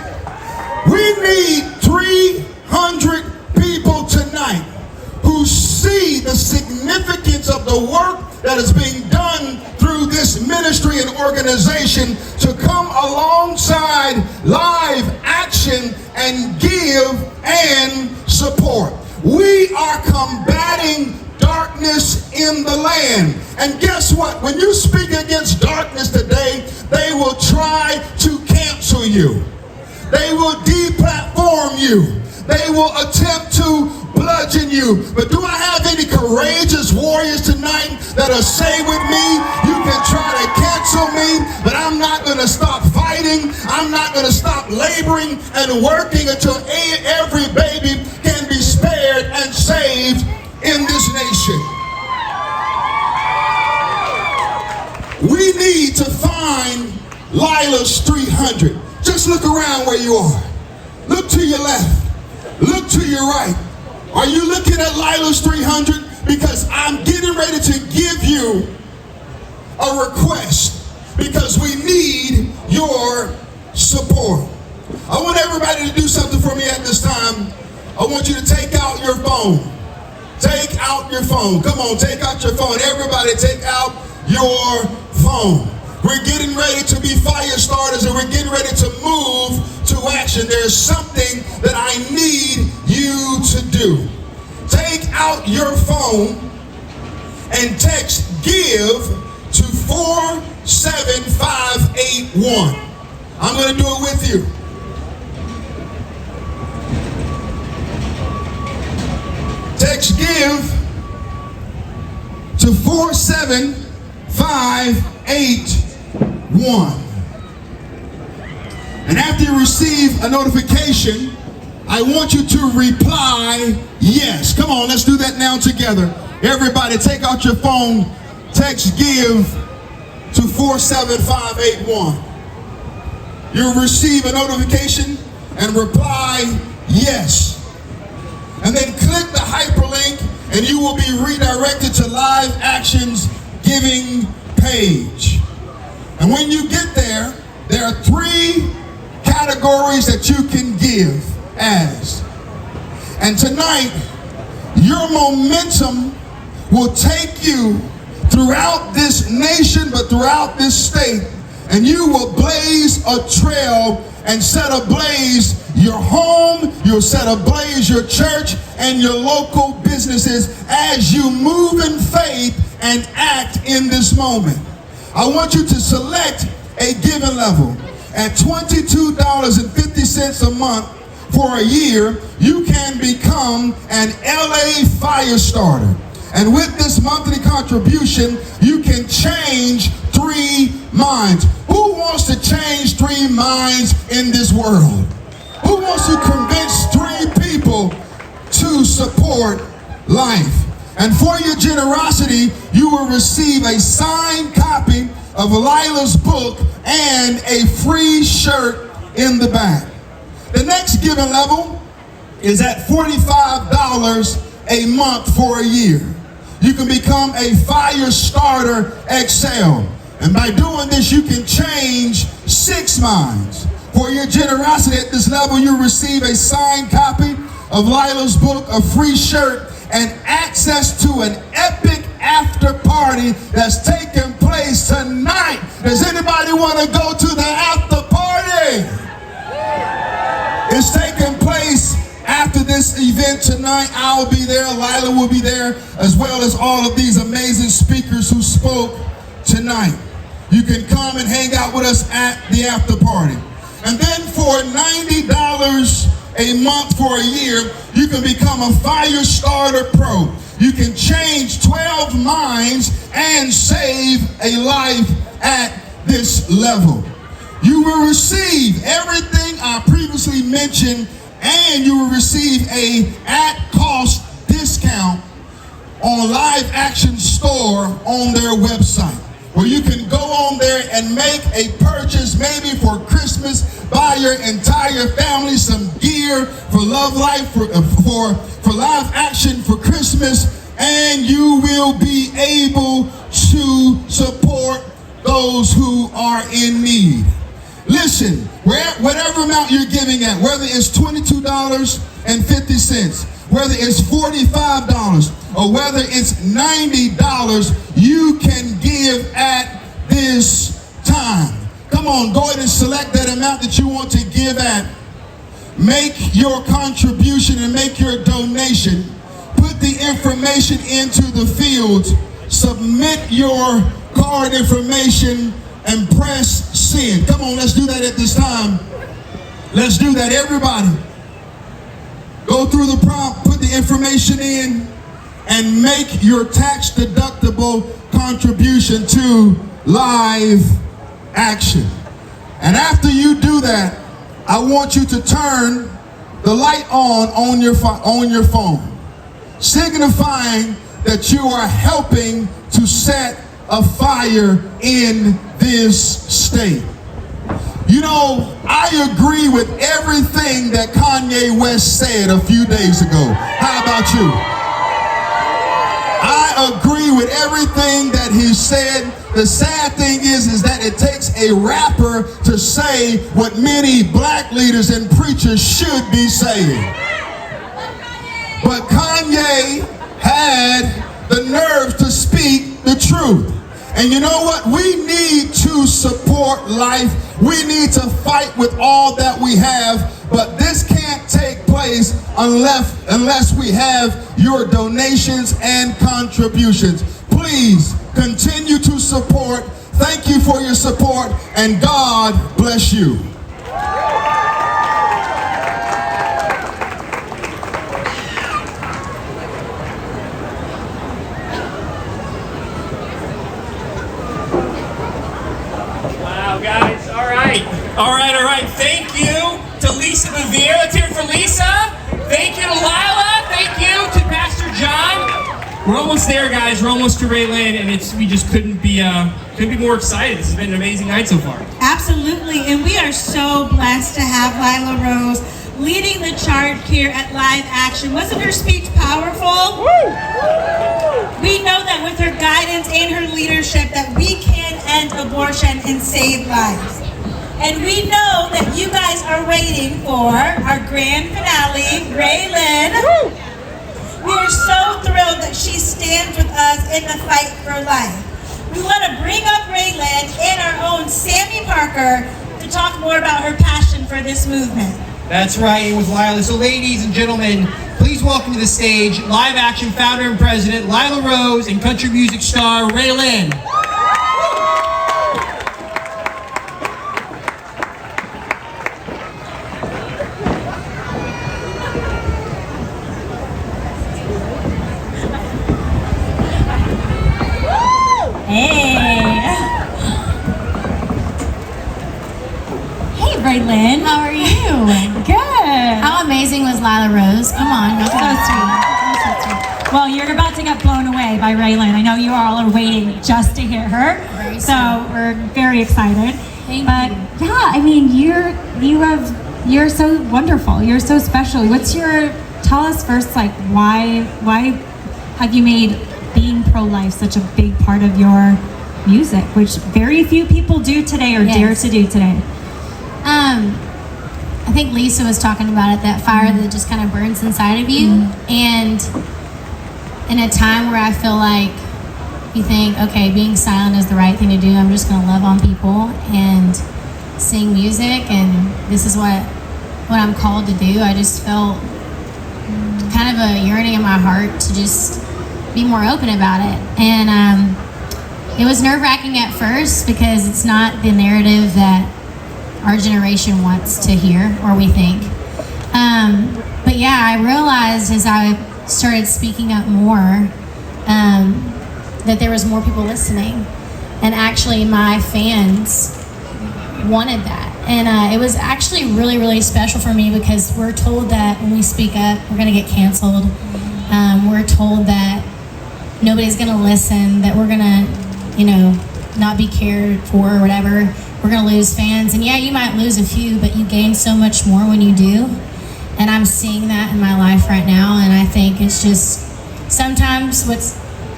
We need 300 people tonight who see the significance of the work that is being done through this ministry and organization to come alongside Live Action and give and support. We are combating darkness in the land. And guess what? When you speak against darkness today, they will try to cancel you. They will deplatform you. They will attempt to bludgeon you. But do I have any courageous warriors tonight that'll say with me, you can try to cancel me, but I'm not going to stop fighting. I'm not going to stop laboring and working until every baby can be spared and saved in this nation. We need to find Lila's 300. Just look around where you are. Look to your left. Look to your right. Are you looking at Lila's 300? Because I'm getting ready to give you a request because we need your support. I want everybody to do something for me at this time. I want you to take out your phone. Take out your phone. Come on, take out your phone. Everybody take out your phone. We're getting ready to be fire starters and we're getting ready to move to action. There's something that I need you to do. Take out your phone and text GIVE to 47581. I'm going to do it with you. Text GIVE to 47581. And after you receive a notification, I want you to reply yes. Come on, let's do that now together. Everybody take out your phone, text GIVE to 47581. You'll receive a notification and reply yes. And then click the hyperlink and you will be redirected to Live Action's giving page. And when you get there, there are 3 categories that you can give as. And tonight, your momentum will take you throughout this nation, but throughout this state, and you will blaze a trail and set ablaze your home, you'll set ablaze your church and your local businesses as you move in faith and act in this moment. I want you to select a giving level. At $22.50 a month for a year, you can become an LA fire starter. And with this monthly contribution, you can change 3 minds. Who wants to change 3 minds in this world? Who wants to convince 3 people to support life? And for your generosity, you will receive a signed copy of Lila's book and a free shirt in the back. The next giving level is at $45 a month for a year. You can become a fire starter XL. And by doing this, you can change 6 minds. For your generosity at this level, you receive a signed copy of Lila's book, a free shirt, and access to an epic after party that's taking place tonight. Does anybody want to go to the after party? It's taking place after this event tonight. I'll be there, Lila will be there, as well as all of these amazing speakers who spoke tonight. You can come and hang out with us at the after party. And then for $90 a month for a year, you can become a Fire Starter Pro. You can change 12 minds and save a life at this level. You will receive everything I previously mentioned, and you will receive a at-cost discount on Live Action Store on their website, where you can go on there and make a purchase, maybe for Christmas, buy your entire family some gear for Love Life, for Live Action for Christmas, and you will be able to support those who are in need. Listen, whatever amount you're giving at, whether it's $22.50, whether it's $45, or whether it's $90, you can give at this time. Come on, go ahead and select that amount that you want to give at. Make your contribution and make your donation. Put the information into the fields. Submit your card information and press send. Come on, let's do that at this time. Let's do that, everybody. Go through the prompt, put the information in, and make your tax-deductible contribution to Live Action. And after you do that, I want you to turn the light on your phone, signifying that you are helping to set a fire in this state. You know, I agree with everything that Kanye West said a few days ago. How about you? I agree with everything that he said. The sad thing is that it takes a rapper to say what many black leaders and preachers should be saying. But Kanye had the nerve to speak the truth. And you know what? We need to support life. We need to fight with all that we have. But this can't take place unless we have your donations and contributions. Please continue to support. Thank you for your support, and God bless you. Guys, all right. Thank you to Lisa Bevere. Let's hear it for Lisa. Thank you to Lila. Thank you to Pastor John. We're almost there, guys. We're almost to RaeLynn, and we just couldn't be more excited. This has been an amazing night so far. Absolutely, and we are so blessed to have Lila Rose leading the charge here at Live Action. Wasn't her speech powerful? Woo! We know that with her guidance and her leadership that we can end abortion and save lives. And we know that you guys are waiting for our grand finale, RaeLynn. We are so thrilled that she stands with us in the fight for life. We want to bring up RaeLynn and our own Sami Parker to talk more about her passion for this movement. That's right, with Lila. So ladies and gentlemen, please welcome to the stage Live Action founder and president Lila Rose and country music star RaeLynn. RaeLynn. How are you? Good. How amazing was Lila Rose? Come on. So sweet. Well, you're about to get blown away by RaeLynn. I know you all are waiting just to hear her. So we're very excited. Thank you. Yeah, I mean, you're so wonderful. You're so special. Tell us first, like, why have you made being pro-life such a big part of your music, which very few people do today or dare to do today. I think Lisa was talking about it, that fire that just kind of burns inside of you. And in a time where I feel like you think, okay, being silent is the right thing to do, I'm just gonna love on people and sing music, and this is what I'm called to do. I just felt kind of a yearning in my heart to just be more open about it. And it was nerve-wracking at first because it's not the narrative that our generation wants to hear or we think. But yeah, I realized as I started speaking up more that there was more people listening, and actually my fans wanted that. And it was actually really, really special for me because we're told that when we speak up, we're gonna get canceled. We're told that nobody's gonna listen, that we're gonna, not be cared for or whatever. We're gonna lose fans. And yeah, you might lose a few, but you gain so much more when you do. And I'm seeing that in my life right now. And I think it's just, sometimes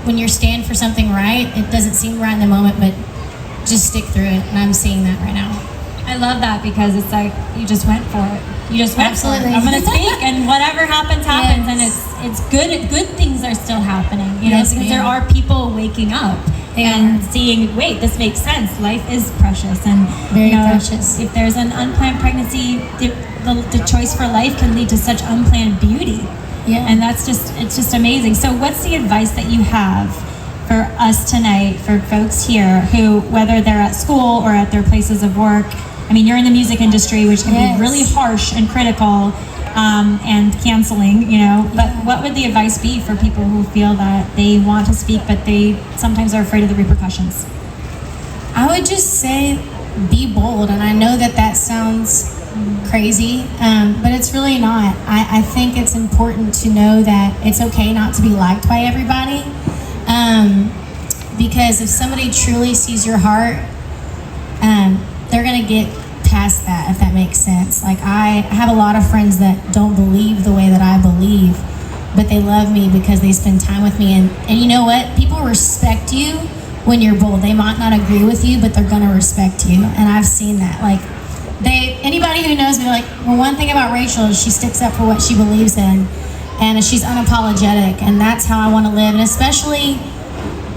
when you're standing for something right, it doesn't seem right in the moment, but just stick through it. And I'm seeing that right now. I love that because it's like you just went for it. You just went for it. I'm gonna speak, and whatever happens, happens. And it's good. Good things are still happening, because there are people waking up and seeing, wait, this makes sense. Life is precious, and very precious. If there's an unplanned pregnancy, the choice for life can lead to such unplanned beauty. Yeah, and it's just amazing. So, what's the advice that you have for us tonight, for folks here who, whether they're at school or at their places of work? I mean, you're in the music industry, which can be really harsh and critical and canceling, but what would the advice be for people who feel that they want to speak, but they sometimes are afraid of the repercussions? I would just say be bold. And I know that sounds crazy, but it's really not. I think it's important to know that it's okay not to be liked by everybody, because if somebody truly sees your heart, they're gonna get past that, if that makes sense. Like, I have a lot of friends that don't believe the way that I believe, but they love me because they spend time with me. And you know what? People respect you when you're bold. They might not agree with you, but they're gonna respect you. And I've seen that. Like, anybody who knows me, like, well, one thing about Rachel is she sticks up for what she believes in, and she's unapologetic, and that's how I want to live. And especially,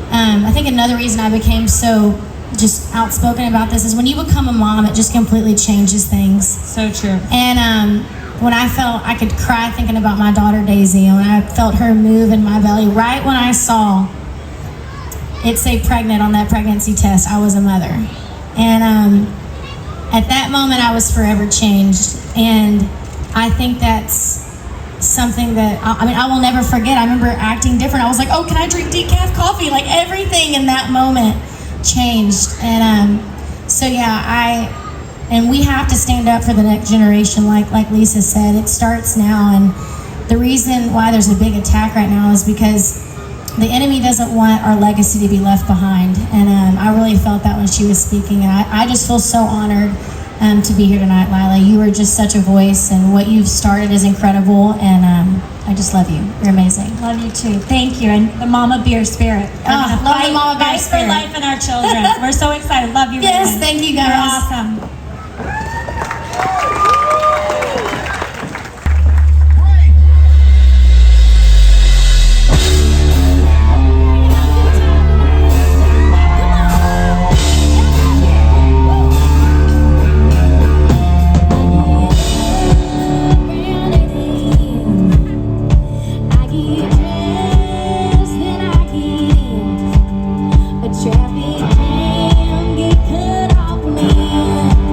I think another reason I became so just outspoken about this is when you become a mom, it just completely changes things. So true. And when I felt I could cry thinking about my daughter Daisy, and when I felt her move in my belly, right when I saw it say pregnant on that pregnancy test, I was a mother. And at that moment, I was forever changed. And I think that's something that, I will never forget. I remember acting different. I was like, oh, can I drink decaf coffee? Like, everything in that moment changed. And so yeah, and we have to stand up for the next generation, like Lisa said. It starts now, and the reason why there's a big attack right now is because the enemy doesn't want our legacy to be left behind. And I really felt that when she was speaking, and I just feel so honored to be here tonight, Lila. You are just such a voice, and what you've started is incredible, and I just love you. You're amazing. Love you too. Thank you. And the Mama Bear spirit. Love the Mama Bear spirit. For life and our children. We're so excited. Love you. Yes, RaeLynn. thank you guys. You're awesome. Traffic jam get cut off me.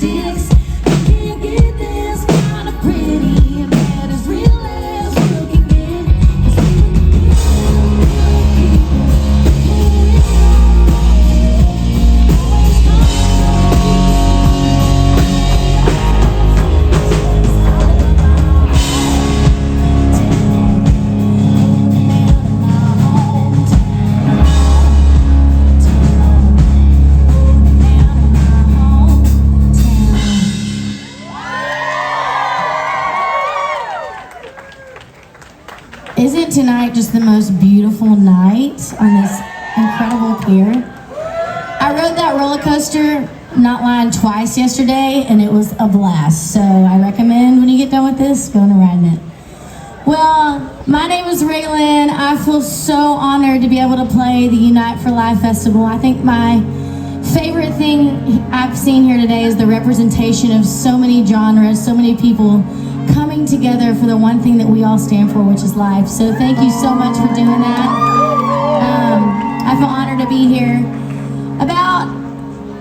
sticks. You can't get this kind of pretty, and that is real as you can get. 'Cause Isn't tonight just the most beautiful night on this incredible pier? I rode that roller coaster, not lying, twice yesterday, and it was a blast. So I recommend when you get done with this, going to ride it. Well, my name is RaeLynn. I feel so honored to be able to play the Unite for Life Festival. I think my favorite thing I've seen here today is the representation of so many genres, so many people coming together for the one thing that we all stand for, which is life. So thank you so much for doing that. I feel honored to be here. About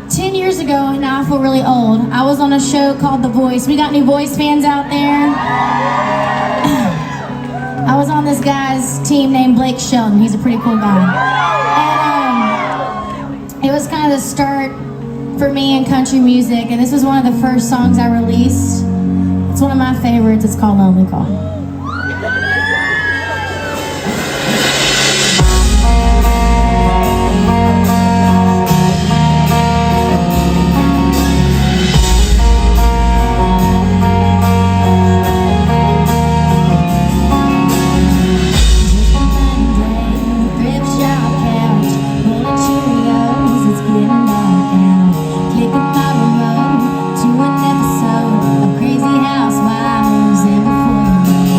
10 years ago, now I feel really old, I was on a show called The Voice. We got any Voice fans out there? I was on this guy's team named Blake Shelton. He's a pretty cool guy. And it was kind of the start for me in country music, and this was one of the first songs I released. It's one of my favorites. It's called Lonely Call. Housewives and before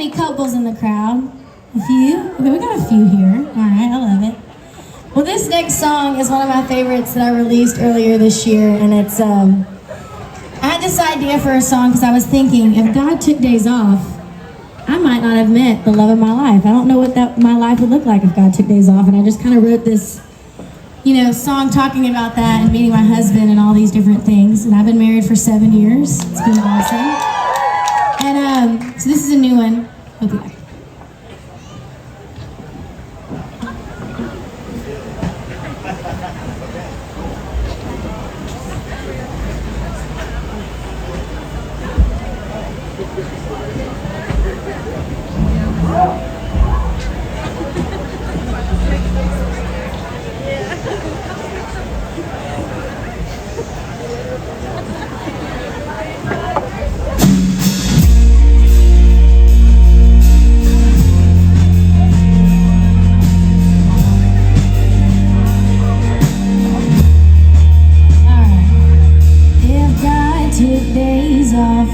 any couples in the crowd? A few? Okay, we got a few here. All right, I love it. Well, this next song is one of my favorites that I released earlier this year, and it's, I had this idea for a song because I was thinking, if God took days off, I might not have met the love of my life. I don't know what my life would look like if God took days off, and I just kind of wrote this, song talking about that and meeting my husband and all these different things. And I've been married for 7 years. It's been awesome. And so this is a new one. Hope you like it. Days off,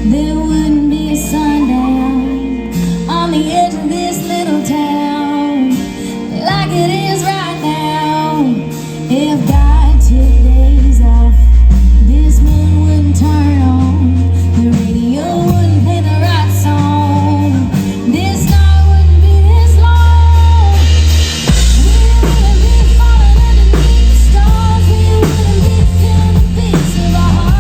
there wouldn't be a sundown on the edge of this little town like it is right now. If God took days off, this moon wouldn't turn on, the radio wouldn't play the right song, this night wouldn't be this long. We wouldn't be falling underneath the stars, we wouldn't be feeling the beats of our hearts.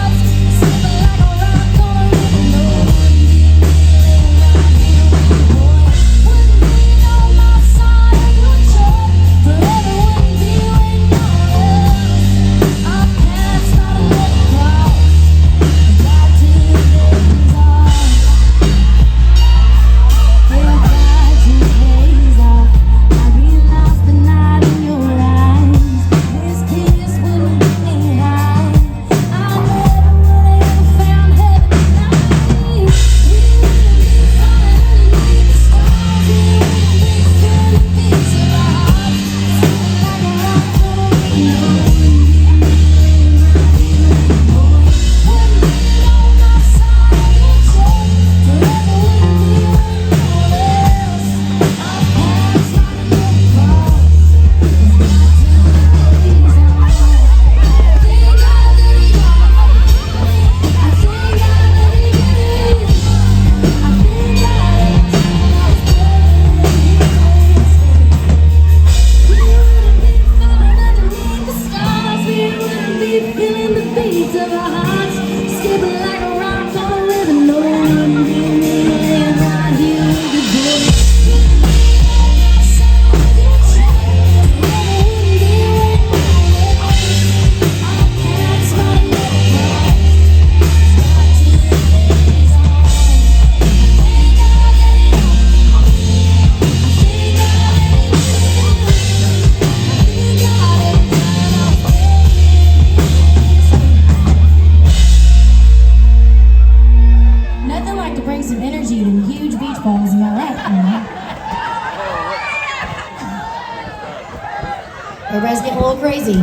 Everybody's getting a little crazy.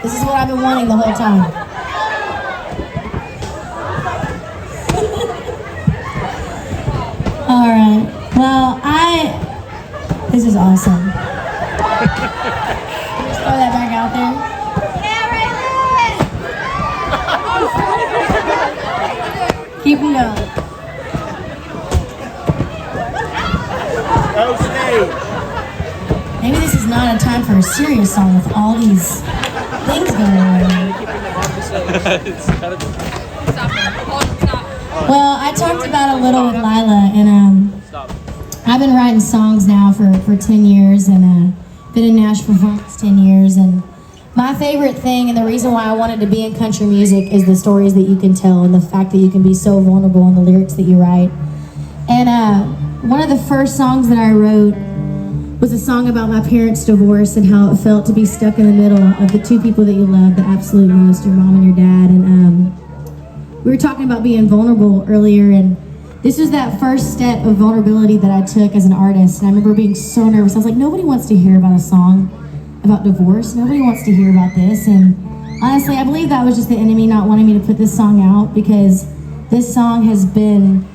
This is what I've been wanting the whole time. All right. Well, this is awesome. Just throw that back out there. Keep them going. Maybe this is not a time for a serious song with all these things going on. Well, I talked about it a little with Lila, and I've been writing songs now for 10 years, and been in Nashville for almost 10 years, and my favorite thing, and the reason why I wanted to be in country music, is the stories that you can tell, and the fact that you can be so vulnerable in the lyrics that you write. And one of the first songs that I wrote was a song about my parents' divorce and how it felt to be stuck in the middle of the two people that you love the absolute most, your mom and your dad. And we were talking about being vulnerable earlier, and this was that first step of vulnerability that I took as an artist. And I remember being so nervous. I was like, nobody wants to hear about a song about divorce. Nobody wants to hear about this. And honestly, I believe that was just the enemy not wanting me to put this song out, because this song has been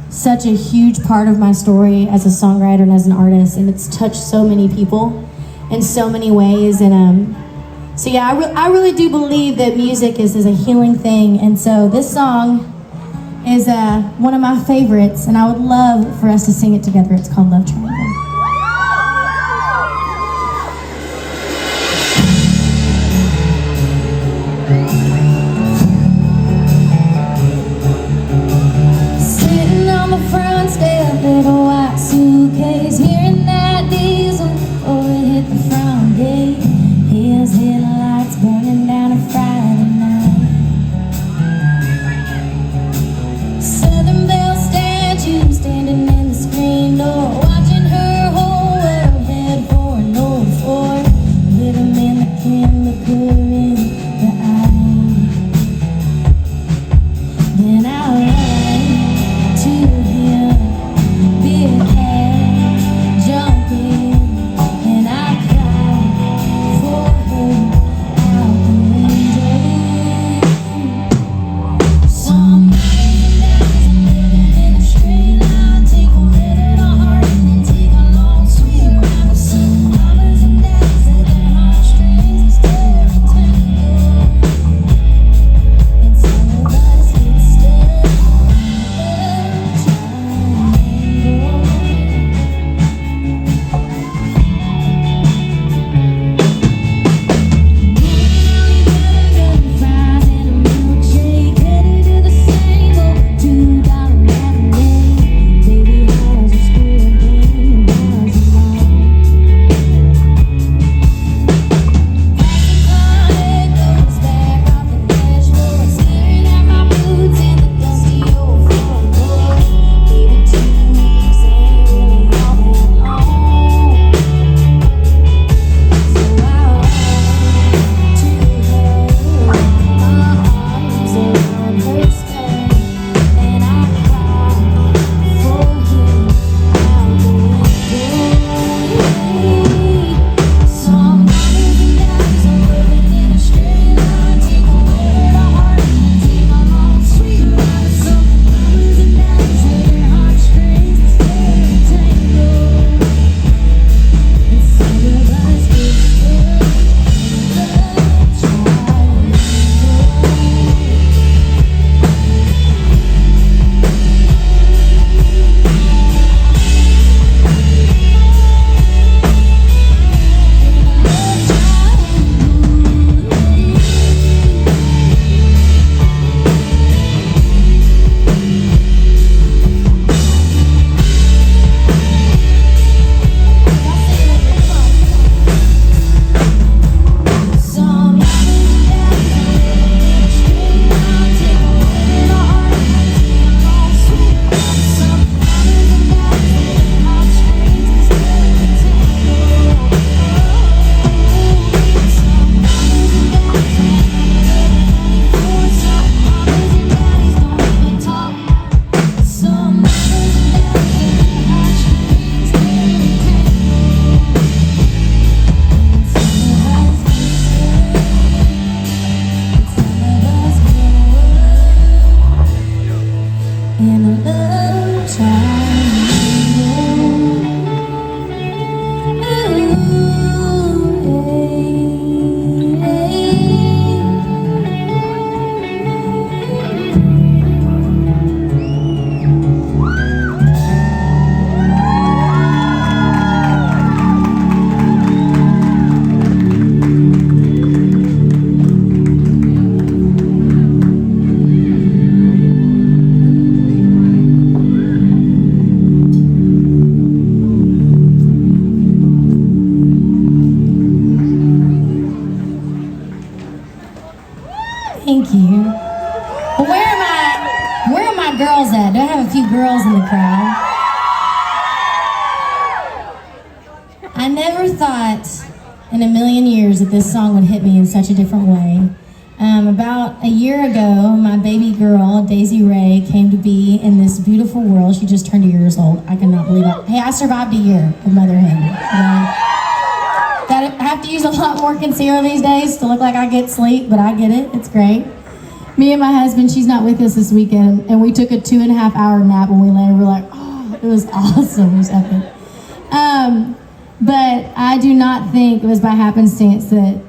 such a huge part of my story as a songwriter and as an artist, and it's touched so many people in so many ways. And so yeah, I really do believe that music is a healing thing, and so this song is one of my favorites, and I would love for us to sing it together. It's called Love Triangle. Sitting on the front step, little white suitcase, hearing that diesel before it hit the front gate. His headlights burning down a Friday night. Southern Belle statue standing in the screen door, watching her whole world head for an old Ford. With him in the chemical in the eye. Then I ran to him, big head, jump in, and I cried for him out the window. Some living in a straight line, take a minute of heart and then take a long sweet ride. Some mamas and dads that their heartstrings instead of tango, and some of us get stuck in a triangle. Fries and a milkshake, headed to the same old $2 matinee. Baby, how's your school been? How's your mom? My head goes back off the dashboard, staring at my boots in the dusty old front door. Maybe 2 weeks ain't really all that long. So I ran to her, my arms around her skirt, and I cried for him out the window. Some mamas and dads are living in a straight line, take a minute of heart and then take a long sweet ride. Some mamas and dads have their heartstrings instead of tango, and some of us get stuck in the triangle. Some mamas and dads are living in a straight line, take a minute of heart and then take a long sweet ride. Some mamas and dads have their heartstrings instead of tango. Some mamas and dads ain't living anymore. Some mamas and daddies don't even talk. Some mamas and dads have their heartstrings instead of tango. And some of us get stuck, and some of us grow up in a love triangle. Thank you. But where are my girls at? Do I have a few girls in the crowd? I never thought in a million years that this song would hit me in such a different way. About a year ago, my baby girl, Daisy Ray, came to be in this beautiful world. She just turned 1 year old. I cannot believe it. Hey, I survived a year of motherhood. I have to use a lot more concealer these days to look like I get sleep, but I get it. It's great. Me and my husband, she's not with us this weekend, and we took a 2.5-hour nap when we landed. We're like, oh, it was awesome. It was epic. But I do not think it was by happenstance that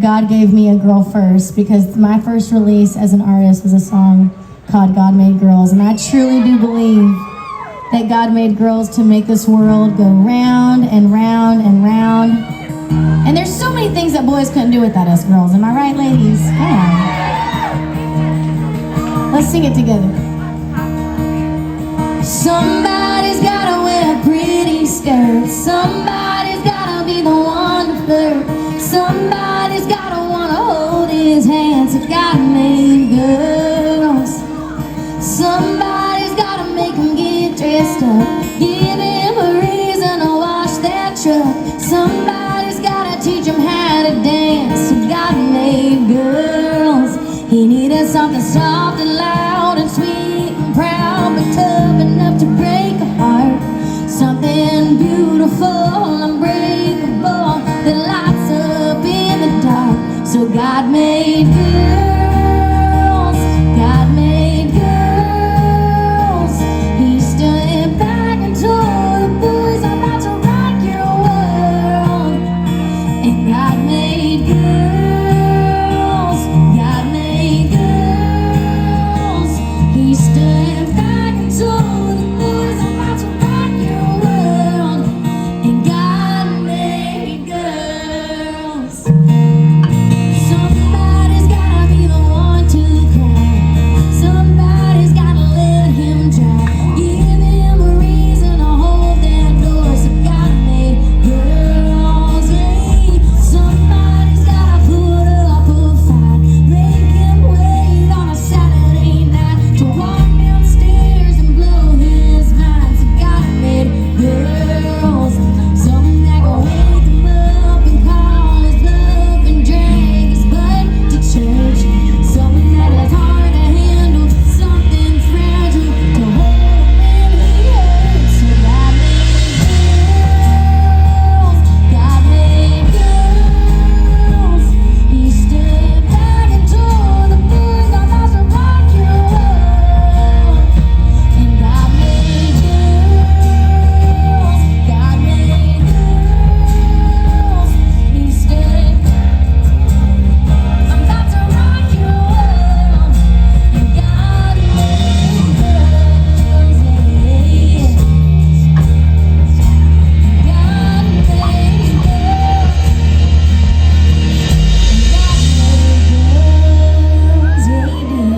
God gave me a girl first, because my first release as an artist was a song called God Made Girls, and I truly do believe that God made girls to make this world go round and round and round. And there's so many things that boys couldn't do without us girls. Am I right, ladies? Come on. Let's sing it together. Somebody's gotta wear pretty skirts. Somebody's gotta be the one to flirt. Somebody's gotta wanna hold his hand. So God made girls. Somebody's gotta make him get dressed up. Give him a reason to wash that truck. Somebody's gotta teach him how to dance. So God made girls. He needed something soft and loud and sweet and proud, but tough enough to break a heart. Something beautiful, unbreakable, that lights up in the dark. So God made girls. God made girls. He stood back and told the boys, I'm about to rock your world. And God made girls. God made girls. He stood back and told the boys, I'm about to rock your world. And God made girls. Somebody's gotta be the one to cry. Somebody's gotta let him try. Give him a reason to hold that door. So God made girls. Hey, somebody's gotta put up a fight. Make him wait on a Saturday night to walk downstairs and blow his mind. So God made girls. Some that go wake him up and call his bluff and drag his butt to church. Something that is hard to handle, something fragile to hold when he hurts. So God made girls. God made girls. He stood back and told the boys, I'm about to rock your world. And God made girls. God made girls. He stood, I'm about to rock your world. And God made girls. God made girls. Yeah, he did.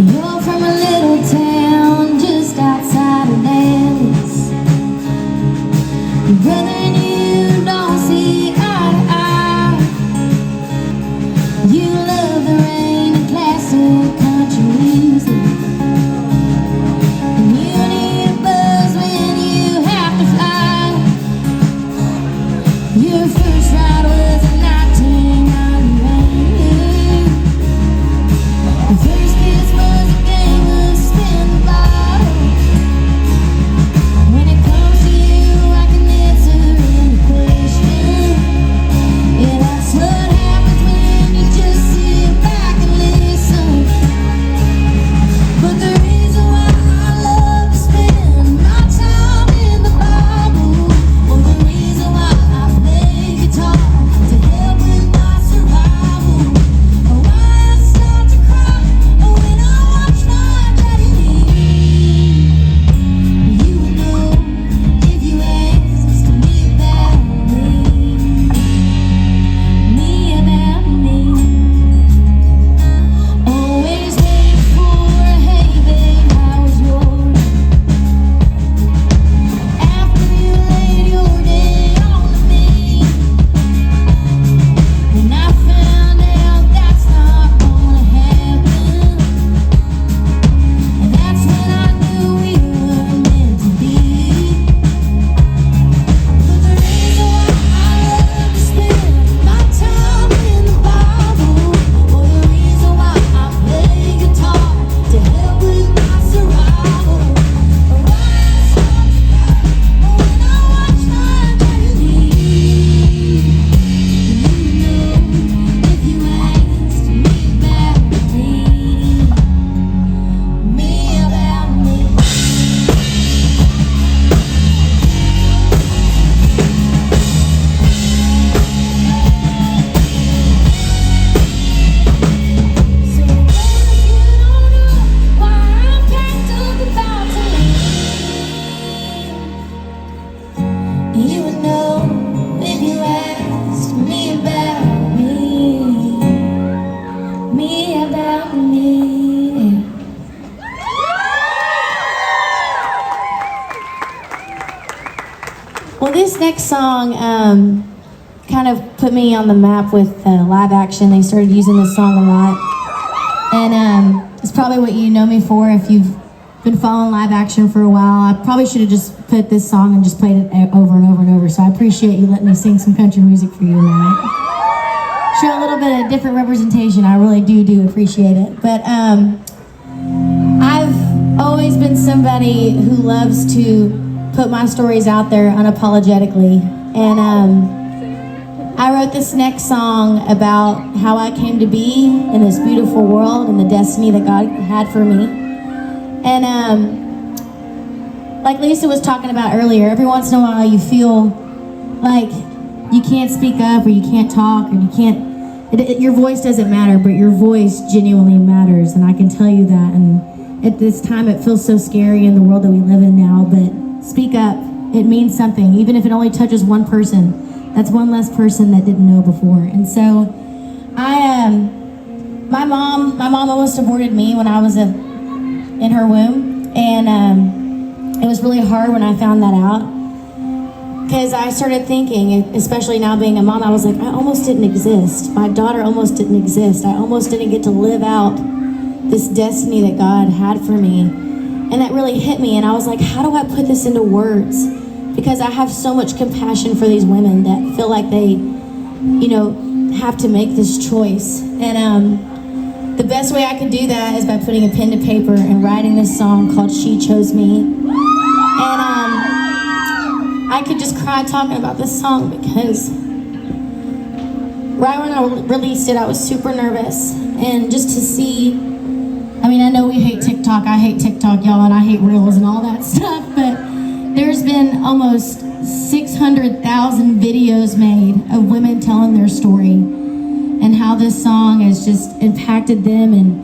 You're from a little town just outside of Dallas. Your brother and you don't see eye to eye. You love the rain and classic country music. And you need a buzz when you have to fly. Your first ride was in 1998. The first kiss was a game of spin the bottle. When it comes to you, I can answer any question. Yeah, that's what happens when you just sit next song kind of put me on the map with live action. They started using this song a lot. And it's probably what you know me for if you've been following live action for a while. I probably should have just put this song and just played it over and over and over. So I appreciate you letting me sing some country music for you tonight. Show a little bit of different representation. I really do appreciate it. But I've always been somebody who loves to put my stories out there unapologetically. And I wrote this next song about how I came to be in this beautiful world and the destiny that God had for me. And like Lisa was talking about earlier, every once in a while you feel like you can't speak up or you can't talk or you can't, your voice doesn't matter, but your voice genuinely matters, and I can tell you that. And at this time it feels so scary in the world that we live in now, but speak up. It means something, even if it only touches one person. That's one less person that didn't know before. And so my mom almost aborted me when I was in her womb, and it was really hard when I found that out, because I started thinking, especially now being a mom, I was like, I almost didn't exist. My daughter almost didn't exist. I almost didn't get to live out this destiny that God had for me. And that really hit me, and I was like, how do I put this into words? Because I have so much compassion for these women that feel like they, you know, have to make this choice. And the best way I could do that is by putting a pen to paper and writing this song called She Chose Me. And I could just cry talking about this song because right when I released it, I was super nervous. And just to see, I mean, I know we hate TikTok. I hate TikTok, y'all, and I hate Reels and all that stuff, but there's been almost 600,000 videos made of women telling their story and how this song has just impacted them. And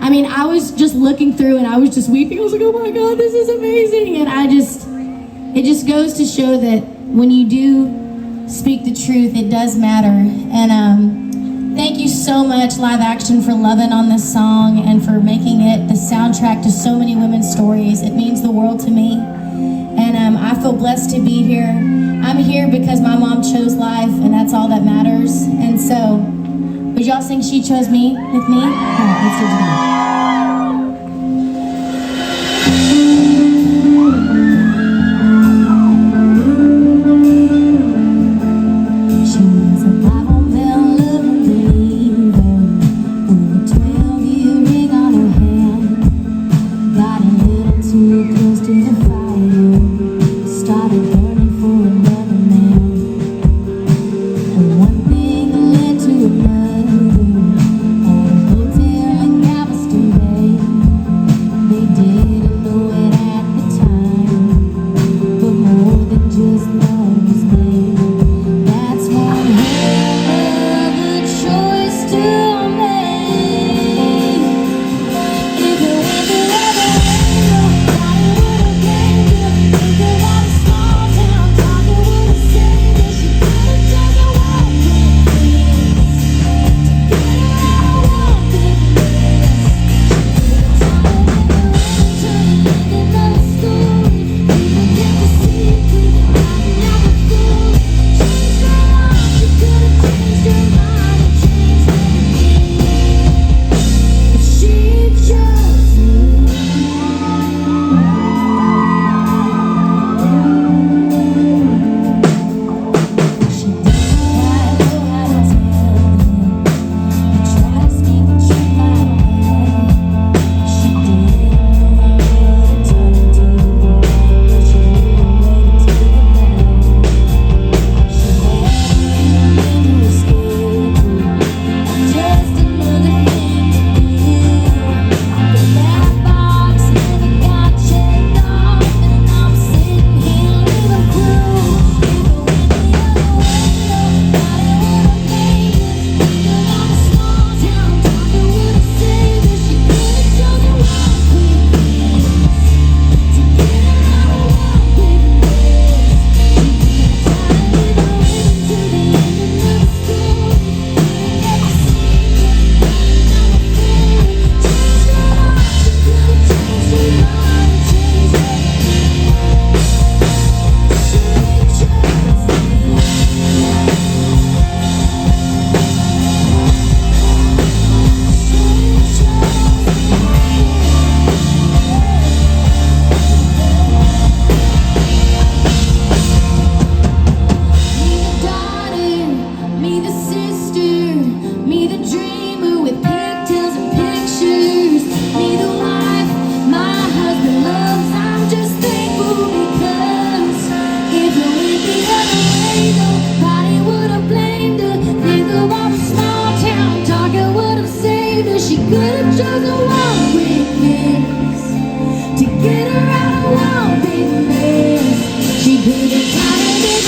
I mean, I was just looking through and I was just weeping. I was like, oh my God, this is amazing. And it just goes to show that when you do speak the truth, it does matter. And thank you so much, Live Action, for loving on this song and for making it the soundtrack to so many women's stories. It means the world to me. And I feel blessed to be here. I'm here because my mom chose life, and that's all that matters. And so, would y'all sing She Chose Me with me? All right, let's do it together. One thing led to another. At a hotel in Galveston Bay. she could've chosen one weakness to get her out of one big mess. She could've tied it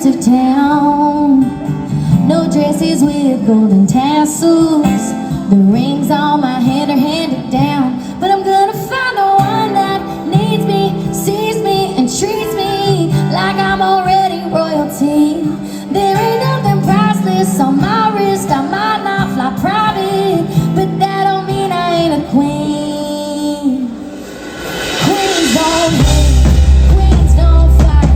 of town. No dresses with golden tassels. The rings on my hand are handed down. But I'm gonna find the one that needs me, sees me, and treats me like I'm already royalty. There ain't nothing priceless on my wrist. I might not fly private, but that don't mean I ain't a queen. Queens don't hate, queens don't fight,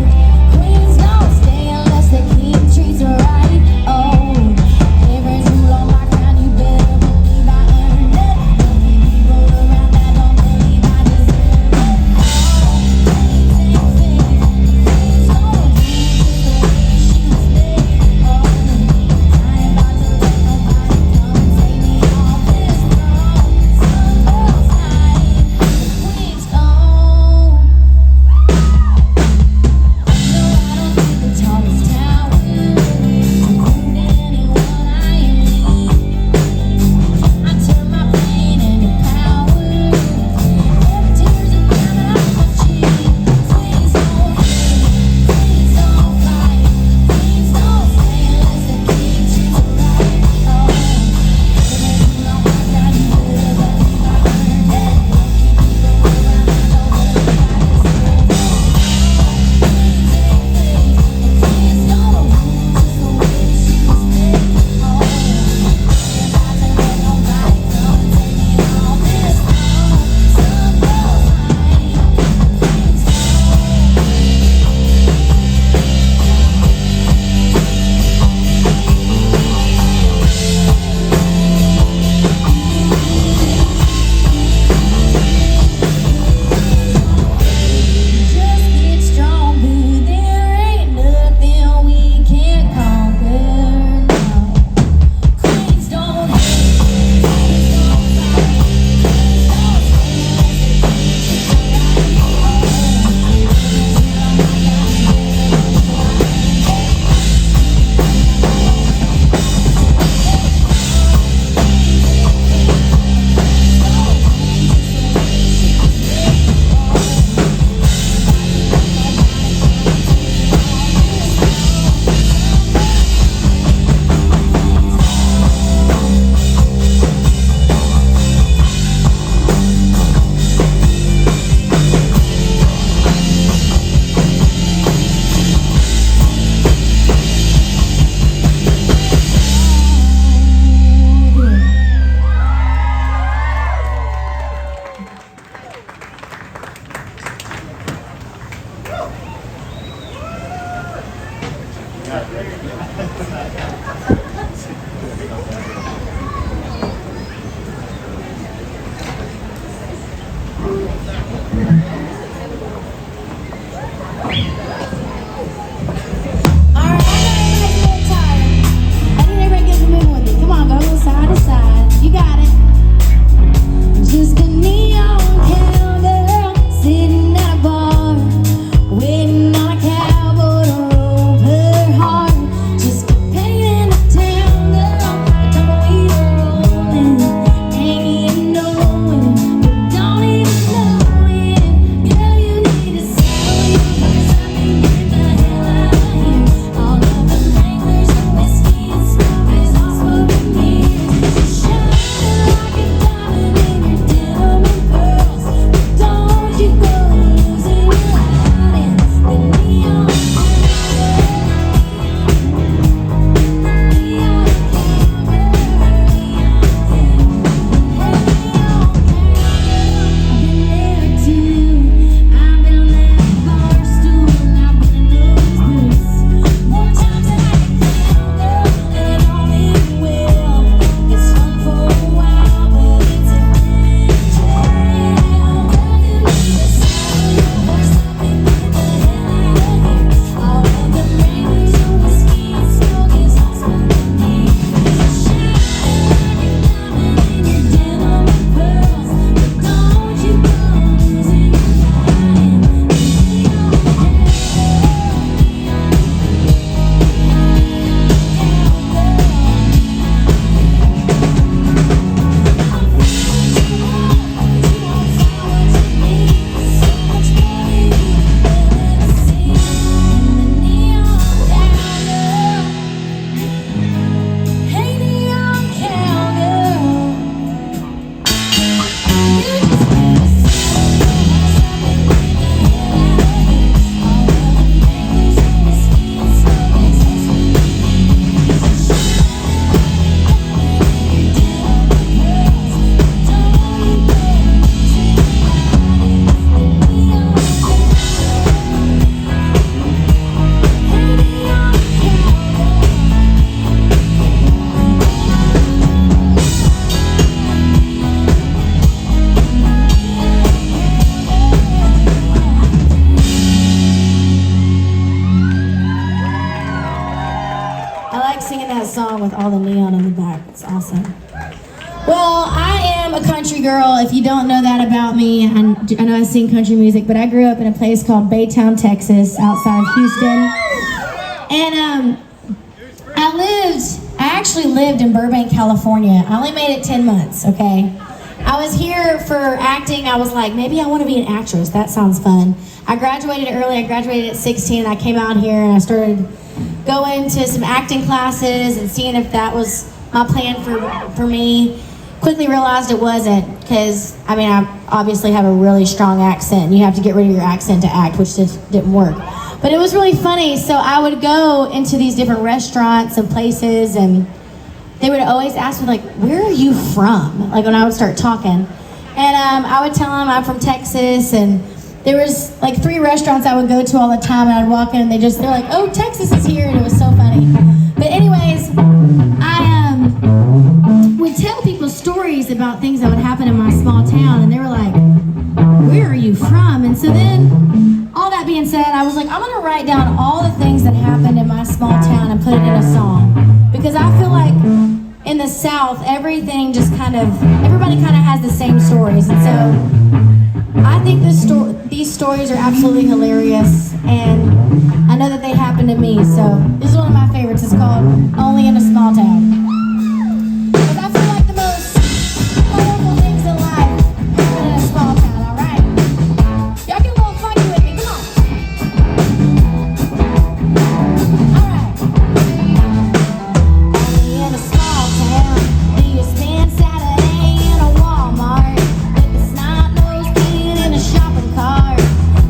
queens don't stay unless the king treats her right. Oh, every rule on my crown, you better believe I earned it. Don't be people around that don't believe I deserve it. Oh, queens ain't fair, queens don't hate just the way she was made. Oh, I ain't about to let nobody come and take me off this throne. Some girls hide, queens don't. No, I don't need the tallest tower to prove to anyone I am weak. I turn my pain into power. Every tear's a diamond off my cheek. Queens don't hate, queens don't fight, queens don't stay unless the king treats her right. Oh, every rule on my crown, you better believe I earned it. Don't keep people around that don't believe I deserve it. Queens ain't fake, queens don't rule just the way she was made. Oh, I ain't about to let nobody come and take me off this throne. Some girls hide, queens don't. Just get stronger, there ain't nothing we can't conquer. No, queens don't hate, queens don't fight, queens don't stay unless the king treats her right. Oh, every rule on my crown, you better believe I earned it. Just a neon cowgirl sitting at a bar, waiting on a cowboy to rope her heart. Just a pain in the town. like singing that song with all the neon in the back. It's awesome. Well, I am a country girl. If you don't know that about me, I know I sing country music, but I grew up in a place called Baytown, Texas, outside of Houston. And I actually lived in Burbank, California. I only made it 10 months, okay? I was here for acting. I was like, maybe I want to be an actress. That sounds fun. I graduated early. I graduated at 16, and I came out here and I started going to some acting classes and seeing if that was my plan for me. Quickly realized it wasn't, because I mean, I obviously have a really strong accent, and you have to get rid of your accent to act, which just didn't work. But it was really funny. So I would go into these different restaurants and places, and they would always ask me, like, where are you from? Like when I would start talking. And I would tell them I'm from Texas, and there was like 3 restaurants I would go to all the time, and I'd walk in and they're like, oh, Texas is here, and it was so funny. But anyways, I would tell people stories about things that would happen in my small town, and they were like, where are you from? And so then, all that being said, I was like, I'm gonna write down all the things that happened in my small town and put it in a song. Because I feel like in the South, everything just everybody kind of has the same stories. And so I think these stories are absolutely hilarious, and I know that they happened to me. So this is one of my favorites. It's called Only in a Small Town. Because I feel like the most powerful things in life happen in a small town, all right? Y'all get a little funky with me, come on. All right. Only in a small town, do you spend Saturday in a Walmart with the snot-nosed kid in a shopping cart?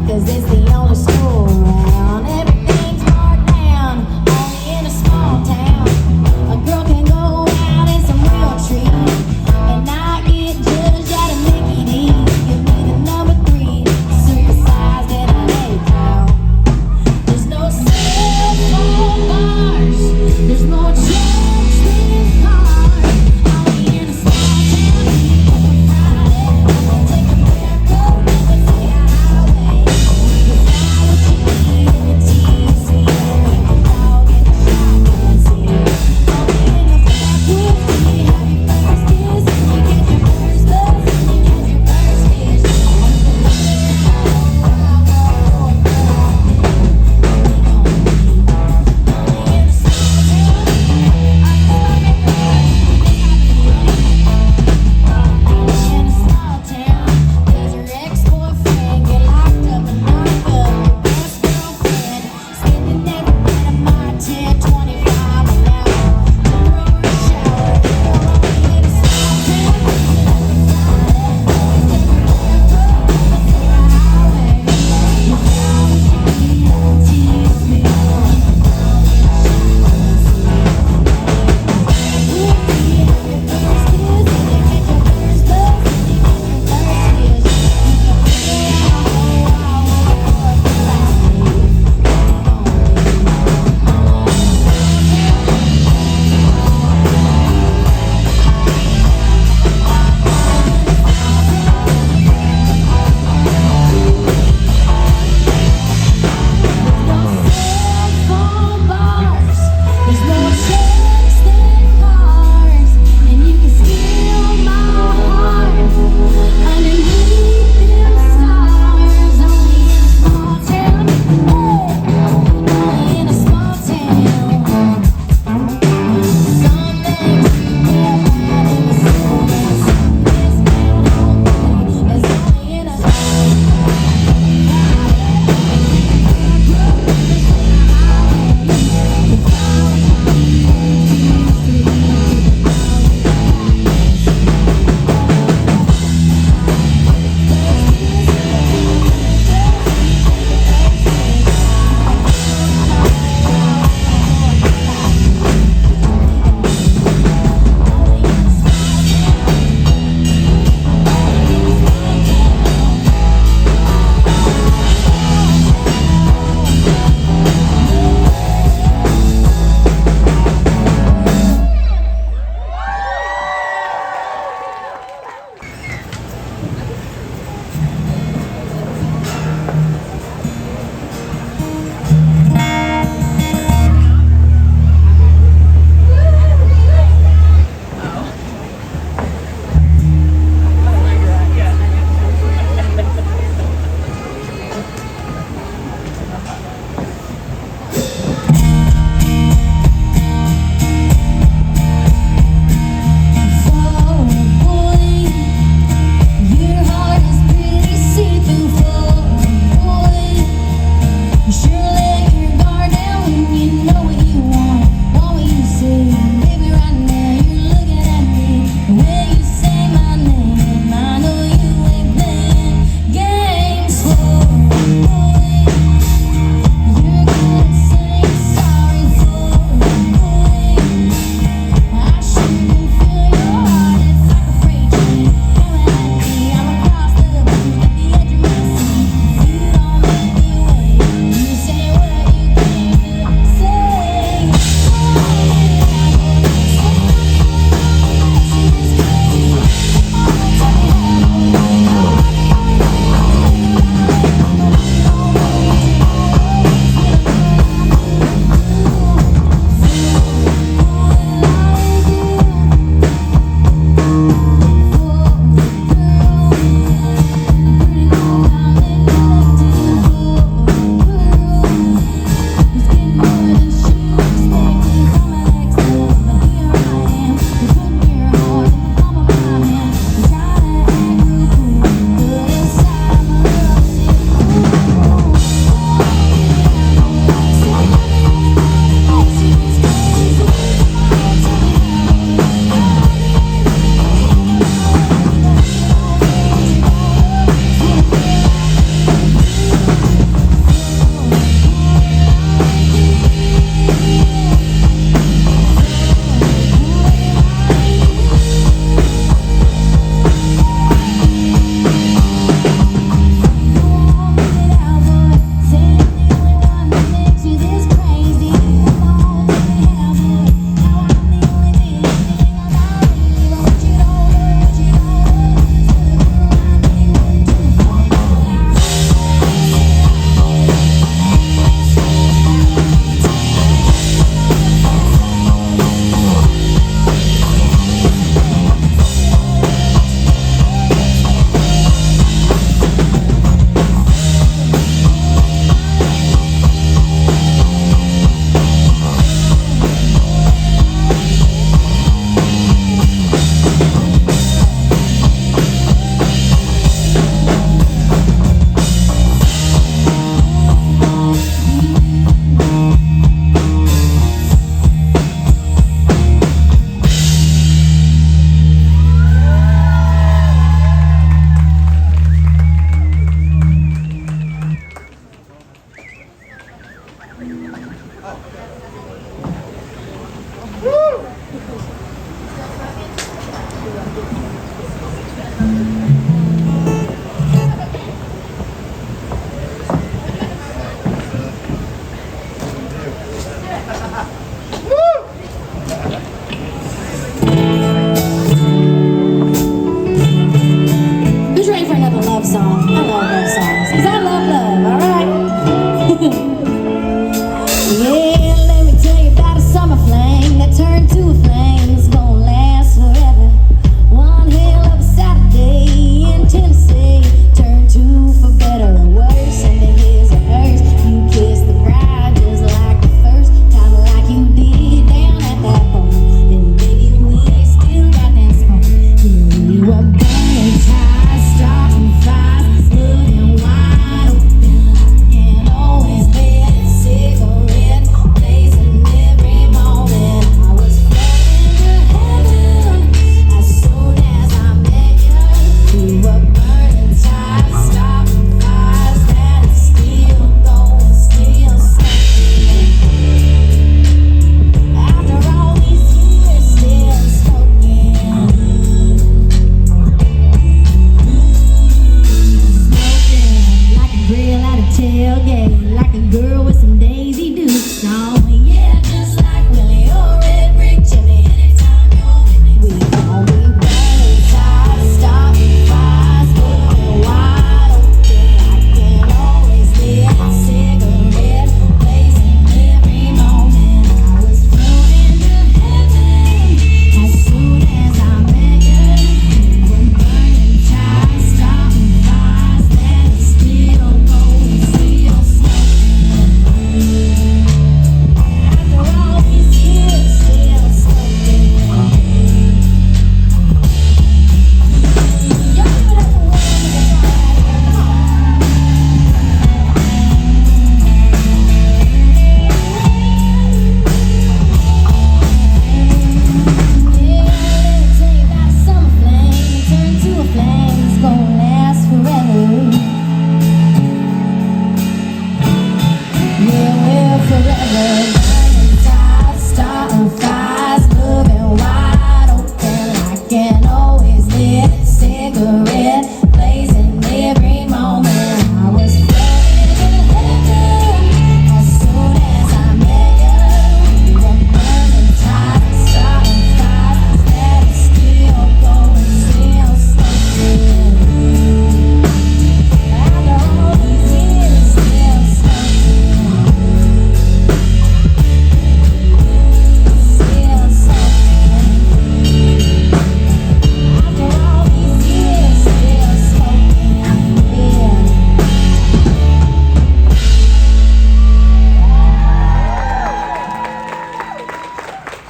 'Cause it's the only school around, everything's marked down. Only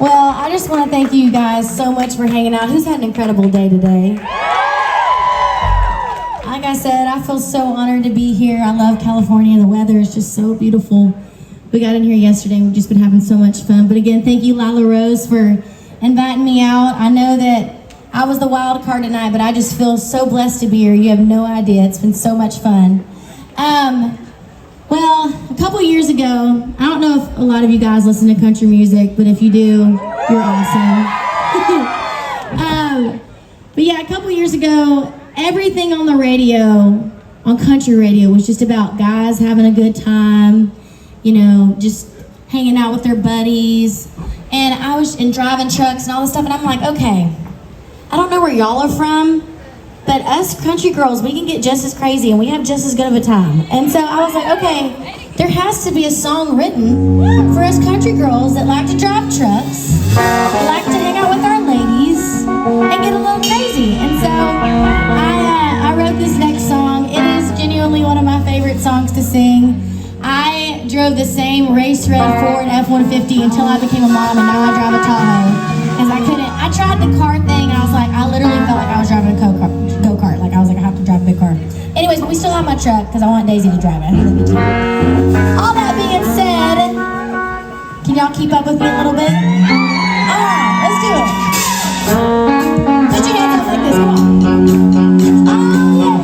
Well, I just want to thank you guys so much for hanging out. Who's had an incredible day today? Like I said, I feel so honored to be here. I love California. The weather is just so beautiful. We got in here yesterday and we've just been having so much fun. But again, thank you, Lila Rose, for inviting me out. I know that I was the wild card tonight, but I just feel so blessed to be here. You have no idea. It's been so much fun. Well, a couple years ago, I don't know if a lot of you guys listen to country music, but if you do, you're awesome. But yeah, a couple years ago, everything on the radio, on country radio, was just about guys having a good time, you know, just hanging out with their buddies. And I was in driving trucks and all this stuff, and I'm like, okay, I don't know where y'all are from, but us country girls, we can get just as crazy and we have just as good of a time. And so I was like, okay, there has to be a song written for us country girls that like to drive trucks, that like to hang out with our ladies, and get a little crazy. And so I wrote this next song. It is genuinely one of my favorite songs to sing. I drove the same race red Ford F-150 until I became a mom, and now I drive a Tahoe. Because I tried the car thing, and I was like, I literally felt like I was driving a go-kart. Like, I was like, I have to drive a big car. Anyways, but we still have my truck, because I want Daisy to drive it. All that being said, can y'all keep up with me a little bit? Alright, let's do it. Put your hands up like this, come on. Oh, yeah.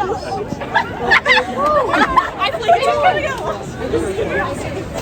I flew.